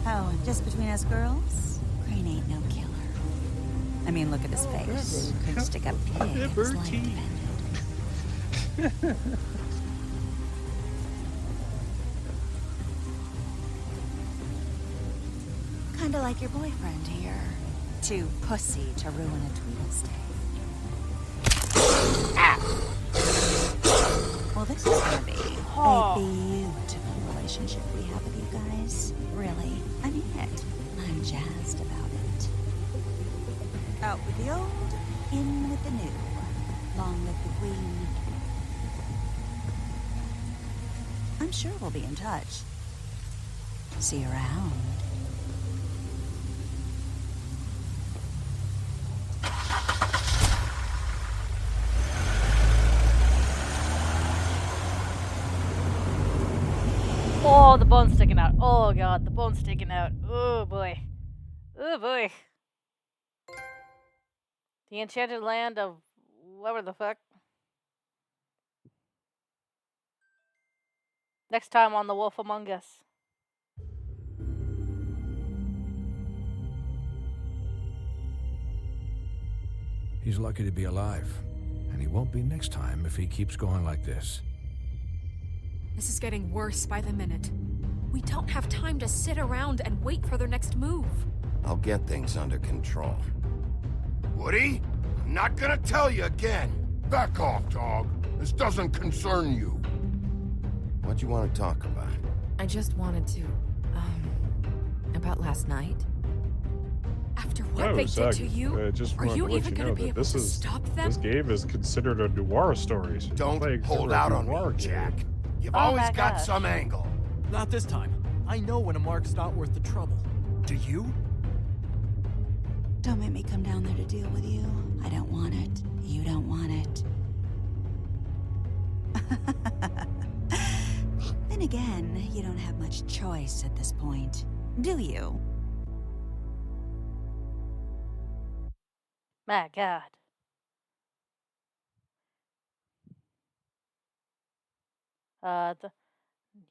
Oh, and just between us girls, Crane ain't no killer. I mean, look at his face. Could stick a pig if his life depended. Kinda like your boyfriend here. Too pussy to ruin a Tweedle stay. Well, this is gonna be a beautiful relationship we have with you guys. Really, I mean it. I'm jazzed about it. Out with the old, in with the new. Long live the Queen. I'm sure we'll be in touch. See you around. Oh, the bone's sticking out. Oh god, the bone's sticking out. Oh boy. Oh boy. The enchanted land of whatever the fuck. Next time on The Wolf Among Us. He's lucky to be alive, and he won't be next time if he keeps going like this. This is getting worse by the minute. We don't have time to sit around and wait for their next move. I'll get things under control. Woody, I'm not gonna tell you again. Back off, dog. This doesn't concern you. What you want to talk about? I just wanted to, about last night. After what they did to you, just are wanted you to let even you gonna know be that able this to is stop them? this game is considered a noir story. So Don't hold out on me, Jack. You've always got some angle. Not this time. I know when a mark's not worth the trouble. Do you? Don't make me come down there to deal with you. I don't want it. You don't want it. Then again, you don't have much choice at this point, do you? My god.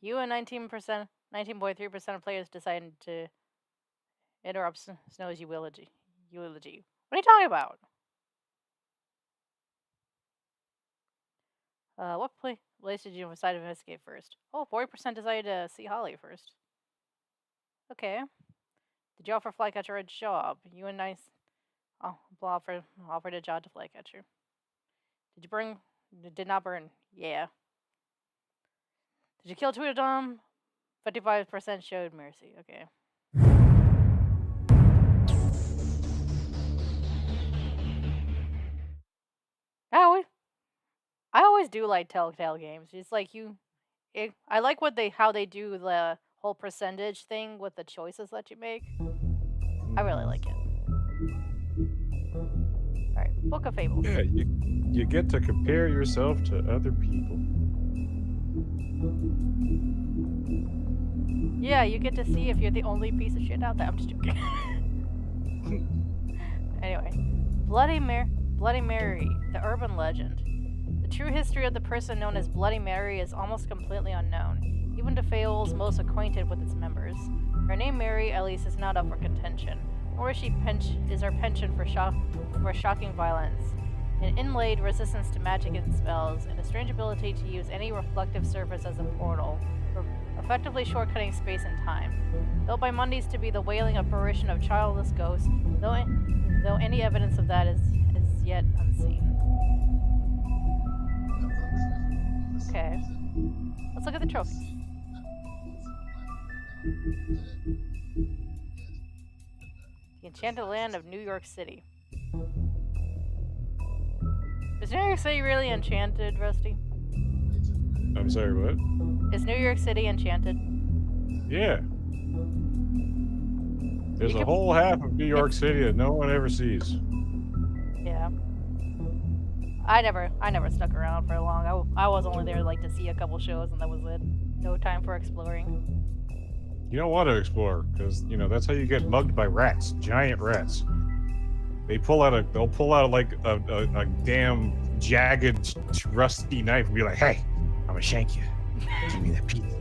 You and 19.3% of players decided to interrupt Snow's eulogy. What are you talking about? What place did you decide to investigate first? Oh, 40% decided to see Holly first. Okay. Did you offer Flycatcher a job? You and Nice offered a job to Flycatcher. Did not burn? Yeah. Did you kill Tweedledum? 55% showed mercy. Okay. I always do like Telltale games. It's like I like how they do the whole percentage thing with the choices that you make. I really like it. Alright, Book of Fables. Yeah, you get to compare yourself to other people. Yeah, you get to see if you're the only piece of shit out there. I'm just joking. Anyway, Bloody Mary, the urban legend. The true history of the person known as Bloody Mary is almost completely unknown, even to Fables most acquainted with its members. Her name Mary, at least, is not up for contention, nor is her penchant for shocking violence, an inlaid resistance to magic and spells, and a strange ability to use any reflective surface as a portal, effectively shortcutting space and time. Built by Mondays to be the wailing apparition of childless ghosts, though any evidence of that is yet unseen. Okay. Let's look at the trophies. The Enchanted Land of New York City. Is New York City really enchanted, Rusty? I'm sorry, what? Is New York City enchanted? Yeah. There's a whole half of New York City that no one ever sees. Yeah. I never stuck around for long. I was only there like to see a couple shows and that was it. No time for exploring. You don't want to explore because that's how you get mugged by rats, giant rats. They'll pull out like a damn jagged, rusty knife and be like, "Hey, I'm gonna shank you. Give me that pizza."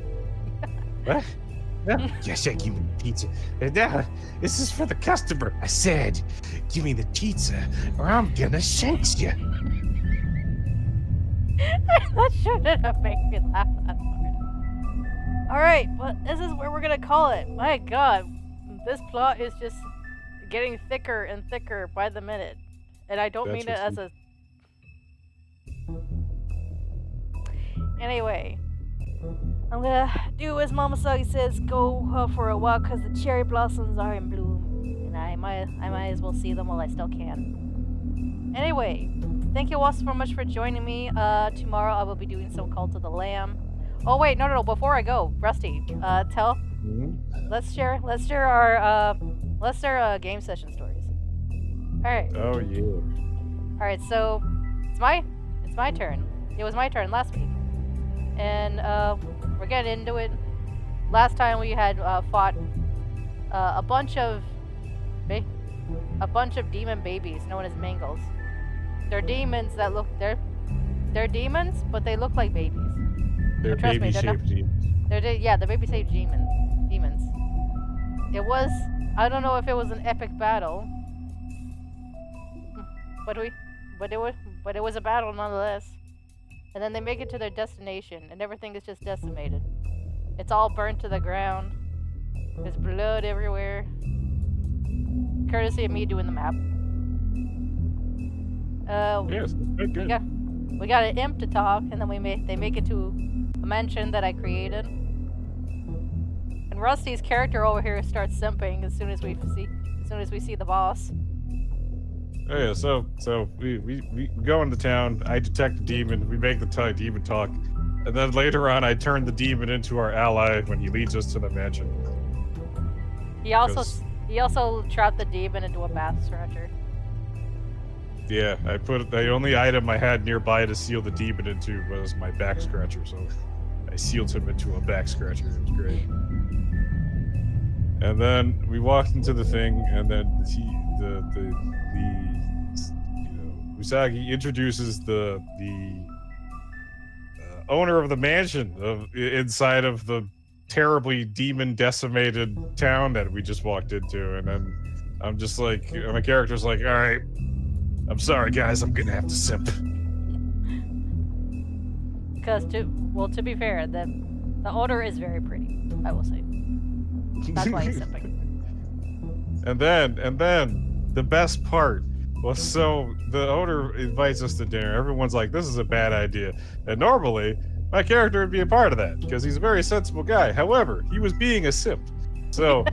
What? Yeah, give me the pizza. This is for the customer. I said, give me the pizza or I'm gonna shank you. That shouldn't have made me laugh that hard. Alright, well, this is where we're gonna call it. My god, this plot is just getting thicker and thicker by the minute. And I don't mean it as a... Anyway, I'm gonna do as Mama Sagi says, go for a walk because the cherry blossoms are in bloom. And I might as well see them while I still can. Anyway, thank you all so much for joining me. Tomorrow I will be doing some Cult of the Lamb. Oh wait, no, before I go, Rusty, let's share our game session stories. Alright. Oh yeah. Alright, so it's my turn. It was my turn last week. And we're getting into it. Last time we had fought a bunch of demon babies known as Mangles. They're demons that look they're demons, but they look like babies. They're baby-shaped demons. They're baby-shaped demons. It was, I don't know if it was an epic battle, but it was a battle nonetheless. And then they make it to their destination, and everything is just decimated. It's all burnt to the ground. There's blood everywhere. Courtesy of me doing the map. Yes, good. We got an imp to talk, and then they make it to a mansion that I created. And Rusty's character over here starts simping as soon as we see the boss. Oh yeah, so we go into town, I detect a demon, we make the demon talk, and then later on I turn the demon into our ally when he leads us to the mansion. He also trapped the demon into a bath scratcher. Yeah, I put the only item I had nearby to seal the demon into was my back scratcher, so I sealed him into a back scratcher. It was great. And then we walked into the thing, and then Usagi introduces the owner of the mansion inside of the terribly demon decimated town that we just walked into, and then I'm just like, my character's like, all right, I'm sorry guys, I'm gonna have to simp. Because to be fair, the owner is very pretty, I will say. That's why he's simping. And then the best part was, so the owner invites us to dinner. Everyone's like, this is a bad idea. And normally, my character would be a part of that, because he's a very sensible guy. However, he was being a simp. So,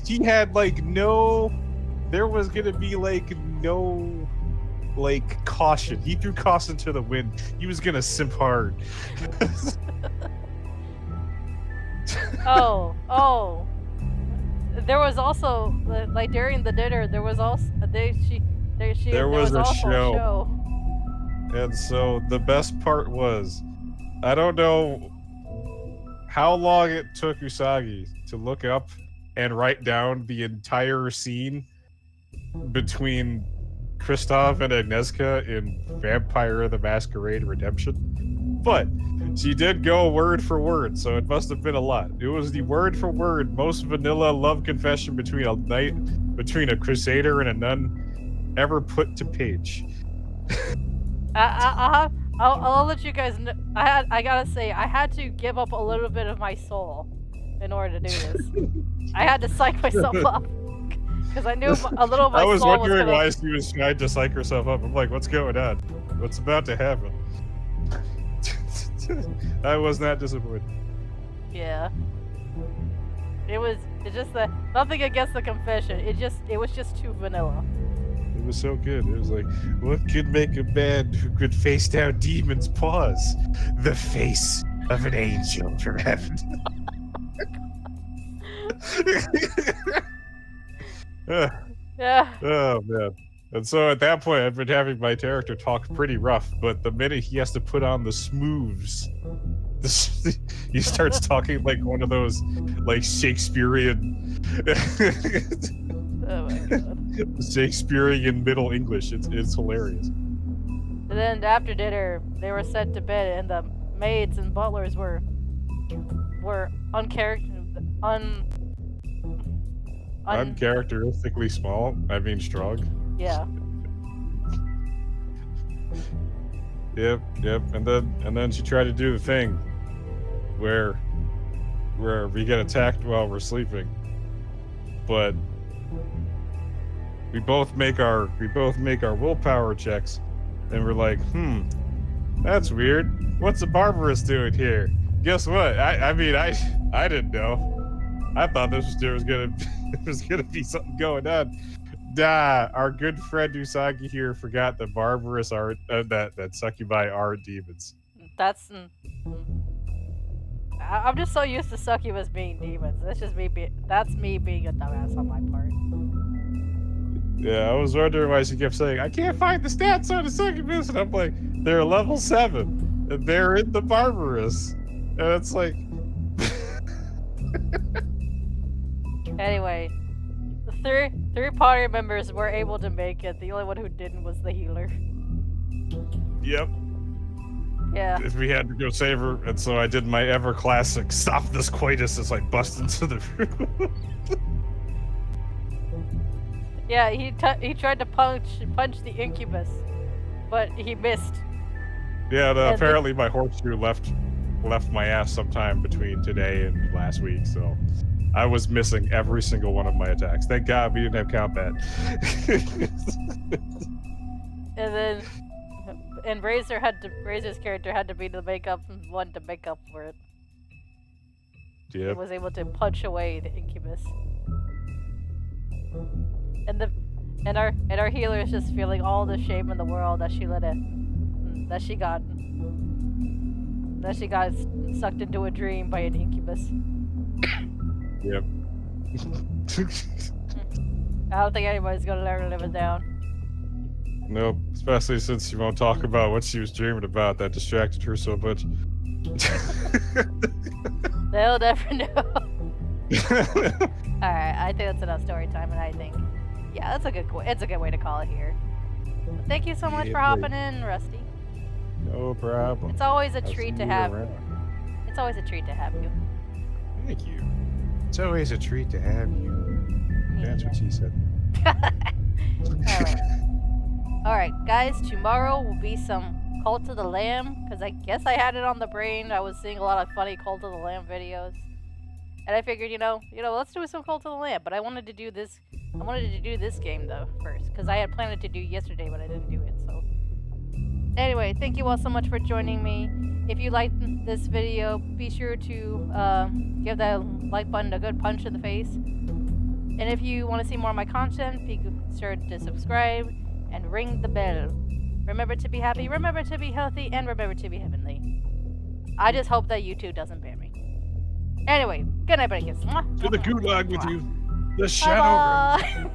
he had, there was gonna be, caution. He threw caution to the wind. He was gonna simp hard. Oh. There was also, during the dinner, there was also, there was a also show. And so the best part was, I don't know how long it took Usagi to look up and write down the entire scene between Kristoff and Agnieszka in Vampire the Masquerade Redemption. But she did go word for word, so it must have been a lot. It was the word for word most vanilla love confession between a crusader and a nun ever put to page. I'll let you guys know. I gotta say, I had to give up a little bit of my soul in order to do this. I had to psych myself up because I knew a little of my soul was I was wondering why she was trying to psych herself up. I'm like, what's going on? What's about to happen? I was not disappointed. Yeah. It's just nothing against the confession. It was just too vanilla. It was so good. It was like, what could make a man who could face down demons pause? The face of an angel from heaven. Yeah. Oh man. And so at that point, I've been having my character talk pretty rough, but the minute he has to put on the smooths, he starts talking like one of those, Shakespearean, oh my god, Shakespearean Middle English. It's hilarious. And then after dinner, they were sent to bed, and the maids and butlers were uncharacteristically small. I mean, strong. Yeah. Yep. And then she tried to do the thing where we get attacked while we're sleeping, but we both make our willpower checks, and we're like, that's weird. What's a barbarous doing here? guess what? I mean, I didn't know. I thought there was gonna be something going on. Our good friend Usagi here forgot that barbarous art that succubi are demons. That's. I'm just so used to succubus being demons. That's just me. That's me being a dumbass on my part. Yeah, I was wondering why she kept saying, "I can't find the stats on the succubus," and I'm like, "They're level 7, and they're in the barbarous," and it's like. Anyway, the three party members were able to make it. The only one who didn't was the healer. Yep. Yeah. If we had to go save her, and so I did my ever classic stop this coitus as I bust into the room. Yeah, he tried to punch the incubus, but he missed. Yeah, apparently my horseshoe left my ass sometime between today and last week, so I was missing every single one of my attacks. Thank God we didn't have combat. And Razor's character had to be the one to make up for it. Yep. He was able to punch away the incubus. And our healer is just feeling all the shame in the world that she got sucked into a dream by an incubus. Yep. I don't think anybody's gonna ever live it down. Nope, especially since you won't talk about what she was dreaming about. That distracted her so much. They'll never know. Alright, I think that's enough story time, and I think, yeah, it's a good way to call it here. But thank you so much for hopping in, Rusty. No problem. It's always a I'll treat see to you have. around. It's always a treat to have you. Thank you. It's always a treat to have you. That's what she said. Alright, guys, tomorrow will be some Cult of the Lamb, because I guess I had it on the brain. I was seeing a lot of funny Cult of the Lamb videos. And I figured, you know, let's do some Cult of the Lamb. But I wanted to do this game, though, first. Because I had planned to do yesterday, but I didn't do it, so. Anyway, thank you all so much for joining me. If you liked this video, be sure to give that like button a good punch in the face. And if you want to see more of my content, be sure to subscribe and ring the bell. Remember to be happy, remember to be healthy, and remember to be heavenly. I just hope that YouTube doesn't ban me. Anyway, good night, buddy. To the gulag with you. The Bye-bye. shadow.